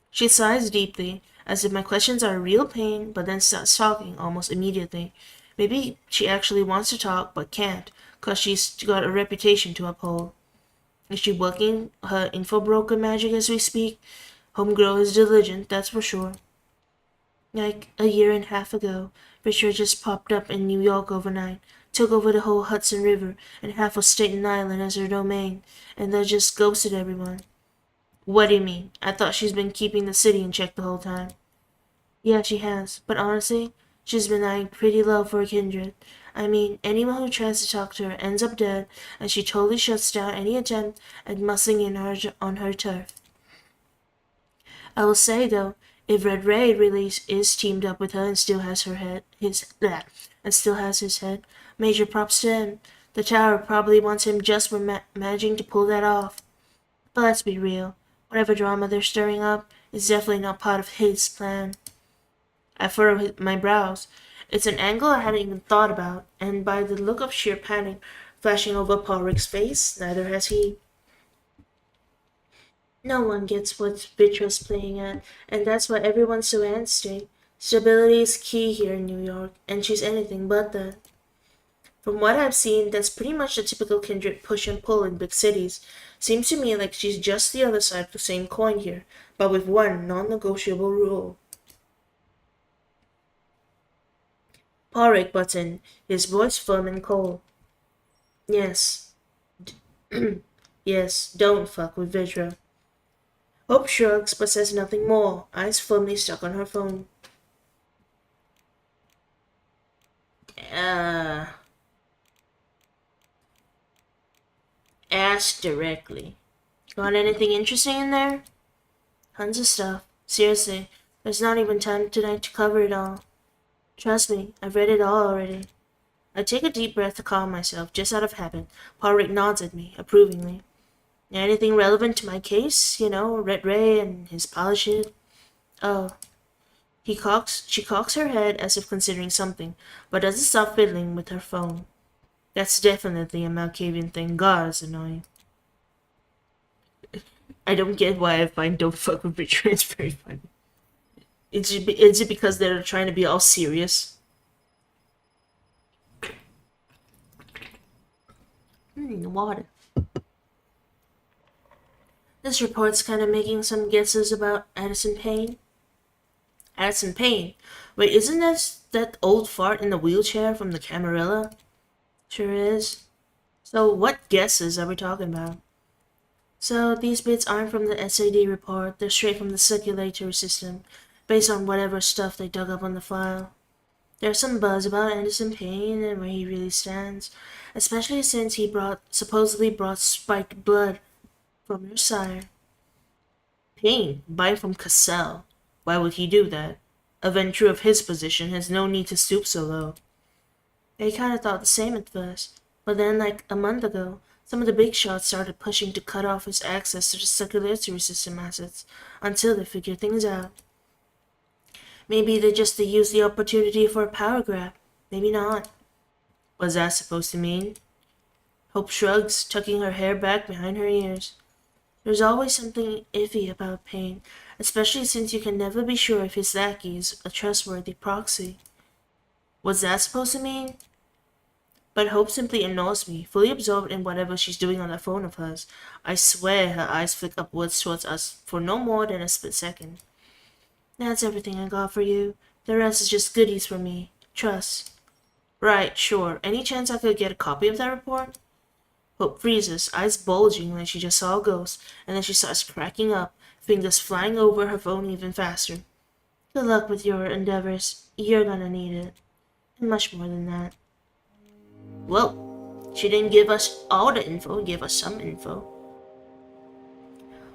Speaker 1: She sighs deeply, as if my questions are a real pain, but then starts talking almost immediately. Maybe she actually wants to talk, but can't, 'cause she's got a reputation to uphold. Is she working her info broker magic as we speak? Homegirl is diligent, that's for sure. Like a year and a half ago, Briar just popped up in New York overnight, took over the whole Hudson River and half of Staten Island as her domain, and then just ghosted everyone. What do you mean? I thought she's been keeping the city in check the whole time. Yeah, she has, but honestly, she's been eyeing pretty low for a kindred. I mean, anyone who tries to talk to her ends up dead, and she totally shuts down any attempt at mussing in on her turf. I will say, though, if 𝑺𝒕𝒂𝒏𝒅𝒔 really is teamed up with her and still has his head, major props to him. The tower probably wants him just for managing to pull that off. But let's be real, whatever drama they're stirring up is definitely not part of his plan. I furrow my brows. It's an angle I hadn't even thought about, and by the look of sheer panic flashing over Briar's face, neither has he. No one gets what 𝑉Tuber's playing at, and that's why everyone's so antsy. Stability is key here in New York, and she's anything but that. From what I've seen, that's pretty much the typical kindred push and pull in big cities. Seems to me like she's just the other side of the same coin here, but with one non-negotiable rule. Briar butts in, his voice firm and cold. Yes. Yes, don't fuck with 𝑉Tuber. Hope shrugs but says nothing more, eyes firmly stuck on her phone. Ask directly. Got anything interesting in there? Tons of stuff. Seriously, there's not even time tonight to cover it all. Trust me, I've read it all already. I take a deep breath to calm myself, just out of habit. Briar nods at me, approvingly. Anything relevant to my case? You know, 𝑺𝒕𝒂𝒏𝒅𝒔 and his polish it? Oh. She cocks her head as if considering something, but doesn't stop fiddling with her phone. That's definitely a Malkavian thing. God, it's annoying. I don't get why I find don't fuck with 𝑉Tuber. It's very funny. Is it because they're trying to be all serious? Water. This report's kind of making some guesses about Addison Payne. Addison Payne? Wait, isn't that old fart in the wheelchair from the Camarilla? Sure is. So what guesses are we talking about? So these bits aren't from the SAD report, they're straight from the circulatory system, based on whatever stuff they dug up on the file. There's some buzz about Anderson Payne and where he really stands, especially since he supposedly brought spiked blood from your sire. Payne, buying from 𝒂𝒎. Why would he do that? A venture of his position has no need to stoop so low. They kinda thought the same at first, but then like a month ago, some of the big shots started pushing to cut off his access to the circulatory system assets until they figured things out. Maybe they just used the opportunity for a power grab. Maybe not. What's that supposed to mean? Hope shrugs, tucking her hair back behind her ears. There's always something iffy about Payne, especially since you can never be sure if his lackey is a trustworthy proxy. What's that supposed to mean? But Hope simply ignores me, fully absorbed in whatever she's doing on that phone of hers. I swear her eyes flick upwards towards us for no more than a split second. That's everything I got for you. The rest is just goodies for me. Trust. Right, sure. Any chance I could get a copy of that report? Hope freezes, eyes bulging like she just saw a ghost, and then she starts cracking up, fingers flying over her phone even faster. Good luck with your endeavors. You're gonna need it. And much more than that. Well, she didn't give us all the info, gave us some info.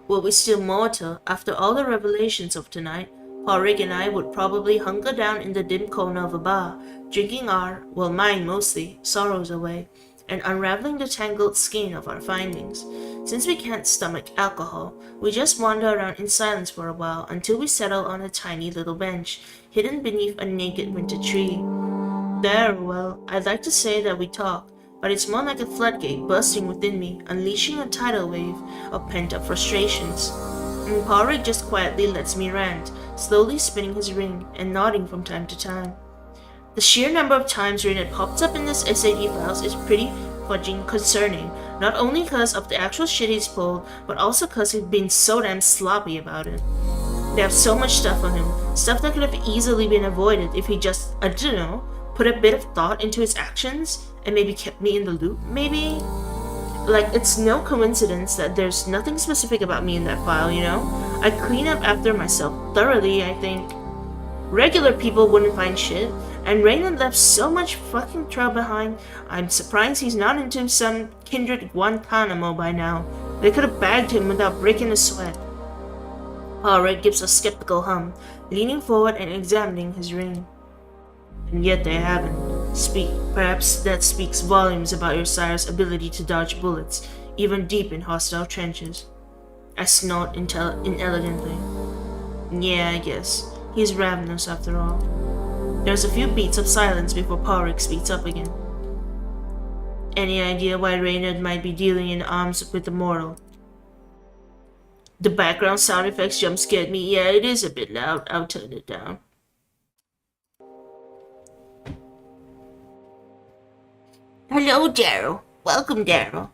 Speaker 1: Were we still mortal, after all the revelations of tonight, 𝒂𝒏𝒅𝒔 and I would probably hunker down in the dim corner of a bar, drinking our, well mine mostly, sorrows away, and unraveling the tangled skein of our findings. Since we can't stomach alcohol, we just wander around in silence for a while until we settle on a tiny little bench, hidden beneath a naked winter tree. There, well, I'd like to say that we talk, but it's more like a floodgate bursting within me, unleashing a tidal wave of pent-up frustrations. And 𝒂𝒏𝒅𝒔 just quietly lets me rant, slowly spinning his ring and nodding from time to time. The sheer number of times Reynard pops up in this SAD files is pretty fudging concerning, not only because of the actual shit he's pulled, but also because he's been so damn sloppy about it. They have so much stuff on him, stuff that could have easily been avoided if he just, I don't know, put a bit of thought into his actions and maybe kept me in the loop, maybe? Like, it's no coincidence that there's nothing specific about me in that file, you know? I clean up after myself thoroughly, I think. Regular people wouldn't find shit, and Reynard left so much fucking trail behind, I'm surprised he's not into some kindred Guantanamo by now. They could have bagged him without breaking a sweat. 𝒂𝒏𝒅𝒔 gives a skeptical hum, leaning forward and examining his ring. And yet they haven't. Perhaps that speaks volumes about your sire's ability to dodge bullets, even deep in hostile trenches. I snort inelegantly. Yeah, I guess. He's ravenous after all. There's a few beats of silence before 𝒂𝒅𝒔 speaks up again. Any idea why Reynard might be dealing in arms with the mortal? The background sound effects jump scared me. Yeah, it is a bit loud. I'll turn it down. Hello, Daryl. Welcome, Daryl.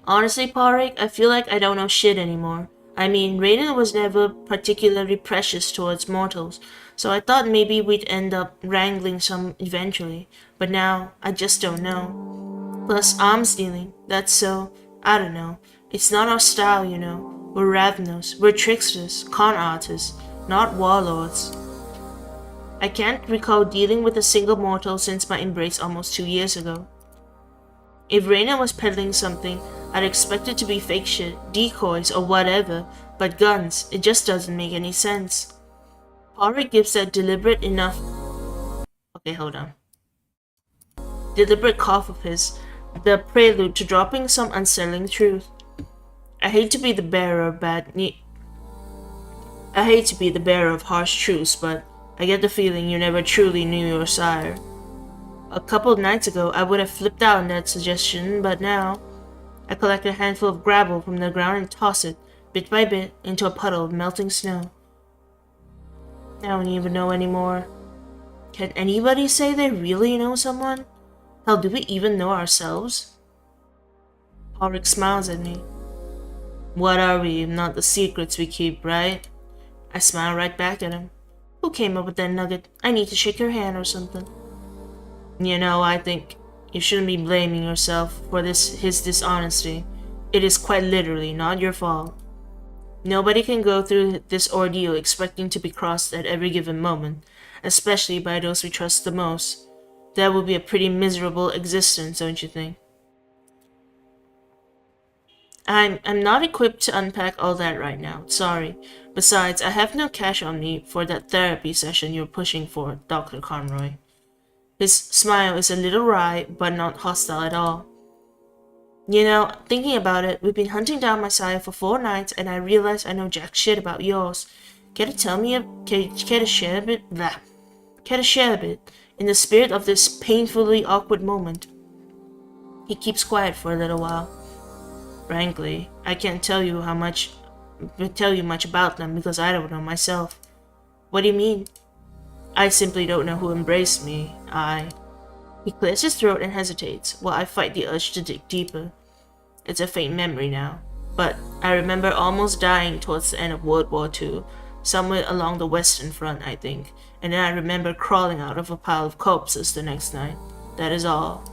Speaker 1: Honestly, 𝒂𝒅𝒔, I feel like I don't know shit anymore. I mean, Reynard was never particularly precious towards mortals, so I thought maybe we'd end up wrangling some eventually, but now I just don't know. Plus, arms dealing, that's so, I don't know. It's not our style, you know. We're ravenous, we're tricksters, con artists, not warlords. I can't recall dealing with a single mortal since my embrace almost 2 years ago. If Reynard was peddling something, I'd expect it to be fake shit, decoys, or whatever, but guns, it just doesn't make any sense. 𝒂𝒅𝒔 gives that deliberate cough of his, the prelude to dropping some unsettling truth. I hate to be the bearer of harsh truths, but I get the feeling you never truly knew your sire. A couple of nights ago, I would have flipped out on that suggestion, but now I collect a handful of gravel from the ground and toss it, bit by bit, into a puddle of melting snow. I don't even know anymore. Can anybody say they really know someone? Hell, do we even know ourselves? 𝒂𝒅𝒔 smiles at me. What are we if not the secrets we keep, right? I smile right back at him. Who came up with that nugget? I need to shake your hand or something. You know, I think you shouldn't be blaming yourself for his dishonesty. It is quite literally not your fault. Nobody can go through this ordeal expecting to be crossed at every given moment, especially by those we trust the most. That would be a pretty miserable existence, don't you think? I'm not equipped to unpack all that right now, sorry. Besides, I have no cash on me for that therapy session you're pushing for, Dr. Conroy. His smile is a little wry, but not hostile at all. You know, thinking about it, we've been hunting down 𝒔𝒎𝒂𝒏𝒅𝒔 for 4 nights, and I realize I know jack shit about yours. Care to share a bit? Blah. Care to share a bit, in the spirit of this painfully awkward moment? He keeps quiet for a little while. Frankly, I can't tell you much about them because I don't know myself. What do you mean? I simply don't know who embraced me. He clears his throat and hesitates, while I fight the urge to dig deeper. It's a faint memory now, but I remember almost dying towards the end of World War II, somewhere along the Western Front, I think, and then I remember crawling out of a pile of corpses the next night. That is all.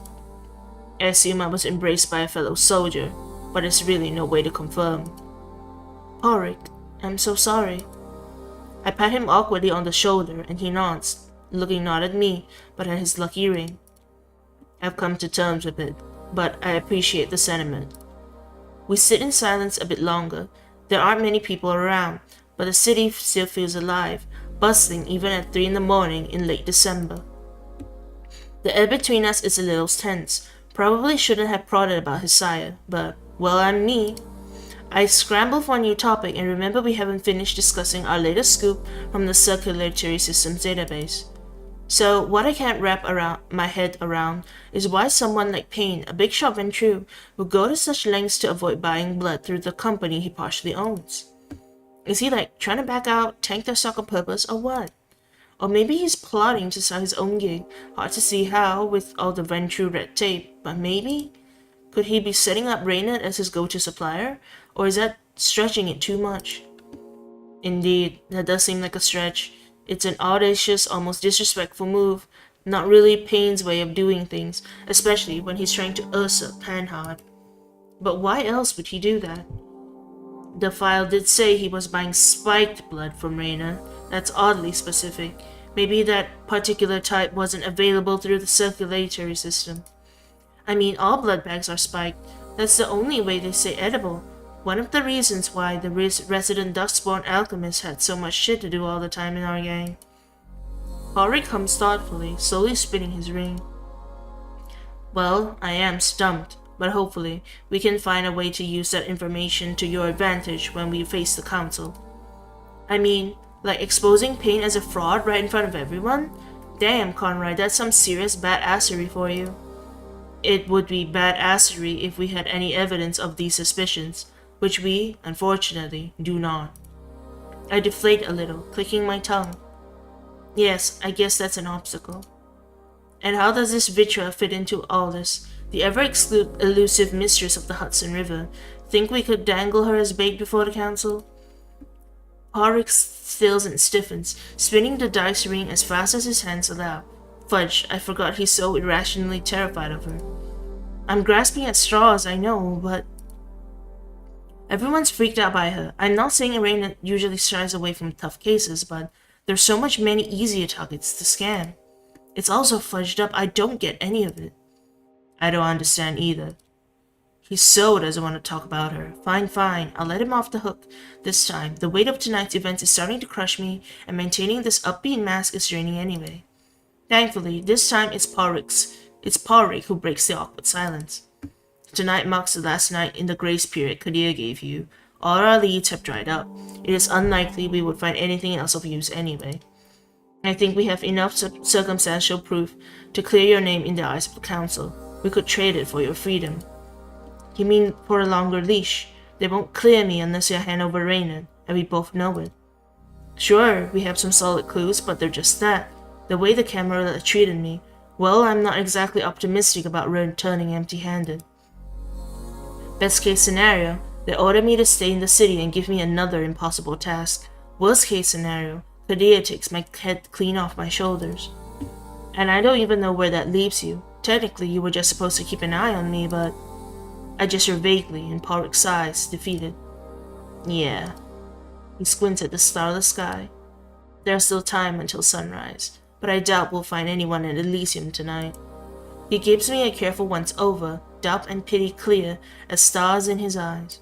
Speaker 1: I assume I was embraced by a fellow soldier, but there's really no way to confirm. Ulrich, I'm so sorry. I pat him awkwardly on the shoulder, and he nods, looking not at me, but at his lucky ring. I've come to terms with it, but I appreciate the sentiment. We sit in silence a bit longer. There aren't many people around, but the city still feels alive, bustling even at 3 in the morning in late December. The air between us is a little tense. Probably shouldn't have prodded about his sire, but, well, I'm me. I scramble for a new topic and remember we haven't finished discussing our latest scoop from the circulatory system's database. So what I can't wrap my head around is why someone like Payne, a big shot Ventru, would go to such lengths to avoid buying blood through the company he partially owns. Is he like trying to back out, tank their stock on purpose, or what? Or maybe he's plotting to sell his own gig. Hard to see how with all the Ventru red tape, but maybe? Could he be setting up Reynard as his go-to supplier? Or is that stretching it too much? Indeed, that does seem like a stretch. It's an audacious, almost disrespectful move. Not really Payne's way of doing things, especially when he's trying to usurp Panhard. But why else would he do that? The file did say he was buying spiked blood from Reynard. That's oddly specific. Maybe that particular type wasn't available through the circulatory system. I mean, all blood bags are spiked. That's the only way they stay edible. One of the reasons why the resident dustborn alchemist had so much shit to do all the time in our gang. Ulrich comes thoughtfully, slowly spinning his ring. Well, I am stumped, but hopefully we can find a way to use that information to your advantage when we face the council. I mean, like exposing Payne as a fraud right in front of everyone? Damn, Conroy, that's some serious badassery for you. It would be badassery if we had any evidence of these suspicions, which we, unfortunately, do not. I deflate a little, clicking my tongue. Yes, I guess that's an obstacle. And how does this Vitra fit into all this? The ever-elusive mistress of the Hudson River. Think we could dangle her as bait before the council? Ulrich stills and stiffens, spinning the dice ring as fast as his hands allow. Fudge, I forgot he's so irrationally terrified of her. I'm grasping at straws, I know, but... Everyone's freaked out by her. I'm not saying Irene usually shies away from tough cases, but there's so much many easier targets to scam. It's all so fudged up, I don't get any of it. I don't understand either. He so doesn't want to talk about her. Fine, I'll let him off the hook. This time, the weight of tonight's events is starting to crush me, and maintaining this upbeat mask is draining anyway. Thankfully, this time it's Ulrich who breaks the awkward silence. Tonight marks the last night in the grace period 𝒂𝒎𝒂𝒏 gave you. All our leads have dried up. It is unlikely we would find anything else of use anyway. I think we have enough circumstantial proof to clear your name in the eyes of the council. We could trade it for your freedom. You mean for a longer leash? They won't clear me unless you hand over Reynard, and we both know it. Sure, we have some solid clues, but they're just that. The way the camera treated me, well, I'm not exactly optimistic about returning empty-handed. Best case scenario, they order me to stay in the city and give me another impossible task. Worst case scenario, 𝒂𝒎𝒂𝒏 takes my head clean off my shoulders. And I don't even know where that leaves you. Technically, you were just supposed to keep an eye on me, but... I gesture vaguely, and Ulrich sighs, defeated. Yeah, He squints at the starless sky. There's still time until sunrise, but I doubt we'll find anyone in Elysium tonight. He gives me a careful once-over, doubt and pity clear as stars in his eyes.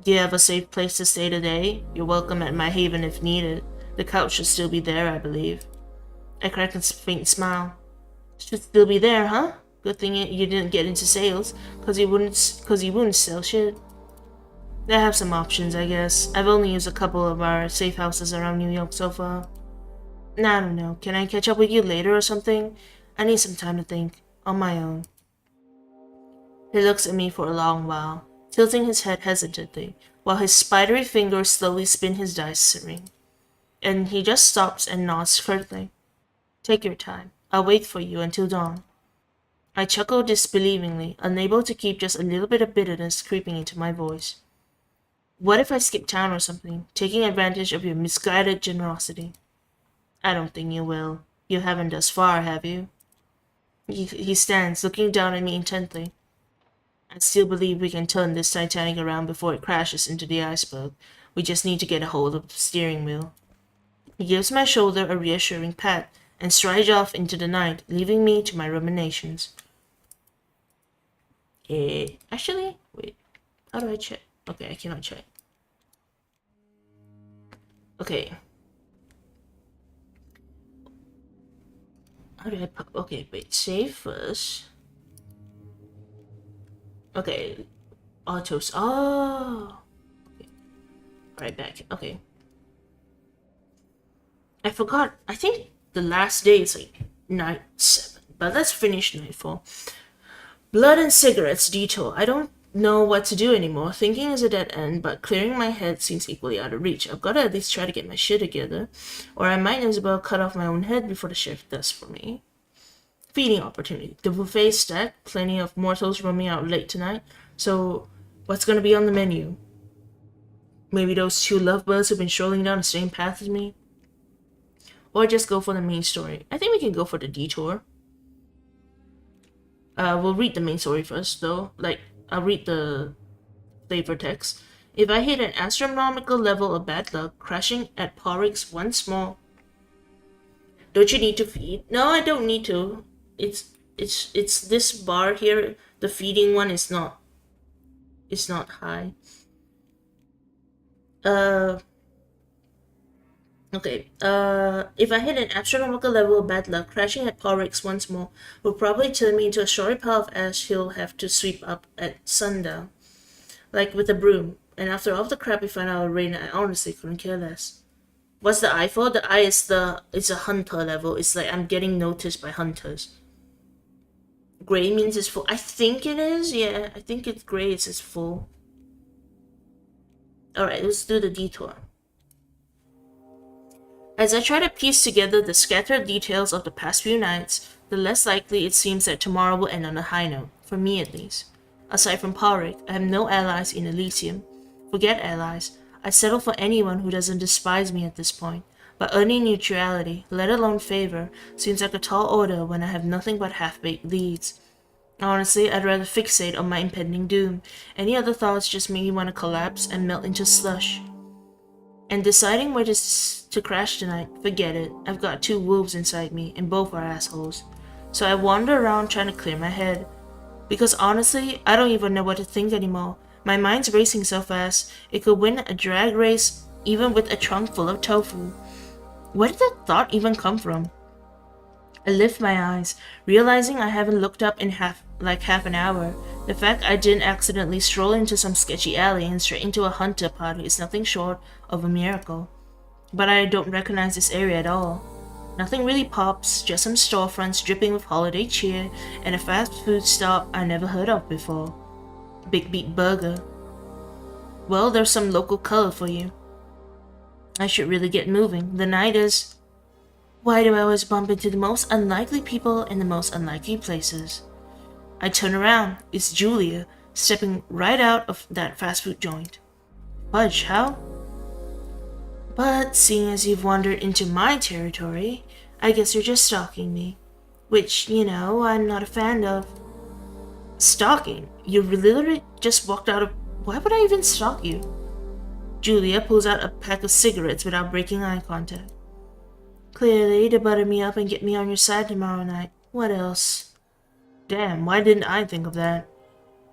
Speaker 1: Do you have a safe place to stay today? You're welcome at my haven if needed. The couch should still be there, I believe. I crack a faint smile. Should still be there, huh? Good thing you didn't get into sales, cause you wouldn't sell shit. I have some options, I guess. I've only used a couple of our safe houses around New York so far. Nah, I don't know. Can I catch up with you later or something? I need some time to think. On my own. He looks at me for a long while, tilting his head hesitantly, while his spidery fingers slowly spin his dice ring. And he just stops and nods curtly. Take your time. I'll wait for you until dawn. I chuckle disbelievingly, unable to keep just a little bit of bitterness creeping into my voice. What if I skip town or something, taking advantage of your misguided generosity? I don't think you will. You haven't thus far, have you? He stands, looking down at me intently. I still believe we can turn this Titanic around before it crashes into the iceberg. We just need to get a hold of the steering wheel. He gives my shoulder a reassuring pat and strides off into the night, leaving me to my ruminations. Actually, wait. How do I check? Okay, I cannot check. Okay. How do I put? Okay, wait. Save first. Okay. Autos. Oh. Okay. Right back. Okay. I forgot. I think the last day is like night 7. But let's finish nightfall. Blood and cigarettes detour. I don't know what to do anymore. Thinking is a dead end, but clearing my head seems equally out of reach. I've got to at least try to get my shit together, or I might as well cut off my own head before the shift does for me. Feeding opportunity. The buffet stacked, plenty of mortals roaming out late tonight, so what's going to be on the menu? Maybe those 2 lovebirds who've been strolling down the same path as me? Or just go for the main story. I think we can go for the detour. We'll read the main story first, though. I'll read the flavor text. If I hit an astronomical level of bad luck, crashing at 𝒂𝒔𝒎 once more. Don't you need to feed? No, I don't need to. It's this bar here. The feeding one is not. It's not high. Okay, if I hit an astronomical level of bad luck, crashing at 𝒂𝒔𝒎 once more will probably turn me into a sorry pile of ash he'll have to sweep up at sundown. Like with a broom. And after all the crap we found out of Rain, I honestly couldn't care less. What's the I for? The I is it's a hunter level. It's like I'm getting noticed by hunters. Gray means it's full. I think it is, yeah. I think it's gray, it's full. Alright, let's do the detour. As I try to piece together the scattered details of the past few nights, the less likely it seems that tomorrow will end on a high note, for me at least. Aside from 𝒂𝒔𝒎, I have no allies in Elysium. Forget allies. I settle for anyone who doesn't despise me at this point, but earning neutrality, let alone favor, seems like a tall order when I have nothing but half-baked leads. Honestly, I'd rather fixate on my impending doom. Any other thoughts just make me want to collapse and melt into slush. And deciding where to crash tonight, forget it. I've got 2 wolves inside me, and both are assholes. So I wander around trying to clear my head. Because honestly, I don't even know what to think anymore. My mind's racing so fast, it could win a drag race even with a trunk full of tofu. Where did that thought even come from? I lift my eyes, realizing I haven't looked up in half an hour. The fact I didn't accidentally stroll into some sketchy alley and straight into a hunter party is nothing short of a miracle. But I don't recognize this area at all. Nothing really pops, just some storefronts dripping with holiday cheer and a fast food stop I never heard of before. bigyeet burger. Well, there's some local color for you. I should really get moving. The night is... Why do I always bump into the most unlikely people in the most unlikely places? I turn around. It's Julia, stepping right out of that fast food joint. Fudge, how? But seeing as you've wandered into my territory, I guess you're just stalking me. Which, you know, I'm not a fan of. Stalking? You literally just walked out of... Why would I even stalk you? Julia pulls out a pack of cigarettes without breaking eye contact. Clearly to butter me up and get me on your side tomorrow night. What else? Damn, why didn't I think of that?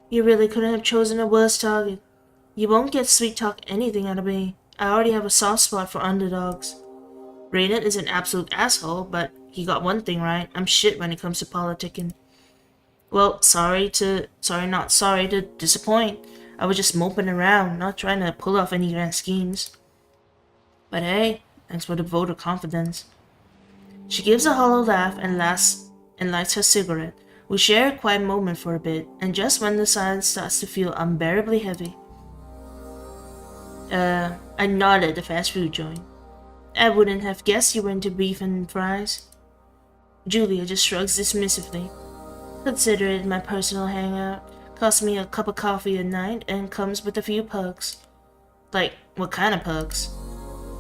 Speaker 1: You really couldn't have chosen a worse target. You won't get sweet talk anything out of me. I already have a soft spot for underdogs. Raynard is an absolute asshole, but he got one thing right. I'm shit when it comes to politicking. Well, sorry to disappoint. I was just moping around, not trying to pull off any grand schemes. But hey, thanks for the vote of confidence. She gives a hollow laugh and lights her cigarette. We share a quiet moment for a bit, and just when the silence starts to feel unbearably heavy, I nod at the fast food joint. I wouldn't have guessed you were into beef and fries. Julia just shrugs dismissively. Consider it my personal hangout. Costs me a cup of coffee a night and comes with a few perks. Like, what kind of perks?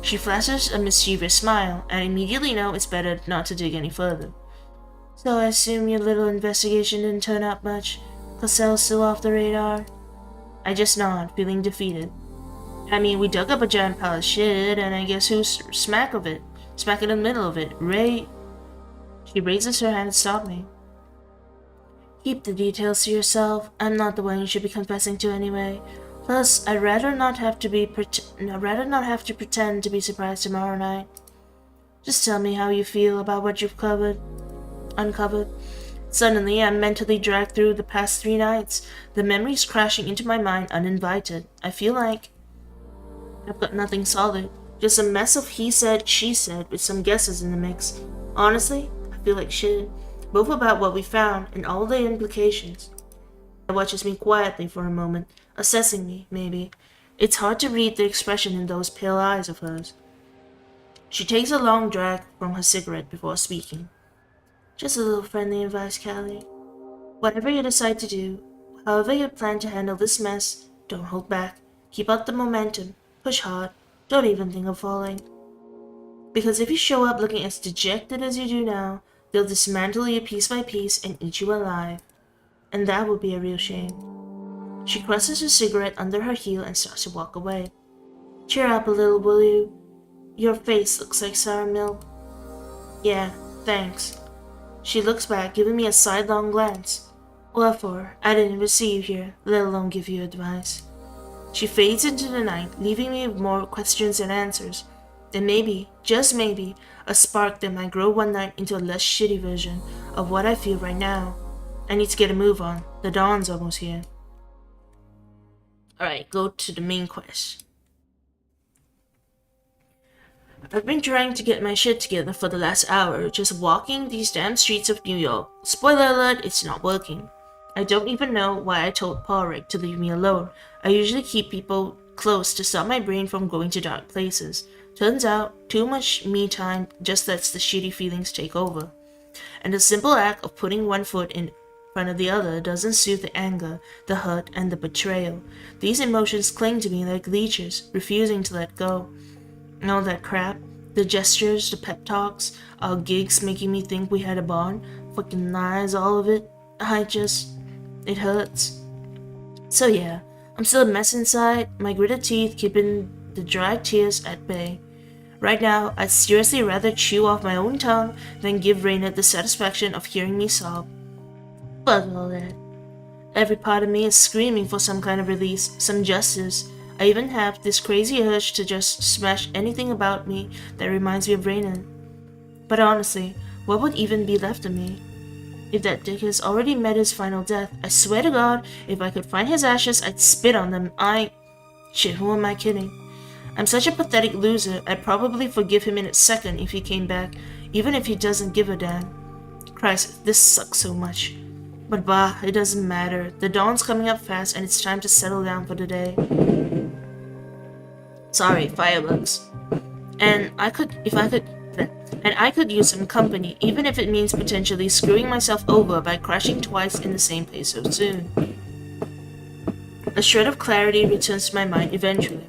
Speaker 1: She flashes a mischievous smile, and I immediately know it's better not to dig any further. So I assume your little investigation didn't turn out much? Cassell's still off the radar? I just nod, feeling defeated. I mean, we dug up a giant pile of shit, and I guess who's smack in the middle of it? Ray? She raises her hand to stop me. Keep the details to yourself. I'm not the one you should be confessing to anyway. Plus, I'd rather not have to pretend to be surprised tomorrow night. Just tell me how you feel about what you've uncovered. Suddenly, I'm mentally dragged through the past 3 nights, the memories crashing into my mind uninvited. I feel like I've got nothing solid, just a mess of he said, she said, with some guesses in the mix. Honestly, I feel like shit, both about what we found and all the implications. She watches me quietly for a moment, assessing me, maybe. It's hard to read the expression in those pale eyes of hers. She takes a long drag from her cigarette before speaking. Just a little friendly advice, Callie. Whatever you decide to do, however you plan to handle this mess, don't hold back. Keep up the momentum. Push hard. Don't even think of falling. Because if you show up looking as dejected as you do now, they'll dismantle you piece by piece and eat you alive. And that would be a real shame. She crushes her cigarette under her heel and starts to walk away. Cheer up a little, will you? Your face looks like sour milk. Yeah, thanks. She looks back, giving me a sidelong glance. What for? I didn't even see you here, let alone give you advice. She fades into the night, leaving me with more questions than answers. Then maybe, just maybe, a spark that might grow one night into a less shitty version of what I feel right now. I need to get a move on. The dawn's almost here. Alright, go to the main quest. I've been trying to get my shit together for the last hour, just walking these damn streets of New York. Spoiler alert, it's not working. I don't even know why I told 𝑃𝒆 to leave me alone. I usually keep people close to stop my brain from going to dark places. Turns out, too much me time just lets the shitty feelings take over. And the simple act of putting one foot in front of the other doesn't soothe the anger, the hurt, and the betrayal. These emotions cling to me like leeches, refusing to let go. And all that crap, the gestures, the pep talks, our gigs making me think we had a bond, fucking lies, all of it. It hurts. So yeah, I'm still a mess inside, my gritted teeth keeping the dry tears at bay. Right now, I'd seriously rather chew off my own tongue than give Raynard the satisfaction of hearing me sob. Fuck all that. Every part of me is screaming for some kind of release, some justice. I even have this crazy urge to just smash anything about me that reminds me of Raynard. But honestly, what would even be left of me? If that dick has already met his final death, I swear to God, if I could find his ashes, I'd spit on them. Shit, who am I kidding? I'm such a pathetic loser, I'd probably forgive him in a second if he came back, even if he doesn't give a damn. Christ, this sucks so much. But bah, it doesn't matter. The dawn's coming up fast and it's time to settle down for the day. Sorry, fireworks. And I could use some company, even if it means potentially screwing myself over by crashing twice in the same place so soon. A shred of clarity returns to my mind eventually.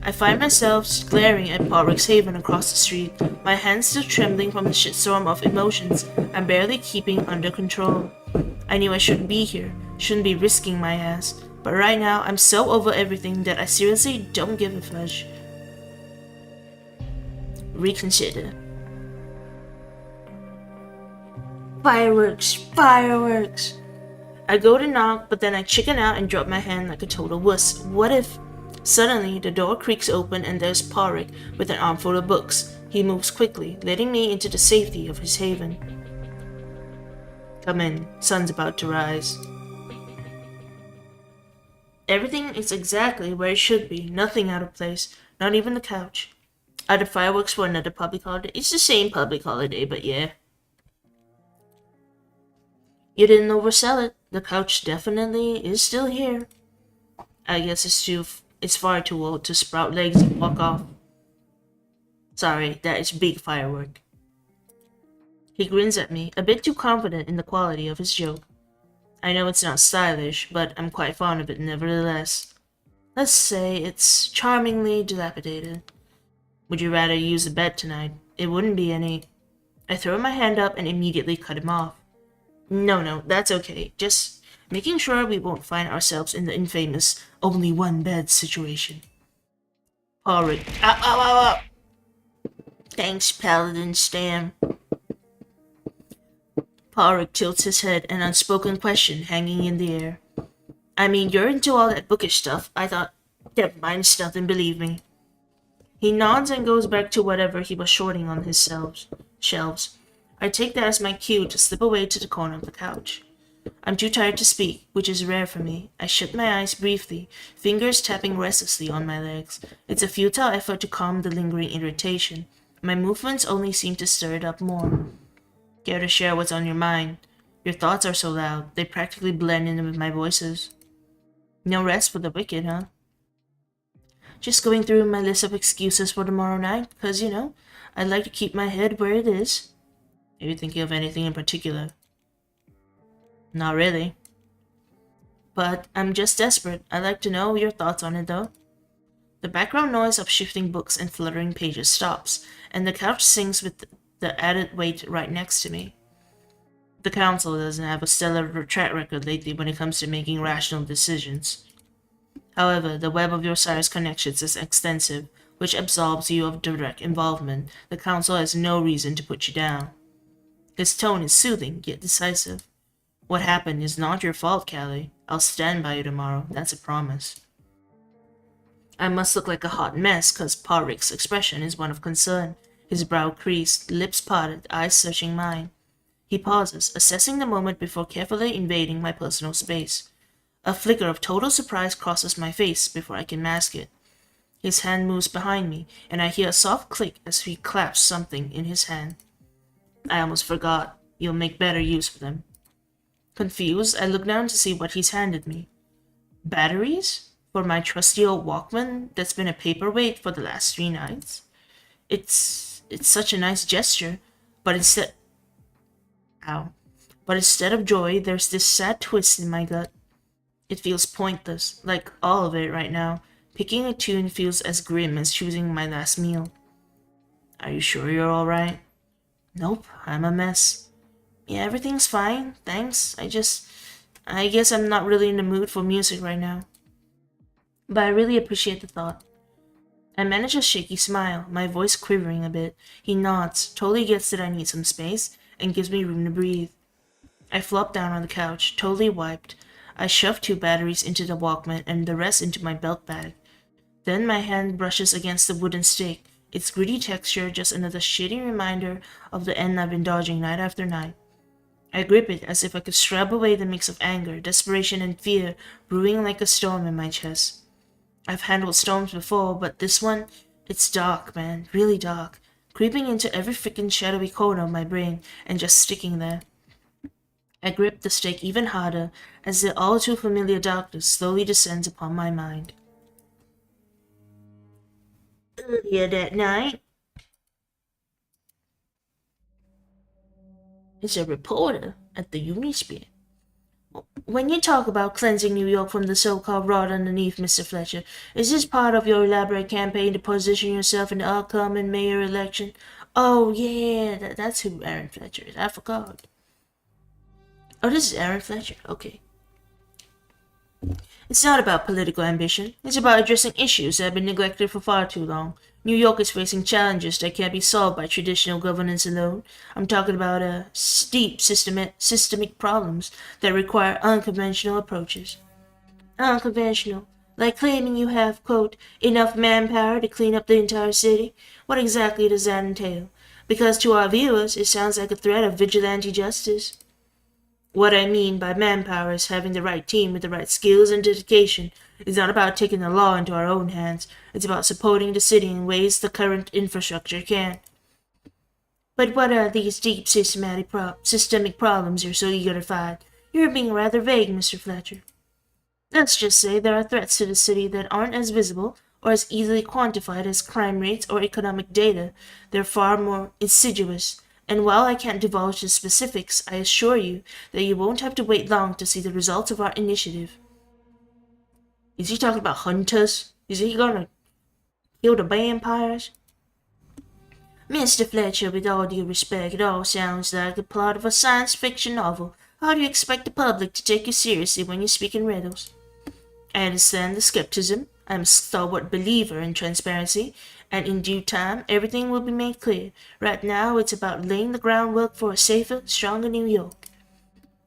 Speaker 1: I find myself glaring at 𝑃𝒆 Haven across the street, my hands still trembling from the shitstorm of emotions I'm barely keeping under control. I knew I shouldn't be here, shouldn't be risking my ass, But right now, I'm so over everything that I seriously don't give a fudge. Reconsider. Fireworks! Fireworks! I go to knock, but then I chicken out and drop my hand like a total wuss. What if... Suddenly, the door creaks open and there's 𝑺𝒕💏 with an armful of books. He moves quickly, letting me into the safety of his haven. Come in, sun's about to rise. Everything is exactly where it should be, nothing out of place, not even the couch. Are the fireworks for another public holiday? It's the same public holiday, but yeah. You didn't oversell it. The couch definitely is still here. I guess it's far too old to sprout legs and walk off. Sorry, that is big firework. He grins at me, a bit too confident in the quality of his joke. I know it's not stylish, but I'm quite fond of it nevertheless. Let's say it's charmingly dilapidated. Would you rather use a bed tonight? It wouldn't be any... I throw my hand up and immediately cut him off. No, that's okay. Just making sure we won't find ourselves in the infamous only one bed situation. 𝑺𝒕💏. Ow. Thanks, Paladin Stam. 𝑺𝒕💏 tilts his head, an unspoken question hanging in the air. I mean, you're into all that bookish stuff. I thought, never mind, it's nothing, believe me. He nods and goes back to whatever he was sorting on his shelves. I take that as my cue to slip away to the corner of the couch. I'm too tired to speak, which is rare for me. I shut my eyes briefly, fingers tapping restlessly on my legs. It's a futile effort to calm the lingering irritation. My movements only seem to stir it up more. Care to share what's on your mind? Your thoughts are so loud, they practically blend in with my voices. No rest for the wicked, huh? Just going through my list of excuses for tomorrow night, because, you know, I'd like to keep my head where it is. Are you thinking of anything in particular? Not really. But I'm just desperate. I'd like to know your thoughts on it, though. The background noise of shifting books and fluttering pages stops, and the couch sinks with the added weight right next to me. The council doesn't have a stellar track record lately when it comes to making rational decisions. However, the web of your sire's connections is extensive, which absolves you of direct involvement. The council has no reason to put you down. His tone is soothing, yet decisive. What happened is not your fault, Callie. I'll stand by you tomorrow, that's a promise. I must look like a hot mess, cause 𝒕𝒏's expression is one of concern. His brow creased, lips parted, eyes searching mine. He pauses, assessing the moment before carefully invading my personal space. A flicker of total surprise crosses my face before I can mask it. His hand moves behind me, and I hear a soft click as he claps something in his hand. I almost forgot. You'll make better use of them. Confused, I look down to see what he's handed me. Batteries? For my trusty old Walkman that's been a paperweight for the last 3 nights? It's such a nice gesture, but instead of joy, there's this sad twist in my gut. It feels pointless, like all of it right now. Picking a tune feels as grim as choosing my last meal. Are you sure you're alright? Nope, I'm a mess. Yeah, everything's fine, thanks. I guess I'm not really in the mood for music right now. But I really appreciate the thought. I manage a shaky smile, my voice quivering a bit. He nods, totally gets that I need some space, and gives me room to breathe. I flop down on the couch, totally wiped. I shove 2 batteries into the Walkman and the rest into my belt bag. Then my hand brushes against the wooden stake, its gritty texture just another shitty reminder of the end I've been dodging night after night. I grip it as if I could scrub away the mix of anger, desperation, and fear brewing like a storm in my chest. I've handled storms before, but this one, it's dark, man, really dark, creeping into every freaking shadowy corner of my brain and just sticking there. I grip the stake even harder as the all too familiar darkness slowly descends upon my mind. Earlier that night, is a reporter at the Unisphere. When you talk about cleansing New York from the so-called rot underneath, Mr. Fletcher, is this part of your elaborate campaign to position yourself in the upcoming mayor election? Oh yeah, that's who Aaron Fletcher is. I forgot. Oh, this is Aaron Fletcher. Okay. It's not about political ambition. It's about addressing issues that have been neglected for far too long. New York is facing challenges that can't be solved by traditional governance alone. I'm talking about deep systemic problems that require unconventional approaches. Unconventional. Like claiming you have, quote, enough manpower to clean up the entire city? What exactly does that entail? Because to our viewers, it sounds like a threat of vigilante justice. What I mean by manpower is having the right team with the right skills and dedication. It's not about taking the law into our own hands. It's about supporting the city in ways the current infrastructure can't. But what are these deep systemic problems you're so eager to fight? You're being rather vague, Mr. Fletcher. Let's just say there are threats to the city that aren't as visible or as easily quantified as crime rates or economic data. They're far more insidious. And while I can't divulge the specifics, I assure you that you won't have to wait long to see the results of our initiative. Is he talking about hunters? Is he gonna kill the vampires? Mr. Fletcher, with all due respect, it all sounds like the plot of a science fiction novel. How do you expect the public to take you seriously when you speak in riddles? I understand the skepticism. I'm a stalwart believer in transparency, and in due time, everything will be made clear. Right now, it's about laying the groundwork for a safer, stronger New York.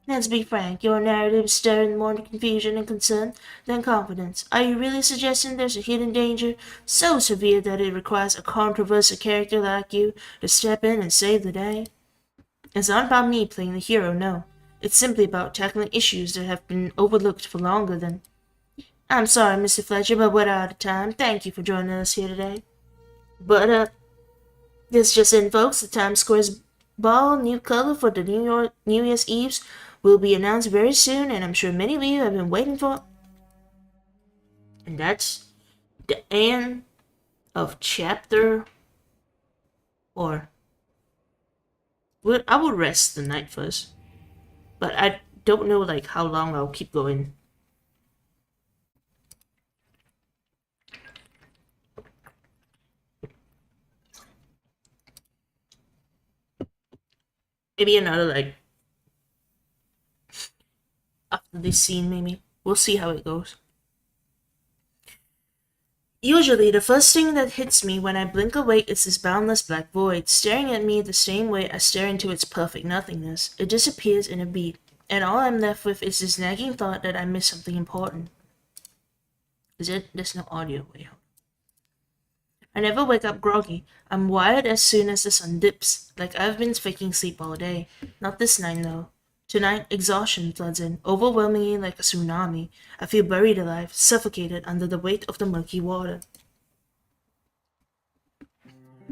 Speaker 1: Let's be frank, your narrative is stirring more confusion and concern than confidence. Are you really suggesting there's a hidden danger so severe that it requires a controversial character like you to step in and save the day? It's not about me playing the hero, no. It's simply about tackling issues that have been overlooked for longer than... I'm sorry, Mr. Fletcher, but we're out of time. Thank you for joining us here today. But, this just in, folks. The Times Square's ball, new color for the New Year's Eve, will be announced very soon, and I'm sure many of you have been waiting for. And that's the end of chapter 4. I will rest the night first, but I don't know like how long I'll keep going. Maybe another like after this scene, maybe. We'll see how it goes. Usually, the first thing that hits me when I blink awake is this boundless black void, staring at me the same way I stare into its perfect nothingness. It disappears in a beat, and all I'm left with is this nagging thought that I missed something important. There's no audio. Wait. I never wake up groggy. I'm wired as soon as the sun dips, like I've been faking sleep all day. Not this night, though. Tonight, exhaustion floods in, overwhelmingly like a tsunami. I feel buried alive, suffocated under the weight of the murky water.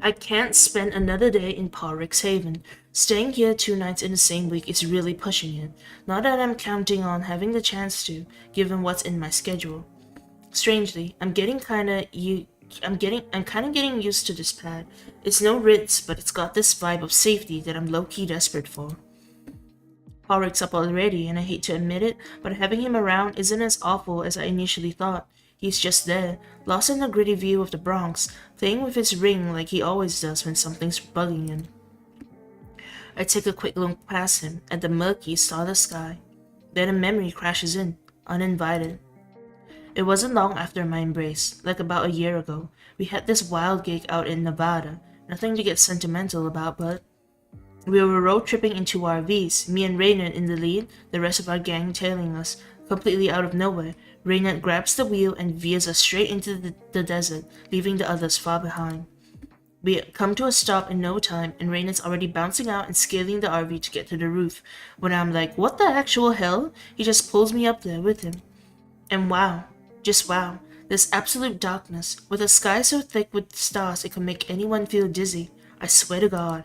Speaker 1: I can't spend another day in Paul-Ricks Haven. Staying here 2 nights in the same week is really pushing it. Not that I'm counting on having the chance to, given what's in my schedule. Strangely, I'm kind of getting used to this pad. It's no Ritz, but it's got this vibe of safety that I'm low-key desperate for. Paul-Ricks up already, and I hate to admit it, but having him around isn't as awful as I initially thought. He's just there, lost in the gritty view of the Bronx, playing with his ring like he always does when something's bugging him. I take a quick look past him, at the murky, starless sky. Then a memory crashes in, uninvited. It wasn't long after my embrace, like about a year ago. We had this wild gig out in Nevada, nothing to get sentimental about, but... We were road tripping in 2 RVs, me and Raynard in the lead, the rest of our gang tailing us. Completely out of nowhere, Raynard grabs the wheel and veers us straight into the desert, leaving the others far behind. We come to a stop in no time, and Raynard's already bouncing out and scaling the RV to get to the roof. When I'm like, what the actual hell? He just pulls me up there with him. And wow, just wow, this absolute darkness, with a sky so thick with stars it could make anyone feel dizzy. I swear to God.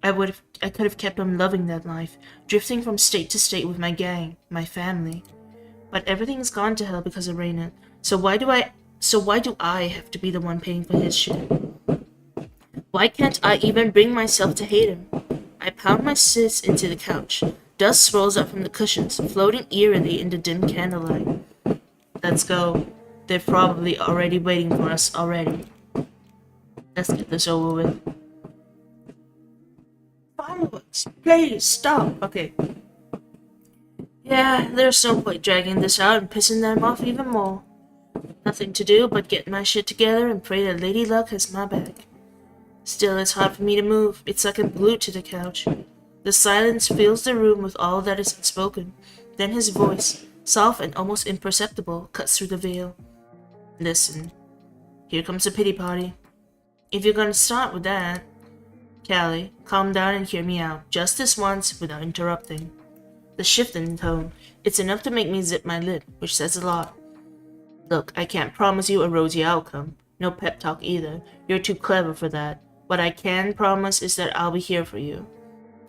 Speaker 1: I could have kept on loving that life, drifting from state to state with my gang, my family. But everything's gone to hell because of Raynard. So why do I have to be the one paying for his shit? Why can't I even bring myself to hate him? I pound my fists into the couch. Dust swirls up from the cushions, floating eerily in the dim candlelight. Let's go. They're probably already waiting for us already. Let's get this over with. Fireworks! Please stop! Okay. Yeah, there's no point dragging this out and pissing them off even more. Nothing to do but get my shit together and pray that Lady Luck has my back. Still, it's hard for me to move. It's like I'm glued to the couch. The silence fills the room with all that is unspoken. Then his voice, soft and almost imperceptible, cuts through the veil. Listen, here comes the pity party. If you're gonna start with that, Callie, calm down and hear me out, just this once, without interrupting. The shift in tone, it's enough to make me zip my lip, which says a lot. Look, I can't promise you a rosy outcome. No pep talk either. You're too clever for that. What I can promise is that I'll be here for you.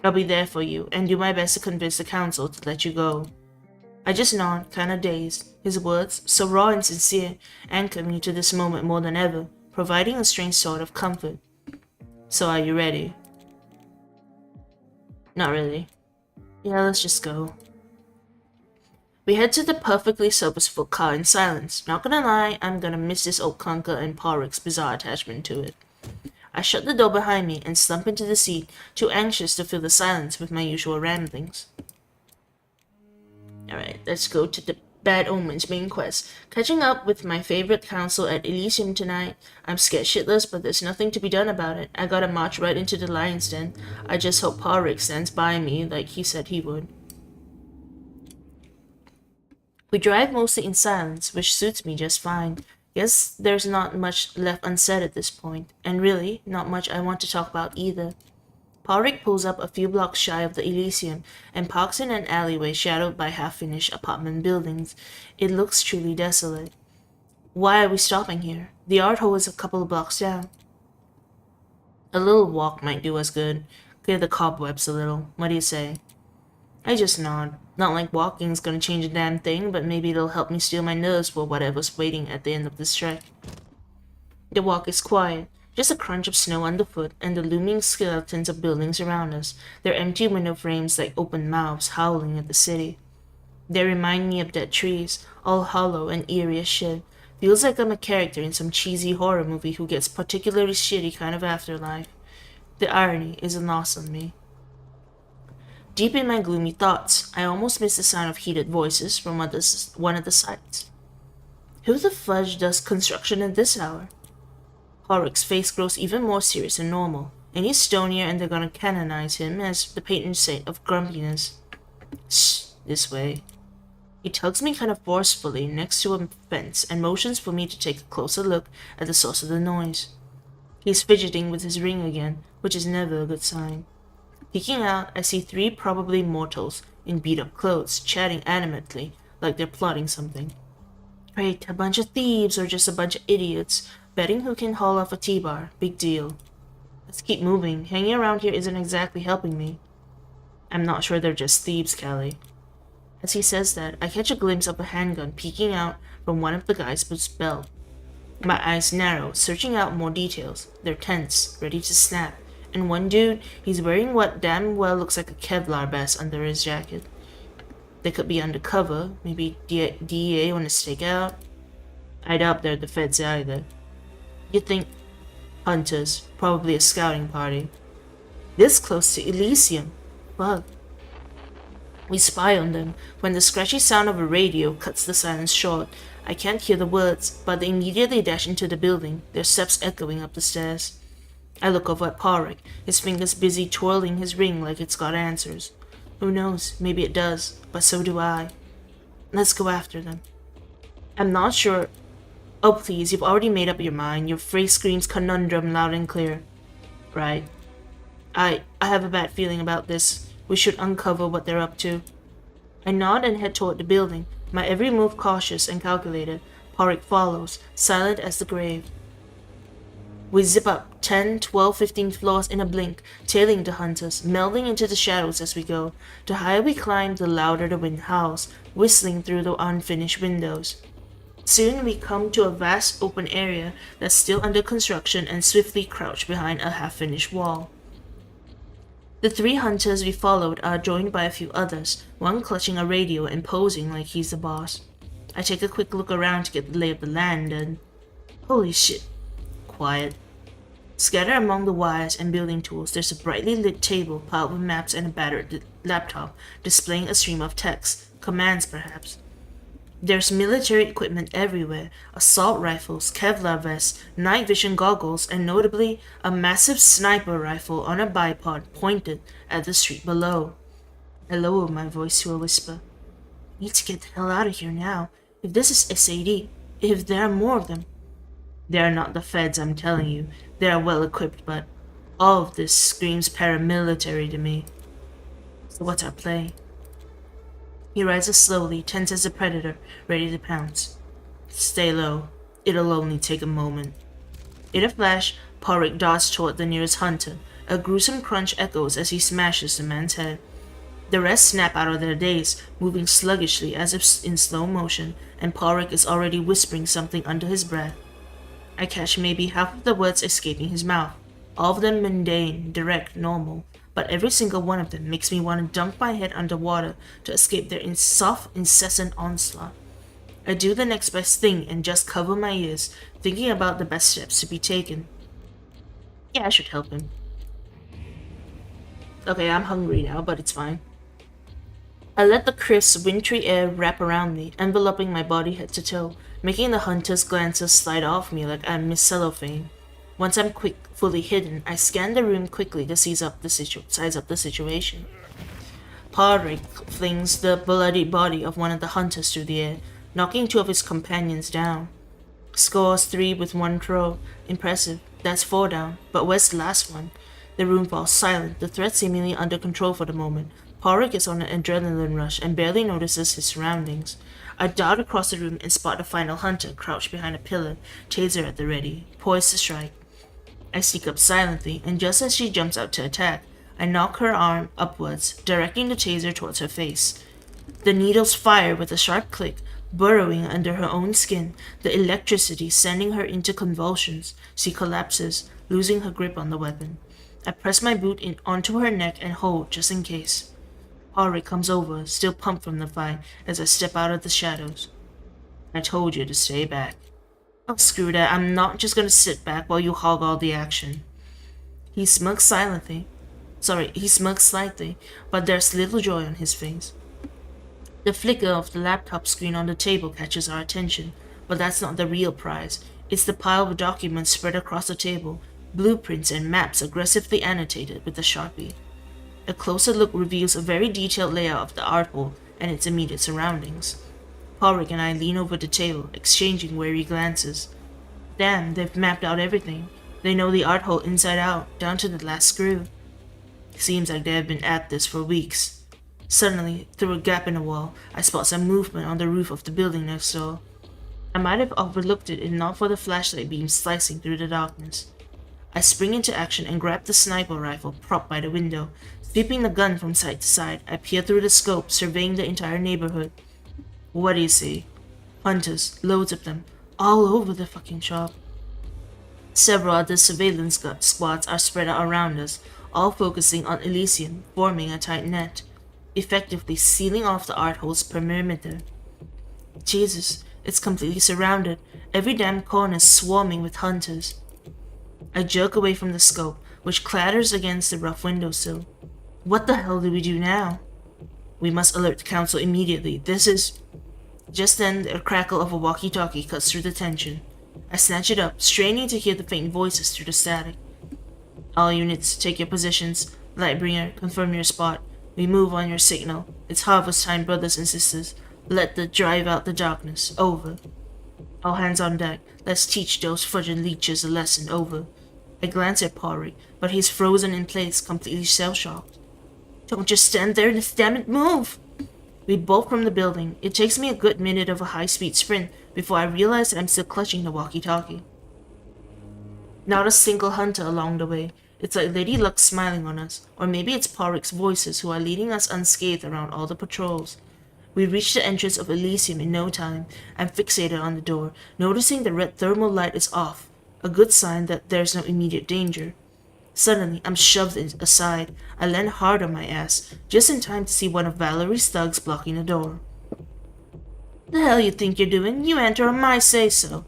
Speaker 1: I'll be there for you, and do my best to convince the council to let you go. I just nod, kinda dazed. His words, so raw and sincere, anchor me to this moment more than ever, providing a strange sort of comfort. So are you ready? Not really. Yeah, let's just go. We head to the perfectly serviceable car in silence. Not gonna lie, I'm gonna miss this old clunker and Porrick's bizarre attachment to it. I shut the door behind me and slump into the seat, too anxious to fill the silence with my usual ramblings. Alright, let's go to the Bad Omens main quest. Catching up with my favorite council at Elysium tonight. I'm scared shitless, but there's nothing to be done about it. I gotta march right into the lion's den. I just hope Porrick stands by me like he said he would. We drive mostly in silence, which suits me just fine. Guess there's not much left unsaid at this point, and really, not much I want to talk about either. Porrick pulls up a few blocks shy of the Elysium and parks in an alleyway shadowed by half-finished apartment buildings. It looks truly desolate. Why are we stopping here? The art hole is a couple of blocks down. A little walk might do us good. Clear the cobwebs a little. What do you say? I just nod. Not like walking's gonna change a damn thing, but maybe it'll help me steal my nerves for whatever's waiting at the end of this trek. The walk is quiet. Just a crunch of snow underfoot and the looming skeletons of buildings around us, their empty window frames like open mouths howling at the city. They remind me of dead trees, all hollow and eerie as shit. Feels like I'm a character in some cheesy horror movie who gets particularly shitty kind of afterlife. The irony isn't lost on me. Deep in my gloomy thoughts, I almost miss the sound of heated voices from one of the sites. Who the fudge does construction at this hour? Porrick's face grows even more serious than normal, and he's stonier and they're gonna canonize him as the patron saint of grumpiness. Shh, this way. He tugs me kind of forcefully next to a fence and motions for me to take a closer look at the source of the noise. He's fidgeting with his ring again, which is never a good sign. Peeking out, I see 3 probably mortals in beat-up clothes chatting animatedly like they're plotting something. Great, a bunch of thieves or just a bunch of idiots betting who can haul off a T-bar. Big deal. Let's keep moving. Hanging around here isn't exactly helping me. I'm not sure they're just thieves, Callie. As he says that, I catch a glimpse of a handgun peeking out from one of the guy's belt. My eyes narrow, searching out more details. They're tense, ready to snap. And one dude, he's wearing what damn well looks like a Kevlar vest under his jacket. They could be undercover, maybe DEA on a stakeout. I doubt they're the feds either. You'd think hunters, probably a scouting party. This close to Elysium. Fuck. We spy on them when the scratchy sound of a radio cuts the silence short. I can't hear the words, but they immediately dash into the building, their steps echoing up the stairs. I look over at Porrick, his fingers busy twirling his ring like it's got answers. Who knows, maybe it does, but so do I. Let's go after them. I'm not sure. Oh please, you've already made up your mind. Your phrase screams conundrum loud and clear. Right. I have a bad feeling about this. We should uncover what they're up to. I nod and head toward the building, my every move cautious and calculated. Porrick follows, silent as the grave. We zip up 10, 12, 15 floors in a blink, tailing the hunters, melding into the shadows as we go. The higher we climb, the louder the wind howls, whistling through the unfinished windows. Soon we come to a vast open area that's still under construction and swiftly crouch behind a half-finished wall. The 3 hunters we followed are joined by a few others, one clutching a radio and posing like he's the boss. I take a quick look around to get the lay of the land and... holy shit. Quiet. Scattered among the wires and building tools, there's a brightly lit table piled with maps and a battered laptop displaying a stream of text, commands, perhaps. There's military equipment everywhere, assault rifles, Kevlar vests, night vision goggles, and notably, a massive sniper rifle on a bipod pointed at the street below. I lowered my voice to a whisper. We need to get the hell out of here now. If this is SAD, if there are more of them. They are not the feds, I'm telling you. They are well equipped, but all of this screams paramilitary to me. So what's our play? He rises slowly, tense as a predator, ready to pounce. Stay low. It'll only take a moment. In a flash, 𝑭𝒏𝒄𝒄 dodged toward the nearest hunter. A gruesome crunch echoes as he smashes the man's head. The rest snap out of their daze, moving sluggishly as if in slow motion, and 𝑭𝒏𝒄 is already whispering something under his breath. I catch maybe half of the words escaping his mouth, all of them mundane, direct, normal, but every single one of them makes me want to dunk my head underwater to escape their soft, incessant onslaught. I do the next best thing and just cover my ears, thinking about the best steps to be taken. Yeah, I should help him. Okay, I'm hungry now, but it's fine. I let the crisp, wintry air wrap around me, enveloping my body head to toe, making the hunter's glances slide off me like I'm 𝑺𝒐𝒄𝒊𝒂𝒍𝒔. Once I'm fully hidden, I scan the room quickly to size up the situation. 𝑭𝒏𝒄𝒄 flings the bloody body of one of the hunters through the air, knocking two of his companions down. Scores 3 with one throw. Impressive. That's 4 down. But where's the last one? The room falls silent, the threat seemingly under control for the moment. 𝑭𝒏𝒄 is on an adrenaline rush and barely notices his surroundings. I dart across the room and spot the final hunter crouched behind a pillar, taser at the ready, poised to strike. I sneak up silently, and just as she jumps out to attack, I knock her arm upwards, directing the taser towards her face. The needles fire with a sharp click, burrowing under her own skin, the electricity sending her into convulsions. She collapses, losing her grip on the weapon. I press my boot onto her neck and hold, just in case. 𝑭𝒏𝒄 comes over, still pumped from the fight, as I step out of the shadows. I told you to stay back. Oh, screw that. I'm not just gonna sit back while you hog all the action. He smirks slightly, but there's little joy on his face. The flicker of the laptop screen on the table catches our attention, but that's not the real prize. It's the pile of documents spread across the table, blueprints and maps aggressively annotated with a Sharpie. A closer look reveals a very detailed layout of the art hole and its immediate surroundings. 𝑭𝒏𝒄 and I lean over the table, exchanging wary glances. Damn, they've mapped out everything. They know the art hole inside out, down to the last screw. Seems like they have been at this for weeks. Suddenly, through a gap in the wall, I spot some movement on the roof of the building next door. I might have overlooked it if not for the flashlight beam slicing through the darkness. I spring into action and grab the sniper rifle propped by the window. Sweeping the gun from side to side, I peer through the scope, surveying the entire neighborhood. What do you see? Hunters, loads of them, all over the fucking shop. Several other surveillance squads are spread out around us, all focusing on Elysium, forming a tight net, effectively sealing off the art hole's perimeter. Jesus, it's completely surrounded, every damn corner swarming with hunters. I jerk away from the scope, which clatters against the rough windowsill. What the hell do we do now? We must alert the council immediately. This is... Just then, the crackle of a walkie-talkie cuts through the tension. I snatch it up, straining to hear the faint voices through the static. All units, take your positions. Lightbringer, confirm your spot. We move on your signal. It's harvest time, brothers and sisters. Let the drive out the darkness. Over. All hands on deck. Let's teach those fudging leeches a lesson. Over. I glance at 𝑭𝒏𝒄, but he's frozen in place, completely shell-shocked. Don't just stand there and damn it, move! We bolt from the building. It takes me a good minute of a high-speed sprint before I realize that I'm still clutching the walkie-talkie. Not a single hunter along the way. It's like Lady Luck smiling on us, or maybe it's 𝑭𝒏𝒄's voices who are leading us unscathed around all the patrols. We reach the entrance of Elysium in no time. I'm fixated on the door, noticing the red thermal light is off, a good sign that there's no immediate danger. Suddenly, I'm shoved aside. I land hard on my ass, just in time to see one of Valerie's thugs blocking the door. The hell you think you're doing? You enter on my say-so.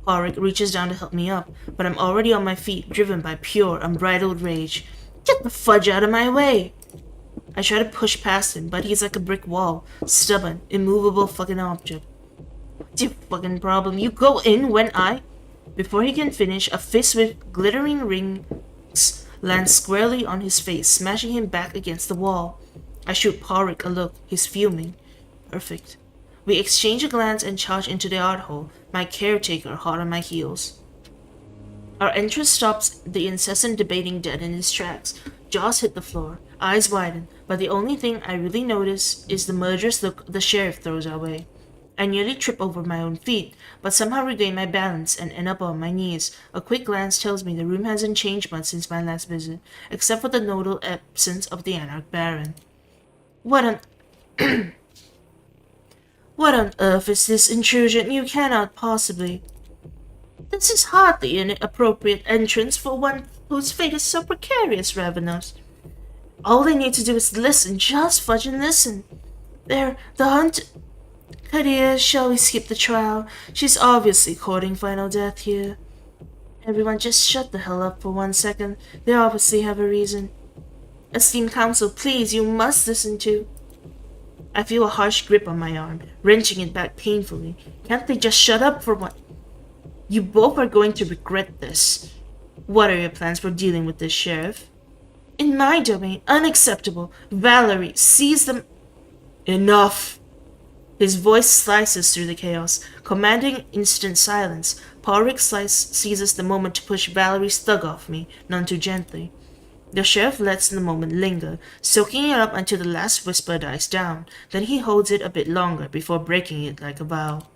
Speaker 1: 𝑭𝒏𝒄 reaches down to help me up, but I'm already on my feet, driven by pure, unbridled rage. Get the fudge out of my way! I try to push past him, but he's like a brick wall. Stubborn, immovable fucking object. What's your fucking problem? You go in when I... Before he can finish, a fist with glittering rings lands squarely on his face, smashing him back against the wall. I shoot 𝑃𝒆💄 a look. He's fuming. Perfect. We exchange a glance and charge into the art hole, my caretaker hot on my heels. Our entrance stops the incessant debating dead in his tracks. Jaws hit the floor, eyes widen, but the only thing I really notice is the murderous look the sheriff throws our way. I nearly trip over my own feet, but somehow regain my balance and end up on my knees. A quick glance tells me the room hasn't changed much since my last visit, except for the notable absence of the Anarch Baron. What on earth is this intrusion? You cannot possibly... This is hardly an appropriate entrance for one whose fate is so precarious, Ravenous. All they need to do is listen, just fudge and listen. The hunt... Kadir, shall we skip the trial? She's obviously courting final death here. Everyone just shut the hell up for 1 second. They obviously have a reason. Esteemed counsel, please, you must listen to... I feel a harsh grip on my arm, wrenching it back painfully. Can't they just shut up for one... You both are going to regret this. What are your plans for dealing with this, Sheriff? In my domain, unacceptable. Valerie, seize them... Enough! His voice slices through the chaos, commanding instant silence. 𝑃𝒆💄 seizes the moment to push Valerie's thug off me, none too gently. The sheriff lets the moment linger, soaking it up until the last whisper dies down. Then he holds it a bit longer before breaking it like a vow.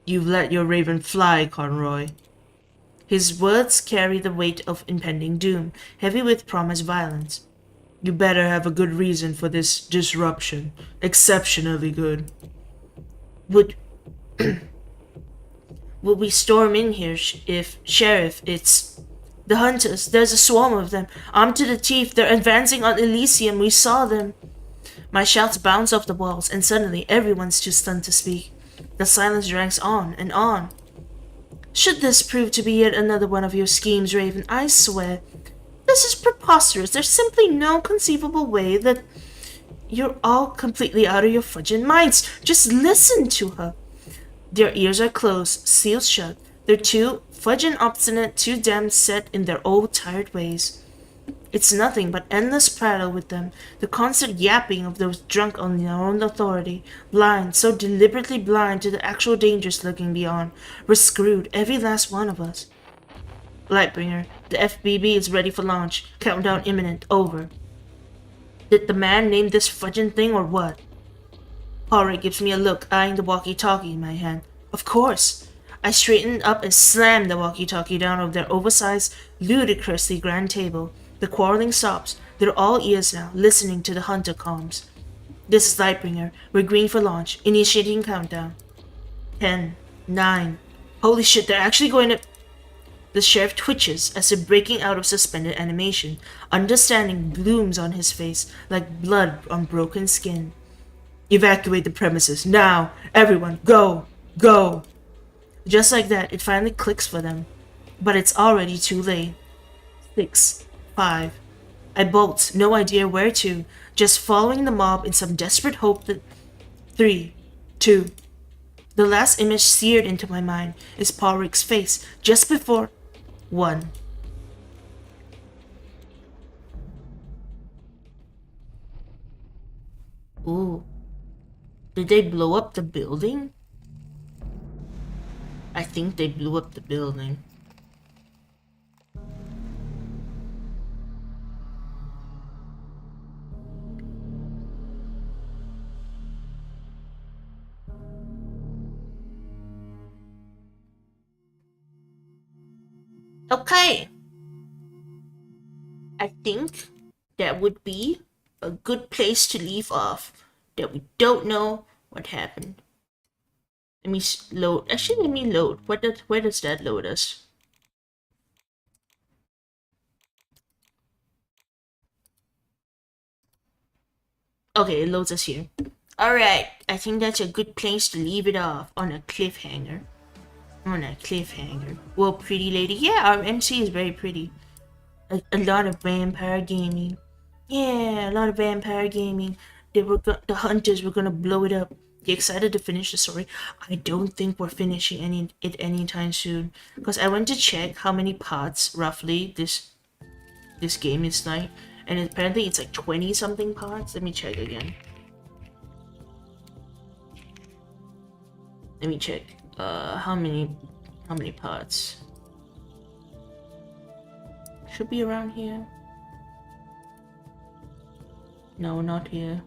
Speaker 1: You've let your raven fly, Conroy. His words carry the weight of impending doom, heavy with promised violence. You better have a good reason for this disruption. Exceptionally good. Would we storm in here if, Sheriff, it's... The hunters, there's a swarm of them, armed to the teeth, they're advancing on Elysium, we saw them. My shouts bounce off the walls, and suddenly everyone's too stunned to speak. The silence drags on and on. Should this prove to be yet another one of your schemes, Raven, I swear, this is preposterous. There's simply no conceivable way that you're all completely out of your fudging minds. Just listen to her. Their ears are closed, sealed shut. They're too fudging obstinate, too damn set in their old tired ways. It's nothing but endless prattle with them, the constant yapping of those drunk on their own authority, blind, so deliberately blind to the actual dangers lurking beyond. We're screwed, every last one of us. Lightbringer, the FBB is ready for launch. Countdown imminent. Over. Did the man name this fudging thing or what? 𝑃𝒆💄 gives me a look, eyeing the walkie-talkie in my hand. Of course. I straighten up and slam the walkie-talkie down over their oversized, ludicrously grand table. The quarreling stops. They're all ears now, listening to the hunter comms. This is Lightbringer. We're green for launch. Initiating countdown. 10, 9. Holy shit, they're actually going to... The sheriff twitches as if breaking out of suspended animation. Understanding blooms on his face like blood on broken skin. Evacuate the premises. Now! Everyone, go! Go! Just like that, it finally clicks for them. But it's already too late. 6, 5. I bolt, no idea where to, just following the mob in some desperate hope that... 3, 2. The last image seared into my mind is 𝑃𝒆💄's face just before... 1. Ooh. Did they blow up the building? I think they blew up the building. Okay. I think that would be a good place to leave off. That we don't know what happened. Let me load. Actually, let me load. Where does that load us? Okay, it loads us here. Alright, I think that's a good place to leave it off on a cliffhanger. Well, pretty lady. Yeah, our MC is very pretty. A lot of vampire gaming. Yeah, a lot of vampire gaming. The hunters were gonna blow it up. You excited to finish the story? I don't think we're finishing it anytime soon. Because I went to check how many parts roughly this game is like, and apparently it's like 20 something parts. Let me check again. Let me check. How many parts? Should be around here. No, not here.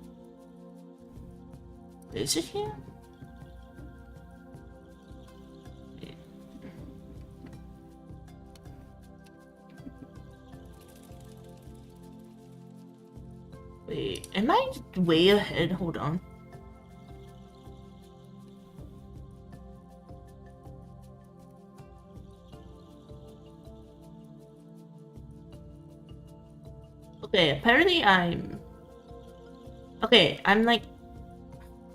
Speaker 1: Is it here? Wait, am I way ahead? Hold on. Okay, apparently I'm like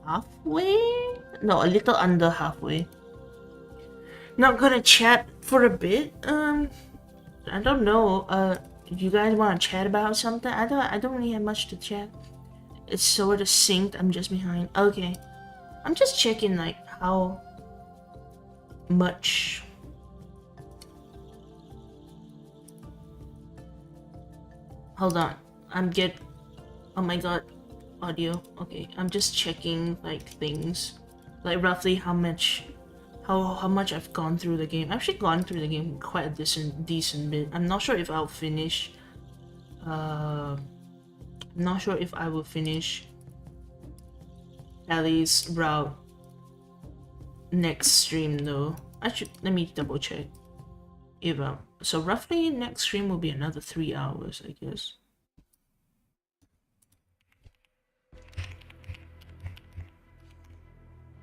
Speaker 1: halfway? No, a little under halfway. Not gonna chat for a bit. I don't know. You guys want to chat about something? I don't really have much to chat. It's sort of synced. I'm just behind. Okay, I'm just checking like how much. Hold on. Oh my god. Audio. Okay, I'm just checking like things, like roughly how much I've gone through the game. I've actually gone through the game quite a decent bit. I'm not sure if I'll finish. I'm not sure if I will finish Ellie's route next stream though. Let me double check. So roughly next stream will be another 3 hours, I guess.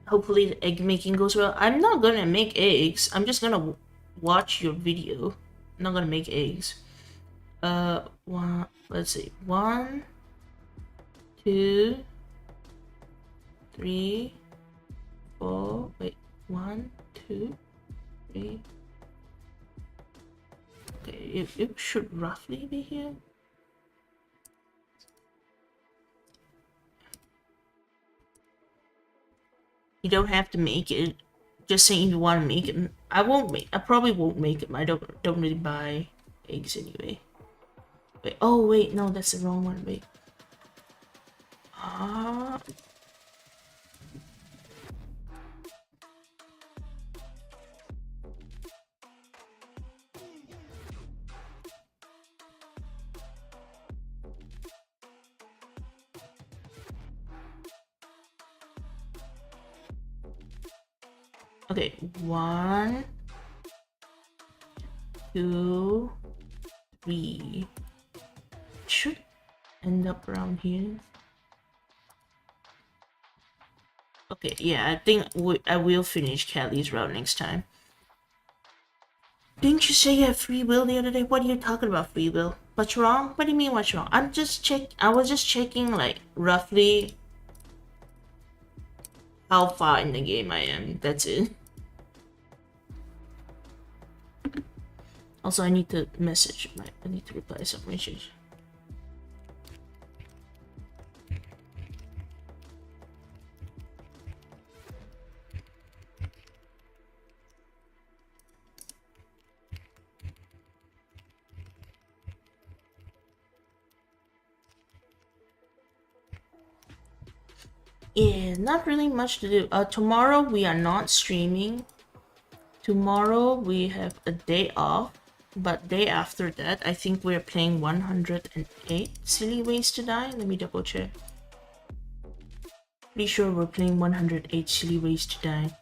Speaker 1: Hopefully the egg making goes well. I'm not gonna make eggs. I'm just gonna watch your video. I'm not gonna make eggs. Let's see. 1, 2, 3, 4. Wait, 1, 2, 3. Okay, it should roughly be here. You don't have to make it. Just saying if you want to make it. I probably won't make it. I don't really buy eggs anyway. Wait. Oh wait, no, that's the wrong one. Wait. Okay, 1, 2, 3. Should end up around here. Okay, yeah, I think I will finish Callie's route next time. Didn't you say you have free will the other day? What are you talking about, free will? What's wrong? What do you mean what's wrong? I was just checking like roughly how far in the game I am. That's it. Also, I need to reply some message. Yeah, not really much to do. Tomorrow we are not streaming. Tomorrow we have a day off. But day after that, I think we're playing 108 Silly Ways to Die. Let me double check. Pretty sure we're playing 108 Silly Ways to Die.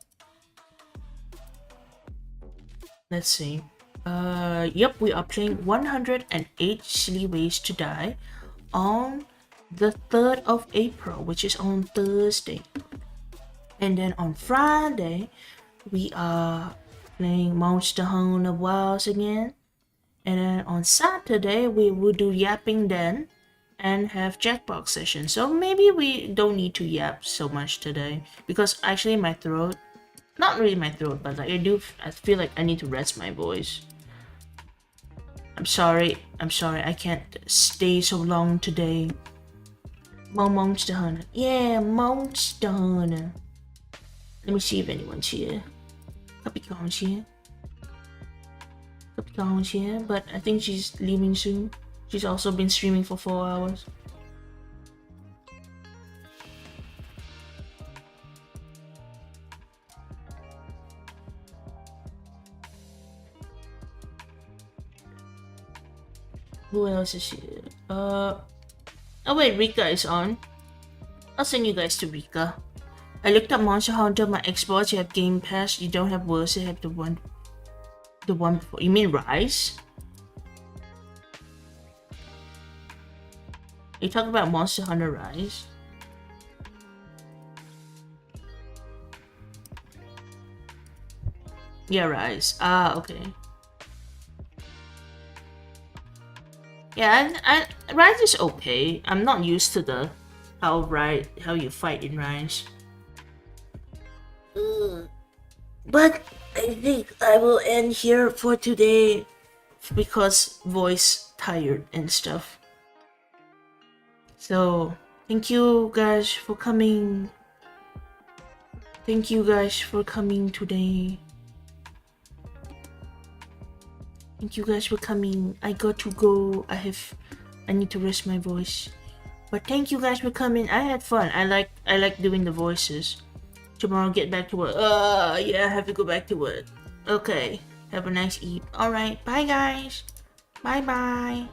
Speaker 1: Let's see. Yep, we are playing 108 Silly Ways to Die on the 3rd of April, which is on Thursday. And then on Friday, we are playing Monster Hunter Wilds again. And then on Saturday, we will do yapping then and have Jackbox session. So maybe we don't need to yap so much today because actually my throat, not really my throat, but like I feel like I need to rest my voice. I'm sorry. I can't stay so long today. Monster Hunter. Yeah, Monster Hunter. Let me see if anyone's here. Capricorn's here. Capricorn's here, but I think she's leaving soon. She's also been streaming for 4 hours. Who else is here? Oh wait, Rika is on. I'll send you guys to Rika. I looked up Monster Hunter, my Xbox, you have Game Pass, you don't have worse, you have the one before. You mean Rise? You talking about Monster Hunter Rise? Yeah, Rise. Ah, okay. Yeah, Rise is okay. I'm not used to how you fight in Rise. But I think I will end here for today because voice tired and stuff. So thank you guys for coming. Thank you guys for coming today. Thank you guys for coming. I got to go. I need to rest my voice. But thank you guys for coming. I had fun. I like doing the voices. Tomorrow get back to work. Yeah, I have to go back to work. Okay. Have a nice eve. Alright, bye guys. Bye.